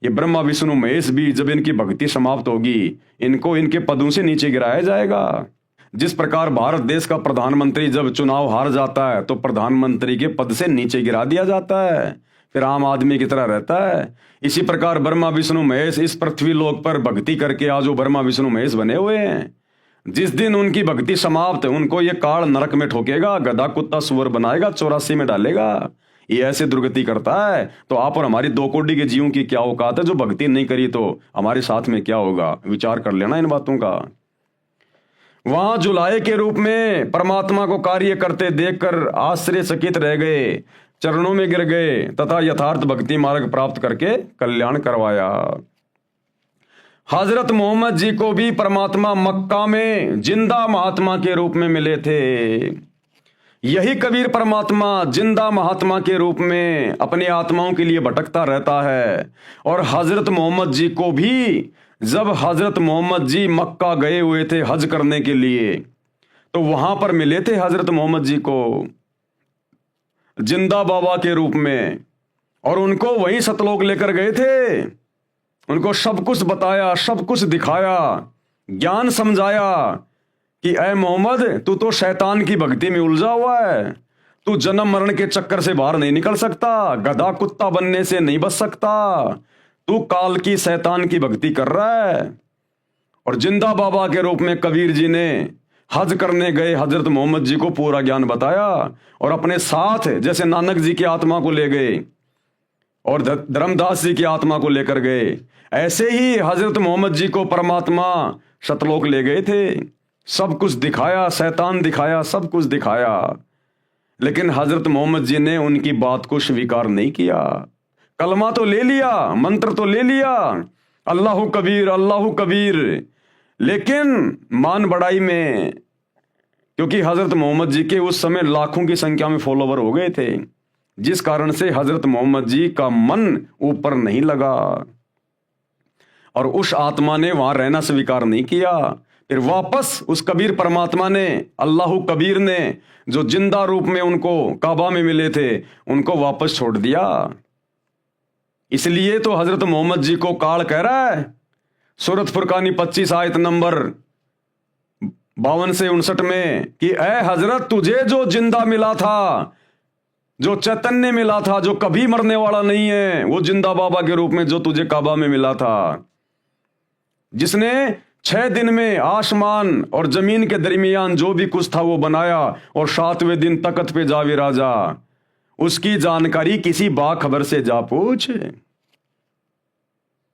ये ब्रह्मा विष्णु महेश भी जब इनकी भक्ति समाप्त होगी इनको इनके पदों से नीचे गिराया जाएगा। जिस प्रकार भारत देश का प्रधानमंत्री जब चुनाव हार जाता है तो प्रधानमंत्री के पद से नीचे गिरा दिया जाता है, फिर आम आदमी की तरह रहता है। इसी प्रकार ब्रह्मा विष्णु महेश इस पृथ्वी लोक पर भक्ति करके आज वो ब्रह्मा विष्णु महेश बने हुए हैं। जिस दिन उनकी भक्ति समाप्त उनको ये काल नरक में ठोकेगा, गधा कुत्ता सुअर बनाएगा, 84 में डालेगा। ये ऐसे दुर्गति करता है तो आप और हमारी 2 कोटि के जीवों की क्या औकात है जो भक्ति नहीं करी तो हमारे साथ में क्या होगा, विचार कर लेना इन बातों का। वहां जुलाहे के रूप में परमात्मा को कार्य करते देखकर आश्चर्यचकित रह गए, चरणों में गिर गए तथा यथार्थ भक्ति मार्ग प्राप्त करके कल्याण करवाया। हजरत मोहम्मद जी को भी परमात्मा मक्का में जिंदा महात्मा के रूप में मिले थे। यही कबीर परमात्मा जिंदा महात्मा के रूप में अपनी आत्माओं के लिए भटकता रहता है। और हजरत मोहम्मद जी को भी जब हजरत मोहम्मद जी मक्का गए हुए थे हज करने के लिए तो वहां पर मिले थे हजरत मोहम्मद जी को जिंदा बाबा के रूप में, और उनको वहीं सतलोक लेकर गए थे। उनको सब कुछ बताया, सब कुछ दिखाया, ज्ञान समझाया कि ऐ मोहम्मद तू तो शैतान की भक्ति में उलझा हुआ है, तू जन्म मरण के चक्कर से बाहर नहीं निकल सकता, गधा कुत्ता बनने से नहीं बच सकता, तू काल की शैतान की भक्ति कर रहा है। और जिंदा बाबा के रूप में कबीर जी ने हज करने गए हजरत मोहम्मद जी को पूरा ज्ञान बताया और अपने साथ जैसे नानक जी की आत्मा को ले गए और धर्मदास जी की आत्मा को लेकर गए, ऐसे ही हजरत मोहम्मद जी को परमात्मा सतलोक ले गए थे। सब कुछ दिखाया, शैतान दिखाया, सब कुछ दिखाया, लेकिन हजरत मोहम्मद जी ने उनकी बात को स्वीकार नहीं किया। कलमा तो ले लिया, मंत्र तो ले लिया, अल्लाहु कबीर अल्लाहु कबीर, लेकिन मान बढ़ाई में, क्योंकि हजरत मोहम्मद जी के उस समय लाखों की संख्या में फॉलोवर हो गए थे, जिस कारण से हजरत मोहम्मद जी का मन ऊपर नहीं लगा और उस आत्मा ने वहां रहना स्वीकार नहीं किया। फिर वापस उस कबीर परमात्मा ने, अल्लाहु कबीर ने, जो जिंदा रूप में उनको काबा में मिले थे, उनको वापस छोड़ दिया। इसलिए तो हजरत मोहम्मद जी को काल कह रहा है सूरत फुरकानी 25 आयत नंबर 52 से 59 में कि ऐ हजरत तुझे जो जिंदा मिला था, जो चैतन्य मिला था, जो कभी मरने वाला नहीं है, वो जिंदा बाबा के रूप में जो तुझे काबा में मिला था, जिसने 6 दिन में आसमान और जमीन के दरमियान जो भी कुछ था वो बनाया और 7वें दिन तख्त पे जा विराजा, उसकी जानकारी किसी बाखबर से जा पूछ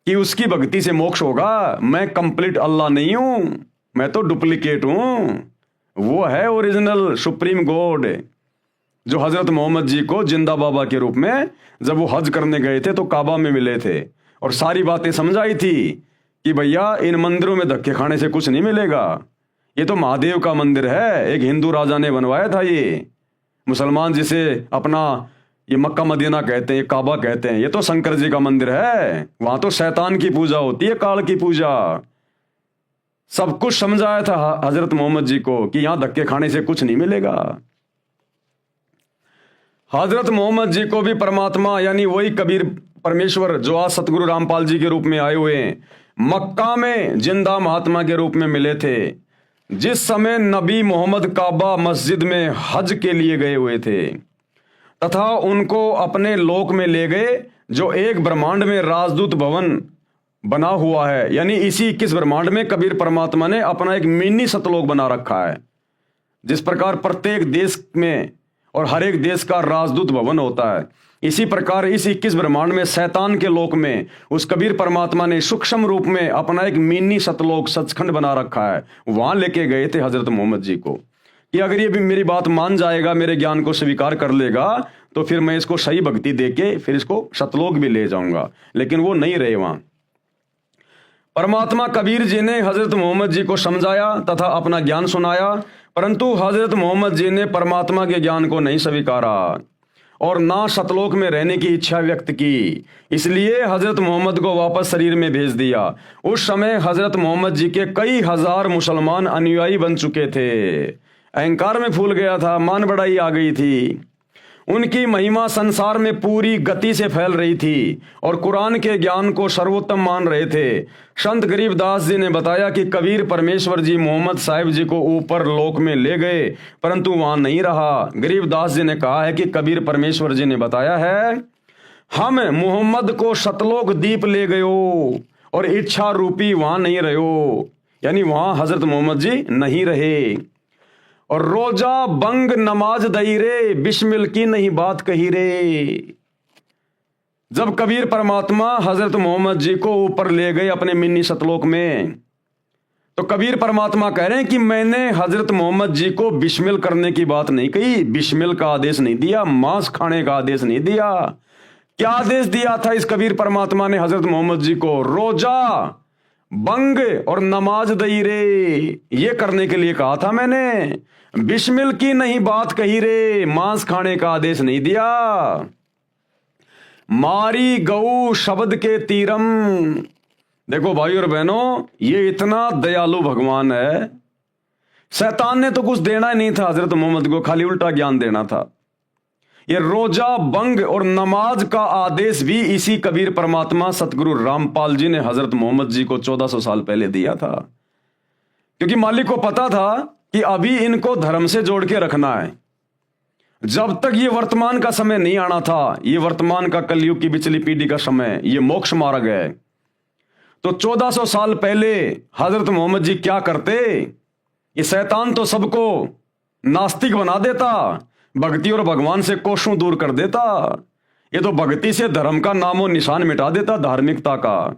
कि उसकी भक्ति से मोक्ष होगा। मैं कंप्लीट अल्लाह नहीं हूं, मैं तो डुप्लीकेट हूं। वो है ओरिजिनल सुप्रीम गॉड जो हजरत मोहम्मद जी को जिंदा बाबा के रूप में जब वो हज करने गए थे तो काबा में मिले थे और सारी बातें समझाई थी कि भैया इन मंदिरों में धक्के खाने से कुछ नहीं मिलेगा, ये तो महादेव का मंदिर है, एक हिंदू राजा ने बनवाया था, ये मुसलमान जिसे अपना ये मक्का मदीना कहते हैं, ये काबा कहते हैं, ये तो शंकर जी का मंदिर है, वहां तो शैतान की पूजा होती है, काल की पूजा। सब कुछ समझाया था हजरत मोहम्मद जी को कि यहां धक्के खाने से कुछ नहीं मिलेगा। हजरत मोहम्मद जी को भी परमात्मा यानी वही कबीर परमेश्वर जो आज सतगुरु रामपाल जी के रूप में आए हुए हैं, मक्का में जिंदा महात्मा के रूप में मिले थे। जिस समय नबी मोहम्मद काबा मस्जिद में हज के लिए गए हुए थे तथा उनको अपने लोक में ले गए जो एक ब्रह्मांड में राजदूत भवन बना हुआ है, यानी इसी 21 ब्रह्मांड में कबीर परमात्मा ने अपना एक मिनी सतलोक बना रखा है। जिस प्रकार प्रत्येक देश में और हर एक देश का राजदूत भवन होता है, इसी प्रकार इस 21 ब्रह्मांड में शैतान के लोक में उस कबीर परमात्मा ने सूक्ष्म रूप में अपना एक मिनी सतलोक सचखंड बना रखा है। वहां लेके गए थे हजरत मोहम्मद जी को कि अगर ये भी मेरी बात मान जाएगा, मेरे ज्ञान को स्वीकार कर लेगा, तो फिर मैं इसको सही भक्ति देके फिर इसको सतलोक भी ले जाऊंगा, लेकिन वो नहीं रहे वहां। परमात्मा कबीर जी ने हजरत मोहम्मद जी को समझाया तथा अपना ज्ञान सुनाया, परंतु हजरत मोहम्मद जी ने परमात्मा के ज्ञान को नहीं स्वीकारा और ना सतलोक में रहने की इच्छा व्यक्त की। इसलिए हजरत मोहम्मद को वापस शरीर में भेज दिया। उस समय हजरत मोहम्मद जी के कई हजार मुसलमान अनुयायी बन चुके थे। अहंकार में फूल गया था, मान बढ़ाई आ गई थी। उनकी महिमा संसार में पूरी गति से फैल रही थी और कुरान के ज्ञान को सर्वोत्तम मान रहे थे। संत गरीबदास जी ने बताया कि कबीर परमेश्वर जी मोहम्मद साहिब जी को ऊपर लोक में ले गए, परंतु वहां नहीं रहा। गरीबदास जी ने कहा है कि कबीर परमेश्वर जी ने बताया है, हम मोहम्मद को सतलोक दीप ले गयो और इच्छा रूपी वहां नहीं रहो, यानी वहां हजरत मोहम्मद जी नहीं रहे। और रोजा बंग नमाज दई रे, बिस्मिल की नहीं बात कही रे। जब कबीर परमात्मा हजरत मोहम्मद जी को ऊपर ले गए अपने मिन्नी सतलोक में, तो कबीर परमात्मा कह रहे हैं कि मैंने हजरत मोहम्मद जी को बिस्मिल करने की बात नहीं कही, बिस्मिल का आदेश नहीं दिया, मांस खाने का आदेश नहीं दिया। क्या आदेश दिया था इस कबीर परमात्मा ने हजरत मोहम्मद जी को? रोजा बंग और नमाज दई रे, ये करने के लिए कहा था मैंने। बिस्मिल की नहीं बात कही रे, मांस खाने का आदेश नहीं दिया। मारी गऊ शब्द के तीरम। देखो भाई और बहनों, ये इतना दयालु भगवान है। शैतान ने तो कुछ देना ही नहीं था हजरत मोहम्मद को, खाली उल्टा ज्ञान देना था। ये रोजा बंग और नमाज का आदेश भी इसी कबीर परमात्मा सतगुरु रामपाल जी ने हजरत मोहम्मद जी को 1400 साल पहले दिया था, क्योंकि मालिक को पता था कि अभी इनको धर्म से जोड़ के रखना है। जब तक ये वर्तमान का समय नहीं आना था, ये वर्तमान का कलयुग की पिछली पीढ़ी का समय, ये मोक्ष मार्ग है, तो 1400 साल पहले हजरत मोहम्मद जी क्या करते? ये शैतान तो सबको नास्तिक बना देता, भक्ति और भगवान से कोसों दूर कर देता। ये तो भक्ति से धर्म का नामो निशान मिटा देता, धार्मिकता का।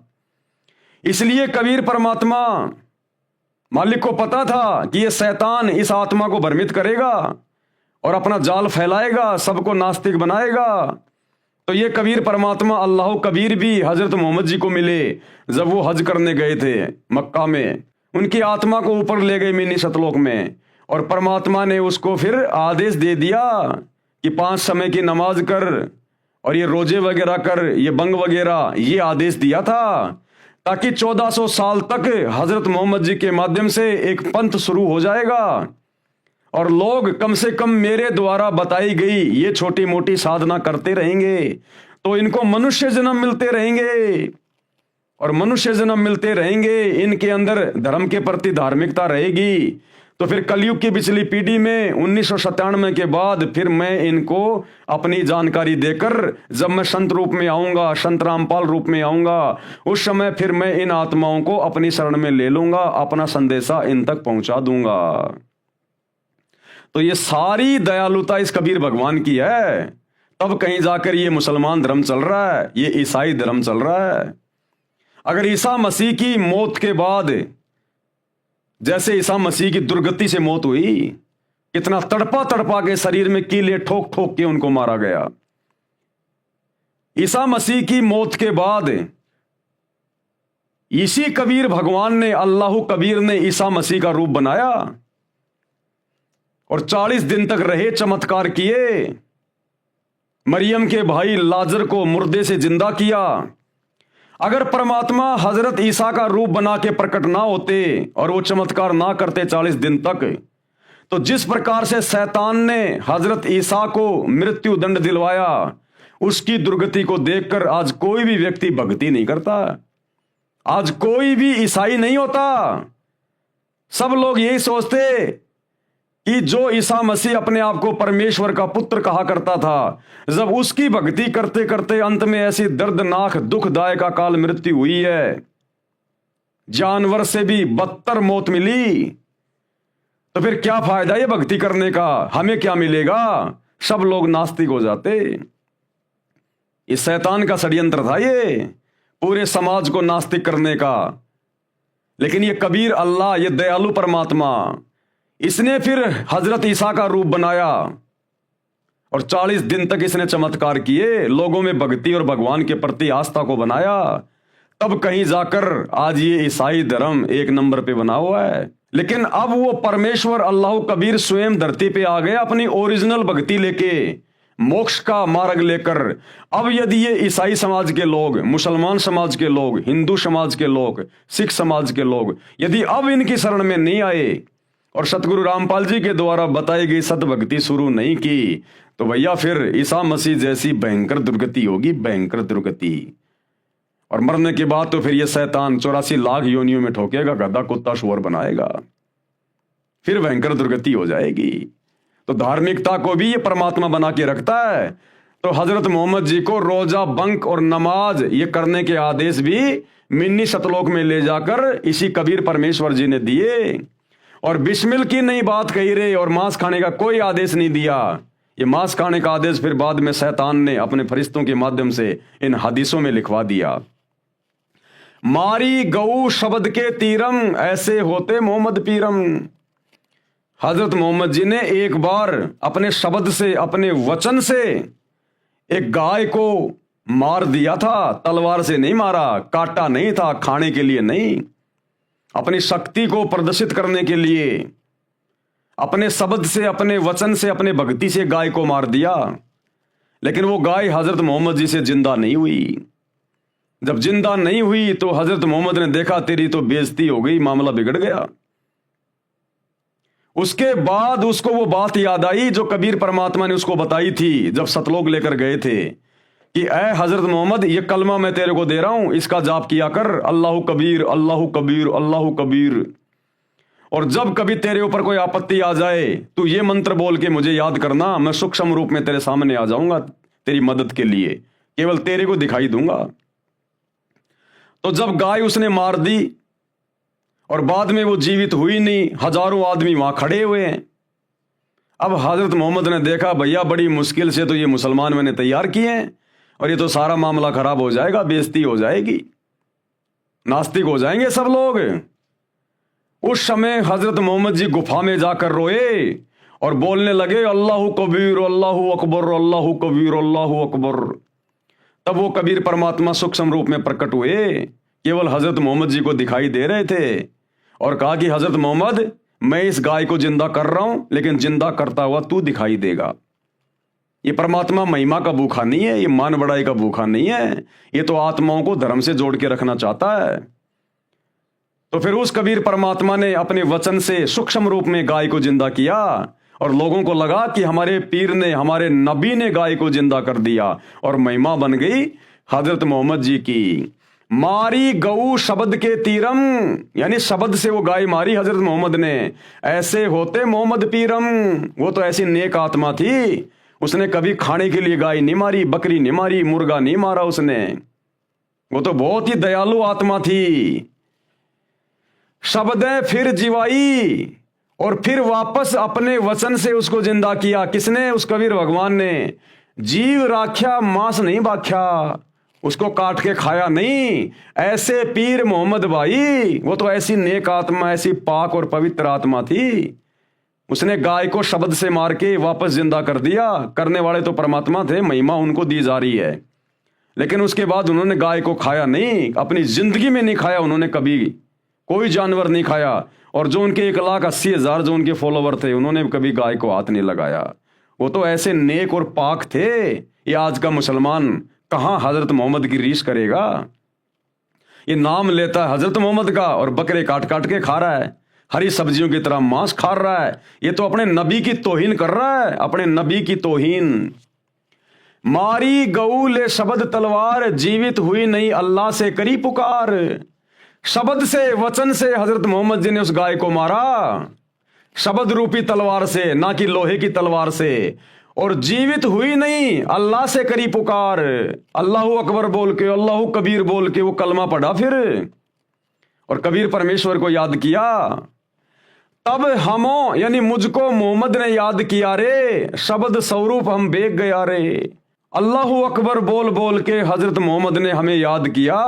इसलिए कबीर परमात्मा मालिक को पता था कि ये शैतान इस आत्मा को भ्रमित करेगा और अपना जाल फैलाएगा, सबको नास्तिक बनाएगा। तो ये कबीर परमात्मा अल्लाह कबीर भी हजरत मोहम्मद जी को मिले जब वो हज करने गए थे मक्का में। उनकी आत्मा को ऊपर ले गए मिनी सतलोक में, और परमात्मा ने उसको फिर आदेश दे दिया कि 5 समय की नमाज कर और ये रोजे वगैरह कर, ये बंग वगैरह, ये आदेश दिया था ताकि 1400 साल तक हजरत मोहम्मद जी के माध्यम से एक पंथ शुरू हो जाएगा और लोग कम से कम मेरे द्वारा बताई गई ये छोटी मोटी साधना करते रहेंगे, तो इनको मनुष्य जन्म मिलते रहेंगे और मनुष्य जन्म मिलते रहेंगे, इनके अंदर धर्म के प्रति धार्मिकता रहेगी। तो फिर कलयुग की पिछली पीढ़ी में 1997 के बाद फिर मैं इनको अपनी जानकारी देकर, जब मैं संत रूप में आऊंगा, संत रामपाल रूप में आऊंगा, उस समय फिर मैं इन आत्माओं को अपनी शरण में ले लूंगा, अपना संदेशा इन तक पहुंचा दूंगा। तो ये सारी दयालुता इस कबीर भगवान की है। तब कहीं जाकर ये मुसलमान धर्म चल रहा है, ये ईसाई धर्म चल रहा है। अगर ईसा मसीह की मौत के बाद, जैसे ईसा मसीह की दुर्गति से मौत हुई, कितना तड़पा तड़पा के शरीर में कीले ठोक ठोक के उनको मारा गया, ईसा मसीह की मौत के बाद इसी कबीर भगवान ने, अल्लाह कबीर ने ईसा मसीह का रूप बनाया और 40 दिन तक रहे, चमत्कार किए। मरियम के भाई लाजर को मुर्दे से जिंदा किया। अगर परमात्मा हजरत ईसा का रूप बना के प्रकट ना होते और वो चमत्कार ना करते 40 दिन तक, तो जिस प्रकार से शैतान ने हजरत ईसा को मृत्यु दंड दिलवाया, उसकी दुर्गति को देखकर आज कोई भी व्यक्ति भक्ति नहीं करता, आज कोई भी ईसाई नहीं होता। सब लोग यही सोचते कि जो ईसा मसीह अपने आप को परमेश्वर का पुत्र कहा करता था, जब उसकी भक्ति करते करते अंत में ऐसी दर्दनाक दुखदायक अकाल मृत्यु हुई है, जानवर से भी बदतर मौत मिली, तो फिर क्या फायदा ये भक्ति करने का? हमें क्या मिलेगा? सब लोग नास्तिक हो जाते। इस शैतान का षड्यंत्र था ये, पूरे समाज को नास्तिक करने का। लेकिन ये कबीर अल्लाह, ये दयालु परमात्मा, इसने फिर हजरत ईसा का रूप बनाया और 40 दिन तक इसने चमत्कार किए, लोगों में भक्ति और भगवान के प्रति आस्था को बनाया। तब कहीं जाकर आज ये ईसाई धर्म एक नंबर पे बना हुआ है। लेकिन अब वो परमेश्वर अल्लाह कबीर स्वयं धरती पे आ गए अपनी ओरिजिनल भक्ति लेके, मोक्ष का मार्ग लेकर। अब यदि ये ईसाई समाज के लोग, मुसलमान समाज के लोग, हिंदू समाज के लोग, सिख समाज के लोग यदि अब इनकी शरण में नहीं आए और सतगुरु रामपाल जी के द्वारा बताई गई सतभक्ति शुरू नहीं की, तो भैया फिर ईसा मसीह जैसी भयंकर दुर्गति होगी, भयंकर दुर्गति। और मरने के बाद तो फिर ये शैतान 84 लाख योनियों में ठोकेगा, गधा कुत्ता शुअर बनाएगा, फिर भयंकर दुर्गति हो जाएगी। तो धार्मिकता को भी ये परमात्मा बना के रखता है। तो हजरत मोहम्मद जी को रोजा, बंक और नमाज ये करने के आदेश भी मिन्नी सतलोक में ले जाकर इसी कबीर परमेश्वर जी ने दिए। और बिस्मिल की नई बात कही रहे, और मांस खाने का कोई आदेश नहीं दिया। ये मांस खाने का आदेश फिर बाद में शैतान ने अपने फरिश्तों के माध्यम से इन हदीसों में लिखवा दिया। मारी गऊ शब्द के तीरम, ऐसे होते मोहम्मद पीरम। हजरत मोहम्मद जी ने एक बार अपने शब्द से, अपने वचन से एक गाय को मार दिया था। तलवार से नहीं मारा, काटा नहीं था, खाने के लिए नहीं, अपनी शक्ति को प्रदर्शित करने के लिए अपने शब्द से, अपने वचन से, अपने भक्ति से गाय को मार दिया। लेकिन वो गाय हजरत मोहम्मद जी से जिंदा नहीं हुई। जब जिंदा नहीं हुई तो हजरत मोहम्मद ने देखा तेरी तो बेइज्जती हो गई, मामला बिगड़ गया। उसके बाद उसको वो बात याद आई जो कबीर परमात्मा ने उसको बताई थी जब सतलोक लेकर गए थे कि ऐ हजरत मोहम्मद, ये कलमा मैं तेरे को दे रहा हूं, इसका जाप किया कर, अल्लाह कबीर अल्लाह कबीर अल्लाह कबीर। और जब कभी तेरे ऊपर कोई आपत्ति आ जाए तू ये मंत्र बोल के मुझे याद करना, मैं सूक्ष्म रूप में तेरे सामने आ जाऊंगा तेरी मदद के लिए, केवल तेरे को दिखाई दूंगा। तो जब गाय उसने मार दी और बाद में वो जीवित हुई नहीं, हजारों आदमी वहां खड़े हुए हैं। अब हजरत मोहम्मद ने देखा भैया बड़ी मुश्किल से तो ये मुसलमान मैंने तैयार किए हैं और ये तो सारा मामला खराब हो जाएगा, बेइज्जती हो जाएगी, नास्तिक हो जाएंगे सब लोग। उस समय हजरत मोहम्मद जी गुफा में जाकर रोए और बोलने लगे अल्लाह कबीर अल्लाह अकबर अल्लाह कबीर अल्लाह अकबर। तब वो कबीर परमात्मा सूक्ष्म रूप में प्रकट हुए, केवल हजरत मोहम्मद जी को दिखाई दे रहे थे और कहा कि हजरत मोहम्मद, मैं इस गाय को जिंदा कर रहा हूं, लेकिन जिंदा करता हुआ तू दिखाई देगा। ये परमात्मा महिमा का भूखा नहीं है, ये मान बढ़ाई का भूखा नहीं है, ये तो आत्माओं को धर्म से जोड़ के रखना चाहता है। तो फिर उस कबीर परमात्मा ने अपने वचन से सूक्ष्म रूप में गाय को जिंदा किया और लोगों को लगा कि हमारे पीर ने, हमारे नबी ने गाय को जिंदा कर दिया और महिमा बन गई हजरत मोहम्मद जी की। मारी गऊ शब्द के तीरम, यानी शब्द से वो गाय मारी हजरत मोहम्मद ने। ऐसे होते मोहम्मद पीरम, वो तो ऐसी नेक आत्मा थी, उसने कभी खाने के लिए गाय नहीं मारी, बकरी नहीं मारी, मुर्गा नहीं मारा उसने। वो तो बहुत ही दयालु आत्मा थी। शब्द फिर जीवाई और फिर वापस अपने वचन से उसको जिंदा किया। किसने? उस कबीर भगवान ने। जीव राख्या मांस नहीं बाख्या, उसको काट के खाया नहीं। ऐसे पीर मोहम्मद भाई, वो तो ऐसी नेक आत्मा, ऐसी पाक और पवित्र आत्मा थी, उसने गाय को शब्द से मार के वापस जिंदा कर दिया। करने वाले तो परमात्मा थे, महिमा उनको दी जा रही है। लेकिन उसके बाद उन्होंने गाय को खाया नहीं, अपनी जिंदगी में नहीं खाया उन्होंने, कभी कोई जानवर नहीं खाया। और जो उनके 1,80,000 जो उनके फॉलोवर थे, उन्होंने कभी गाय को हाथ नहीं लगाया। वो तो ऐसे नेक और पाक थे। ये आज का मुसलमान कहां हजरत मोहम्मद की रीस करेगा? ये नाम लेता है हजरत मोहम्मद का और बकरे काट काट के खा रहा है, हरी सब्जियों की तरह मांस खा रहा है। ये तो अपने नबी की तौहीन कर रहा है, अपने नबी की तौहीन। मारी गऊ ले शब्द तलवार, जीवित हुई नहीं अल्लाह से करी पुकार। शब्द से, वचन से हजरत मोहम्मद जी ने उस गाय को मारा, शब्द रूपी तलवार से, ना कि लोहे की तलवार से। और जीवित हुई नहीं, अल्लाह से करी पुकार। अल्लाह अकबर बोल के, अल्लाह कबीर बोल के वो कलमा पढ़ा फिर, और कबीर परमेश्वर को याद किया। तब हमो यानी मुझको मोहम्मद ने याद किया रे, शब्द स्वरूप हम बेग गया रे। अल्लाह अकबर बोल बोल के हजरत मोहम्मद ने हमें याद किया।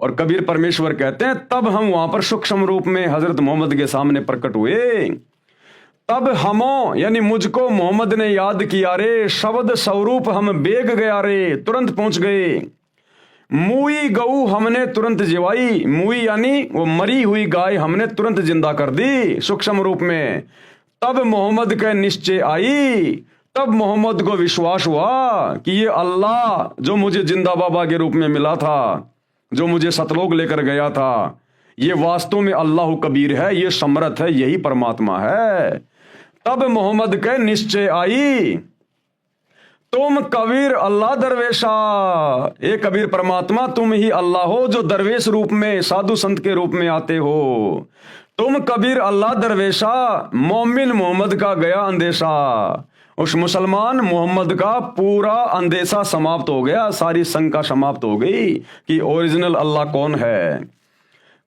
और कबीर परमेश्वर कहते हैं तब हम वहां पर सूक्ष्म रूप में हजरत मोहम्मद के सामने प्रकट हुए। तब हमों यानी मुझको मोहम्मद ने याद किया रे, शब्द स्वरूप हम बेग गया रे, तुरंत पहुंच गए। मुई गऊ हमने तुरंत जिवाई, मुई यानी वो मरी हुई गाय हमने तुरंत जिंदा कर दी सूक्ष्म रूप में। तब मोहम्मद के निश्चय आई, तब मोहम्मद को विश्वास हुआ कि ये अल्लाह जो मुझे जिंदा बाबा के रूप में मिला था, जो मुझे सतलोक लेकर गया था, ये वास्तव में अल्लाह कबीर है, ये समर्थ है, यही परमात्मा है। तब मोहम्मद के निश्चय आई, तुम कबीर अल्लाह दरवेशा, ये कबीर परमात्मा तुम ही अल्लाह हो जो दरवेश रूप में साधु संत के रूप में आते हो। तुम कबीर अल्लाह दरवेशा, मोमिन मोहम्मद का गया अंदेशा। उस मुसलमान मोहम्मद का पूरा अंदेशा समाप्त हो गया, सारी शंका समाप्त हो गई कि ओरिजिनल अल्लाह कौन है।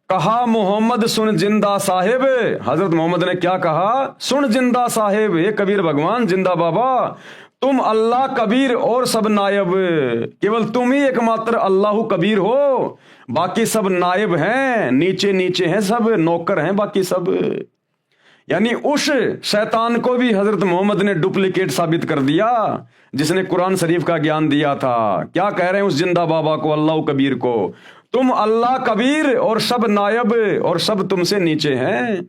कहा मोहम्मद सुन जिंदा साहिब, हजरत मोहम्मद ने क्या कहा, सुन जिंदा साहिब, ये कबीर भगवान जिंदा बाबा, तुम अल्लाह कबीर और सब नायब, केवल तुम ही एकमात्र अल्लाह कबीर हो, बाकी सब नायब हैं, नीचे नीचे हैं, सब नौकर हैं बाकी सब। यानी उस शैतान को भी हजरत मोहम्मद ने डुप्लीकेट साबित कर दिया जिसने कुरान शरीफ का ज्ञान दिया था। क्या कह रहे हैं उस जिंदा बाबा को, अल्लाह कबीर को, तुम अल्लाह कबीर और सब नायब और सब तुमसे नीचे हैं।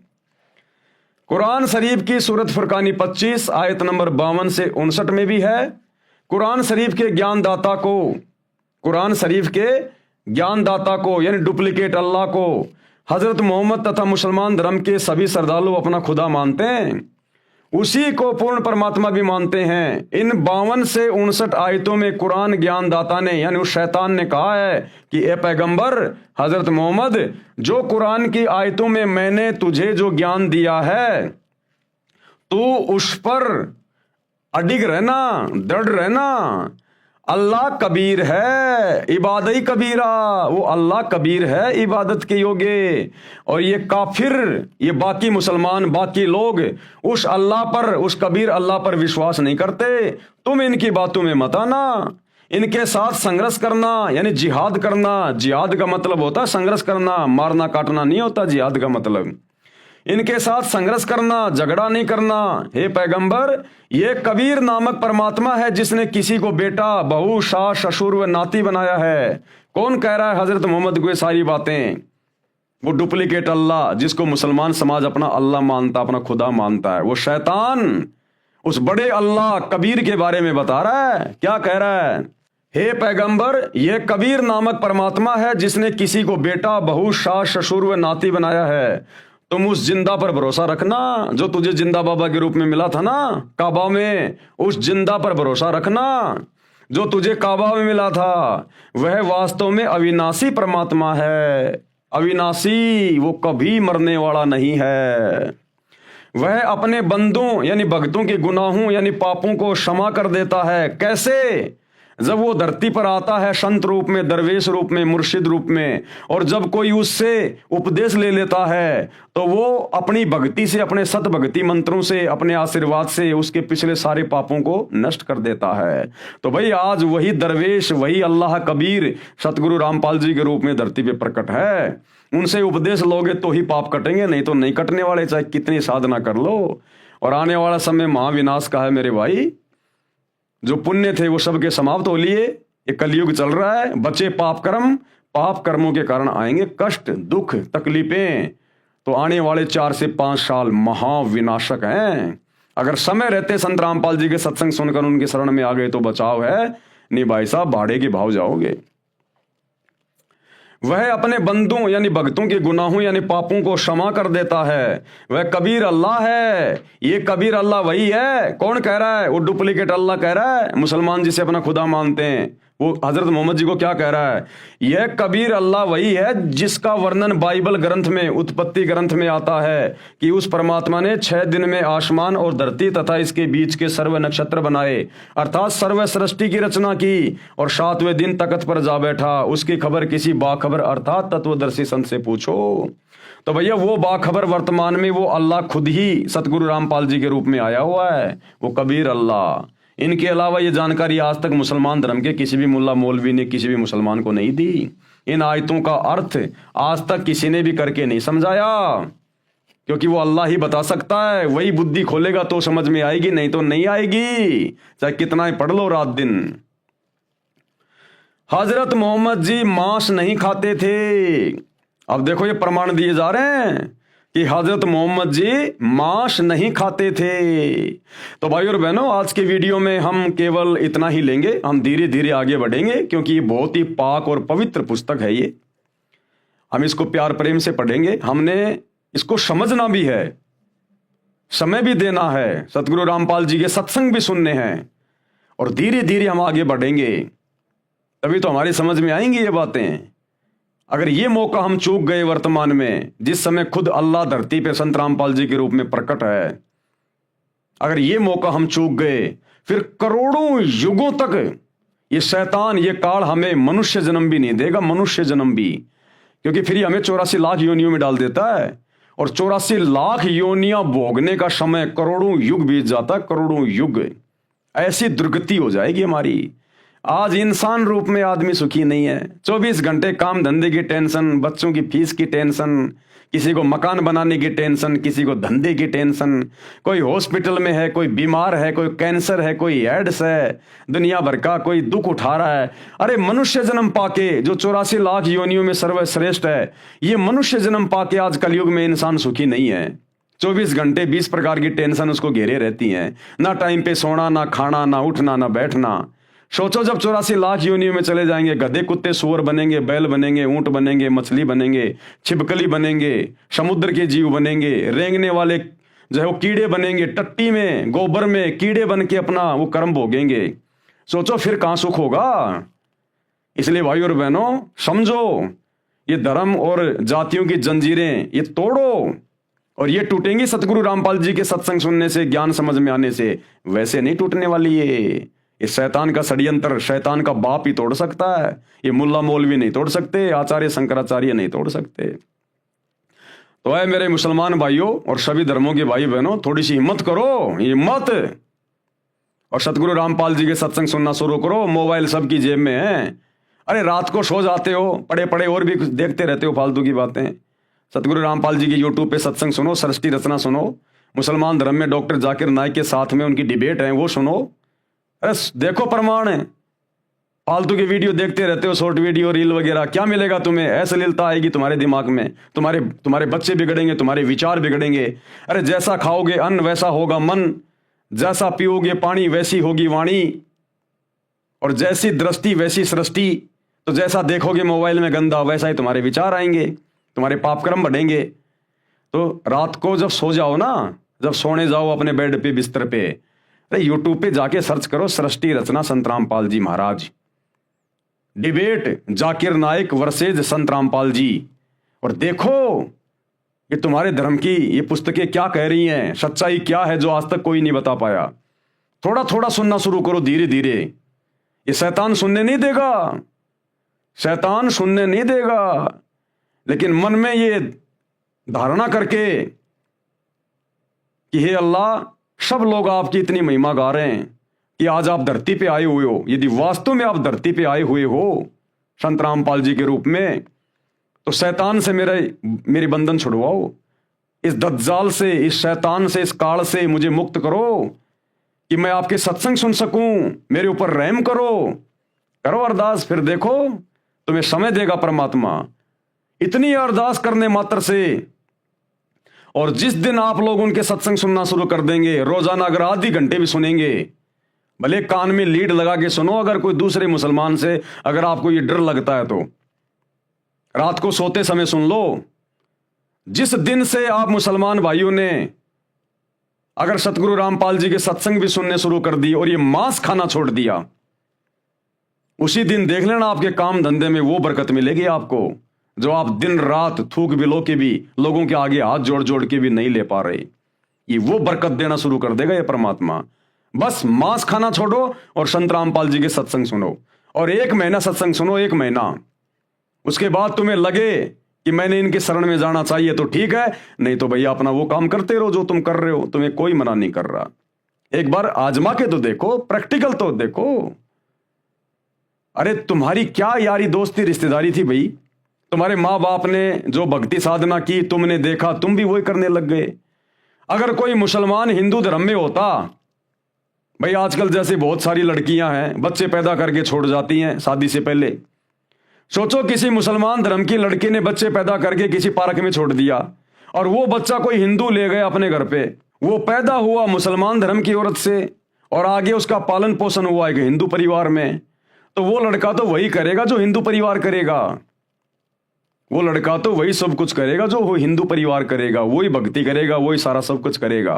कुरान शरीफ की सूरत फुरकानी 25 आयत नंबर 52 से 59 में भी है। कुरान शरीफ के ज्ञानदाता को, कुरान शरीफ के ज्ञानदाता को यानी डुप्लीकेट अल्लाह को हजरत मोहम्मद तथा मुसलमान धर्म के सभी श्रद्धालु अपना खुदा मानते हैं, उसी को पूर्ण परमात्मा भी मानते हैं। इन 52 से 59 आयतों में कुरान ज्ञानदाता ने यानी उस शैतान ने कहा है कि ए पैगंबर हजरत मोहम्मद, जो कुरान की आयतों में मैंने तुझे जो ज्ञान दिया है, तू उस पर अडिग रहना, दृढ़ रहना। अल्लाह कबीर है, इबादत कबीरा, वो अल्लाह कबीर है इबादत के योग्य। और ये काफिर, ये बाकी मुसलमान, बाकी लोग उस अल्लाह पर, उस कबीर अल्लाह पर विश्वास नहीं करते। तुम इनकी बातों में मत आना, इनके साथ संघर्ष करना यानी जिहाद करना। जिहाद का मतलब होता है संघर्ष करना, मारना काटना नहीं होता जिहाद का मतलब। इनके साथ संघर्ष करना, झगड़ा नहीं करना। हे पैगंबर, ये कबीर नामक परमात्मा है जिसने किसी को बेटा, बहू, सास, ससुर व नाती बनाया है। कौन कह रहा है हजरत मोहम्मद को ये सारी बातें? वो डुप्लीकेट अल्लाह जिसको मुसलमान समाज अपना अल्लाह मानता, अपना खुदा मानता है, वो शैतान उस बड़े अल्लाह कबीर के बारे में बता रहा है। क्या कह रहा है? हे पैगंबर, यह कबीर नामक परमात्मा है जिसने किसी को बेटा, बहू, सास, ससुर व नाती बनाया है। तुम उस जिंदा पर भरोसा रखना जो तुझे जिंदा बाबा के रूप में मिला था ना काबा में, उस जिंदा पर भरोसा रखना जो तुझे काबा में मिला था। वह वास्तव में अविनाशी परमात्मा है, अविनाशी, वो कभी मरने वाला नहीं है। वह अपने बंदों यानी भक्तों के गुनाहों यानी पापों को क्षमा कर देता है। कैसे? जब वो धरती पर आता है संत रूप में, दरवेश रूप में, मुर्शिद रूप में, और जब कोई उससे उपदेश ले लेता है तो वो अपनी भक्ति से, अपने सत भक्ति मंत्रों से, अपने आशीर्वाद से उसके पिछले सारे पापों को नष्ट कर देता है। तो भाई आज वही दरवेश, वही अल्लाह कबीर सतगुरु रामपाल जी के रूप में धरती पे प्रकट है। उनसे उपदेश लोगे तो ही पाप कटेंगे, नहीं तो नहीं कटने वाले, चाहे कितनी साधना कर लो। और आने वाला समय महाविनाश का है मेरे भाई। जो पुण्य थे वो सबके समाप्त हो लिए, ये कलयुग चल रहा है। बचे पाप कर्म, पाप कर्मों के कारण आएंगे कष्ट, दुख, तकलीफें। तो आने वाले 4 से 5 साल महाविनाशक हैं। अगर समय रहते संत रामपाल जी के सत्संग सुनकर उनके शरण में आ गए तो बचाव है, नहीं भाई साहब भाड़े के भाव जाओगे। वह अपने बंदों यानी भक्तों के गुनाहों यानी पापों को क्षमा कर देता है। वह कबीर अल्लाह है। ये कबीर अल्लाह वही है। कौन कह रहा है? वो डुप्लीकेट अल्लाह कह रहा है। मुसलमान जिसे अपना खुदा मानते हैं वो हजरत मोहम्मद जी को क्या कह रहा है? यह कबीर अल्लाह वही है जिसका वर्णन बाइबल ग्रंथ में, उत्पत्ति ग्रंथ में आता है कि उस परमात्मा ने 6 दिन में आसमान और धरती तथा इसके बीच के सर्व नक्षत्र बनाए, अर्थात सर्व सृष्टि की रचना की, और 7वें दिन तख्त पर जा बैठा। उसकी खबर किसी बाखबर अर्थात तत्वदर्शी संत से पूछो। तो भैया वो बाखबर वर्तमान में वो अल्लाह खुद ही सतगुरु रामपाल जी के रूप में आया हुआ है, वो कबीर अल्लाह। इनके अलावा ये जानकारी आज तक मुसलमान धर्म के किसी भी मुल्ला मौलवी ने किसी भी मुसलमान को नहीं दी। इन आयतों का अर्थ आज तक किसी ने भी करके नहीं समझाया। क्योंकि वो अल्लाह ही बता सकता है। वही बुद्धि खोलेगा तो समझ में आएगी, नहीं तो नहीं आएगी, चाहे कितना ही पढ़ लो रात दिन। हजरत मोहम्मद जी मांस नहीं खाते थे। अब देखो ये प्रमाण दिए जा रहे हैं कि हजरत मोहम्मद जी मांस नहीं खाते थे। तो भाई और बहनों, आज के वीडियो में हम केवल इतना ही लेंगे, हम धीरे धीरे आगे बढ़ेंगे, क्योंकि ये बहुत ही पाक और पवित्र पुस्तक है। ये हम इसको प्यार प्रेम से पढ़ेंगे, हमने इसको समझना भी है, समय भी देना है, सतगुरु रामपाल जी के सत्संग भी सुनने हैं, और धीरे धीरे हम आगे बढ़ेंगे, तभी तो हमारी समझ में आएंगी ये बातें। अगर ये मौका हम चूक गए वर्तमान में, जिस समय खुद अल्लाह धरती पे संत रामपाल जी के रूप में प्रकट है, अगर ये मौका हम चूक गए, फिर करोड़ों युगों तक ये शैतान, ये काल हमें मनुष्य जन्म भी नहीं देगा, मनुष्य जन्म भी, क्योंकि फिर ये हमें 84 लाख योनियों में डाल देता है, और 84 लाख योनियां भोगने का समय करोड़ों युग बीत जाता है, करोड़ों युग। ऐसी दुर्गति हो जाएगी हमारी। आज इंसान रूप में आदमी सुखी नहीं है, 24 घंटे काम धंधे की टेंशन, बच्चों की फीस की टेंशन, किसी को मकान बनाने की टेंशन, किसी को धंधे की टेंशन, कोई हॉस्पिटल में है, कोई बीमार है, कोई कैंसर है, कोई एड्स है, दुनिया भर का कोई दुख उठा रहा है। अरे मनुष्य जन्म पाके, जो 84 लाख योनियों में सर्वश्रेष्ठ है, ये मनुष्य जन्म पाके आज कलयुग में इंसान सुखी नहीं है। 24 घंटे 20 प्रकार की टेंशन उसको घेरे रहती हैं, ना टाइम पे सोना, ना खाना, ना उठना, ना बैठना। सोचो जब 84 लाख योनियों में चले जाएंगे, गधे कुत्ते सूअर बनेंगे, बैल बनेंगे, ऊंट बनेंगे, मछली बनेंगे, छिपकली बनेंगे, समुद्र के जीव बनेंगे, रेंगने वाले जो है वो कीड़े बनेंगे, टट्टी में गोबर में कीड़े बन के अपना वो कर्म भोगेंगे। सोचो फिर कहां सुख होगा। इसलिए भाई और बहनों, समझो, ये धर्म और जातियों की जंजीरें ये तोड़ो, और ये टूटेंगी सतगुरु रामपाल जी के सत्संग सुनने से, ज्ञान समझ में आने से। वैसे नहीं टूटने वाली ये शैतान का षड्यंत्र शैतान का बाप ही तोड़ सकता है। ये मुल्ला मौलवी नहीं तोड़ सकते, आचार्य शंकराचार्य नहीं तोड़ सकते। तो है मेरे मुसलमान भाइयों और सभी धर्मों के भाई बहनों, थोड़ी सी हिम्मत करो, हिम्मत, और सतगुरु रामपाल जी के सत्संग सुनना शुरू करो। मोबाइल सबकी जेब में है। अरे रात को सो जाते हो, पड़े पड़े और भी कुछ देखते रहते हो फालतू की बातें। सतगुरु रामपाल जी की यूट्यूब पे सत्संग सुनो, सृष्टि रचना सुनो, मुसलमान धर्म में डॉक्टर जाकिर नाइक के साथ में उनकी डिबेट है वो सुनो। अरे देखो प्रमाण है। फालतू की वीडियो देखते रहते हो, शॉर्ट वीडियो, रील वगैरह, क्या मिलेगा तुम्हें? अश्लीलता आएगी तुम्हारे दिमाग में, तुम्हारे बच्चे बिगड़ेंगे, तुम्हारे विचार बिगड़ेंगे। अरे जैसा खाओगे अन्न वैसा होगा मन, जैसा पियोगे पानी वैसी होगी वाणी, और जैसी दृष्टि वैसी सृष्टि। तो जैसा देखोगे मोबाइल में गंदा, वैसा ही तुम्हारे विचार आएंगे, तुम्हारे पाप कर्म बढ़ेंगे। तो रात को जब सो जाओ ना, जब सोने जाओ अपने बेड पे, बिस्तर पे, अरे यूट्यूब पे जाके सर्च करो सृष्टि रचना संत रामपाल जी महाराज, डिबेट जाकिर नाइक वर्सेज संत रामपाल जी, और देखो ये तुम्हारे धर्म की ये पुस्तकें क्या कह रही हैं, सच्चाई क्या है जो आज तक कोई नहीं बता पाया। थोड़ा थोड़ा सुनना शुरू करो, धीरे धीरे। ये शैतान सुनने नहीं देगा, शैतान सुनने नहीं देगा, लेकिन मन में ये धारणा करके कि हे अल्लाह, सब लोग आपकी इतनी महिमा गा रहे हैं कि आज आप धरती पे आए हुए हो, यदि वास्तव में आप धरती पे आए हुए हो संत रामपाल जी के रूप में, तो शैतान से मेरे बंधन छुड़वाओ, इस दज्जाल से, इस शैतान से, इस काल से मुझे मुक्त करो, कि मैं आपके सत्संग सुन सकूं, मेरे ऊपर रहम करो अरदास। फिर देखो तुम्हें समय देगा परमात्मा। इतनी अरदास करने मात्र से, और जिस दिन आप लोग उनके सत्संग सुनना शुरू कर देंगे, रोजाना अगर आधी घंटे भी सुनेंगे, भले कान में लीड लगा के सुनो, अगर कोई दूसरे मुसलमान से अगर आपको ये डर लगता है तो रात को सोते समय सुन लो। जिस दिन से आप मुसलमान भाइयों ने अगर सतगुरु रामपाल जी के सत्संग भी सुनने शुरू कर दिए और ये मांस खाना छोड़ दिया, उसी दिन देख लेना आपके काम धंधे में वो बरकत मिलेगी आपको, जो आप दिन रात थूक बिलो के भी लोगों के आगे हाथ जोड़ जोड़ के भी नहीं ले पा रहे। ये वो बरकत देना शुरू कर देगा ये परमात्मा। बस मांस खाना छोड़ो और संत रामपाल जी के सत्संग सुनो, और 1 महीना सत्संग सुनो, 1 महीना। उसके बाद तुम्हें लगे कि मैंने इनके शरण में जाना चाहिए तो ठीक है, नहीं तो भैया अपना वो काम करते रहो जो तुम कर रहे हो, तुम्हें कोई मना नहीं कर रहा। एक बार आजमा के तो देखो, प्रैक्टिकल तो देखो। अरे तुम्हारी क्या यारी दोस्ती रिश्तेदारी थी भाई, तुम्हारे माँ बाप ने जो भक्ति साधना की तुमने देखा, तुम भी वही करने लग गए। अगर कोई मुसलमान हिंदू धर्म में होता, भाई आजकल जैसे बहुत सारी लड़कियां हैं बच्चे पैदा करके छोड़ जाती हैं शादी से पहले। सोचो किसी मुसलमान धर्म की लड़की ने बच्चे पैदा करके किसी पार्क में छोड़ दिया और वो बच्चा कोई हिंदू ले गए अपने घर पे। वो पैदा हुआ मुसलमान धर्म की औरत से और आगे उसका पालन पोषण हुआ एक हिंदू परिवार में, तो वो लड़का तो वही करेगा जो हिंदू परिवार करेगा। वो लड़का तो वही सब कुछ करेगा जो वो हिंदू परिवार करेगा, वही भक्ति करेगा, वही सारा सब कुछ करेगा।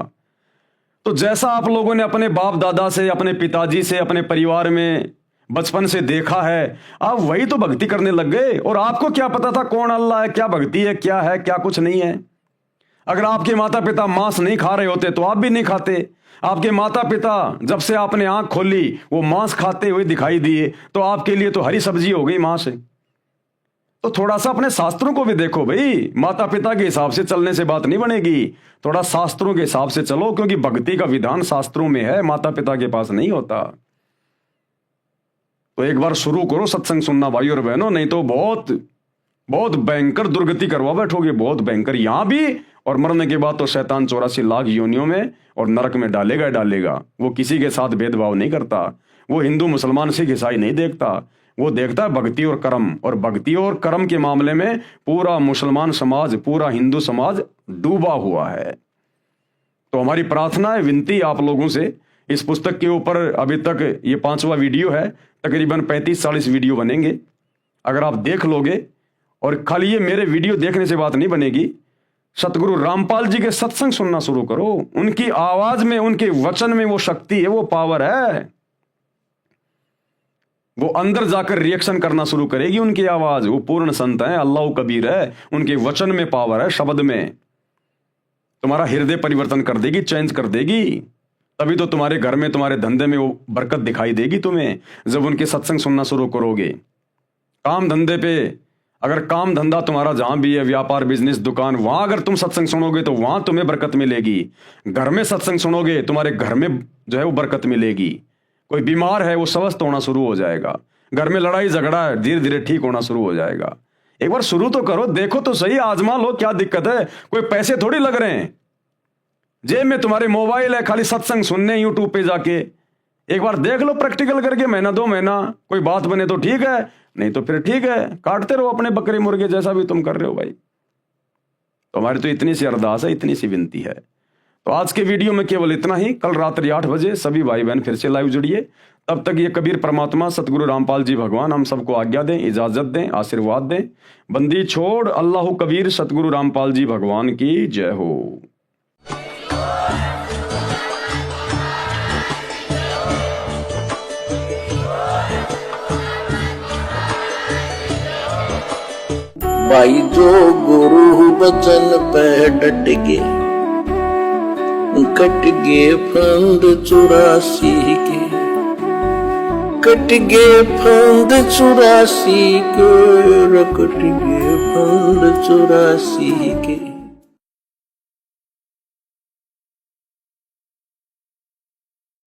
तो जैसा आप लोगों ने अपने बाप दादा से, अपने पिताजी से, अपने परिवार में बचपन से देखा है, आप वही तो भक्ति करने लग गए। और आपको क्या पता था कौन अल्लाह है, क्या भक्ति है, क्या कुछ नहीं है। अगर आपके माता पिता मांस नहीं खा रहे होते तो आप भी नहीं खाते। आपके माता पिता जब से आपने आंख खोली वो मांस खाते हुए दिखाई दिए, तो आपके लिए तो हरी सब्जी हो गई मांस। तो थोड़ा सा अपने शास्त्रों को भी देखो भाई, माता पिता के हिसाब से चलने से बात नहीं बनेगी, थोड़ा शास्त्रों के हिसाब से चलो, क्योंकि भक्ति का विधान शास्त्रों में है, माता पिता के पास नहीं होता। तो एक बार शुरू करो सत्संग सुनना भाई और बहनों, नहीं तो बहुत बहुत भयंकर दुर्गति करवा बैठोगे, बहुत भयंकर यहां भी, और मरने के बाद तो शैतान 84 लाख योनियों में और नरक में डालेगा। वो किसी के साथ भेदभाव नहीं करता, वो हिंदू मुसलमान सिख ईसाई नहीं देखता, वो देखता है भक्ति और कर्म। और भक्ति और कर्म के मामले में पूरा मुसलमान समाज, पूरा हिंदू समाज डूबा हुआ है। तो हमारी प्रार्थना है, विनती आप लोगों से, इस पुस्तक के ऊपर अभी तक ये 5वां वीडियो है, तकरीबन 35-40 वीडियो बनेंगे। अगर आप देख लोगे, और खाली ये मेरे वीडियो देखने से बात नहीं बनेगी, सतगुरु रामपाल जी के सत्संग सुनना शुरू करो। उनकी आवाज में, उनके वचन में वो शक्ति है, वो पावर है। वो अंदर जाकर रिएक्शन करना शुरू करेगी उनकी आवाज। वो पूर्ण संत है, अल्लाह कबीर है, उनके वचन में पावर है, शब्द में। तुम्हारा हृदय परिवर्तन कर देगी, चेंज कर देगी। तभी तो तुम्हारे घर में, तुम्हारे धंधे में वो बरकत दिखाई देगी तुम्हें, जब उनके सत्संग सुनना शुरू करोगे। काम धंधे पे, अगर काम धंधा तुम्हारा जहां भी है, व्यापार बिजनेस दुकान, वहां अगर तुम सत्संग सुनोगे तो वहां तुम्हें बरकत मिलेगी। घर में सत्संग सुनोगे, तुम्हारे घर में जो है वो बरकत मिलेगी। कोई बीमार है वो स्वस्थ होना शुरू हो जाएगा। घर में लड़ाई झगड़ा है, धीरे धीरे ठीक होना शुरू हो जाएगा। एक बार शुरू तो करो, देखो तो सही, आजमा लो, क्या दिक्कत है। कोई पैसे थोड़ी लग रहे हैं, जेब में तुम्हारे मोबाइल है, खाली सत्संग सुनने यूट्यूब पे जाके एक बार देख लो प्रैक्टिकल करके, महीना 2 महीना, कोई बात बने तो ठीक है, नहीं तो फिर ठीक है, काटते रहो अपने बकरे मुर्गे जैसा भी तुम कर रहे हो भाई। तो हमारी तो इतनी सी अरदास है, इतनी सी विनती है। तो आज के वीडियो में केवल इतना ही। कल रात्रि 8 बजे सभी भाई बहन फिर से लाइव जुड़िए। तब तक ये कबीर परमात्मा सतगुरु रामपाल जी भगवान हम सबको आज्ञा दें, इजाजत दें, आशीर्वाद दें। बंदी छोड़ अल्लाह कबीर सतगुरु रामपाल जी भगवान की जय हो। भाई जो गुरु बचन पे डट के, कट गे फंद 84 के, कट गे फंद 84 के, कट गे फंद 84 के।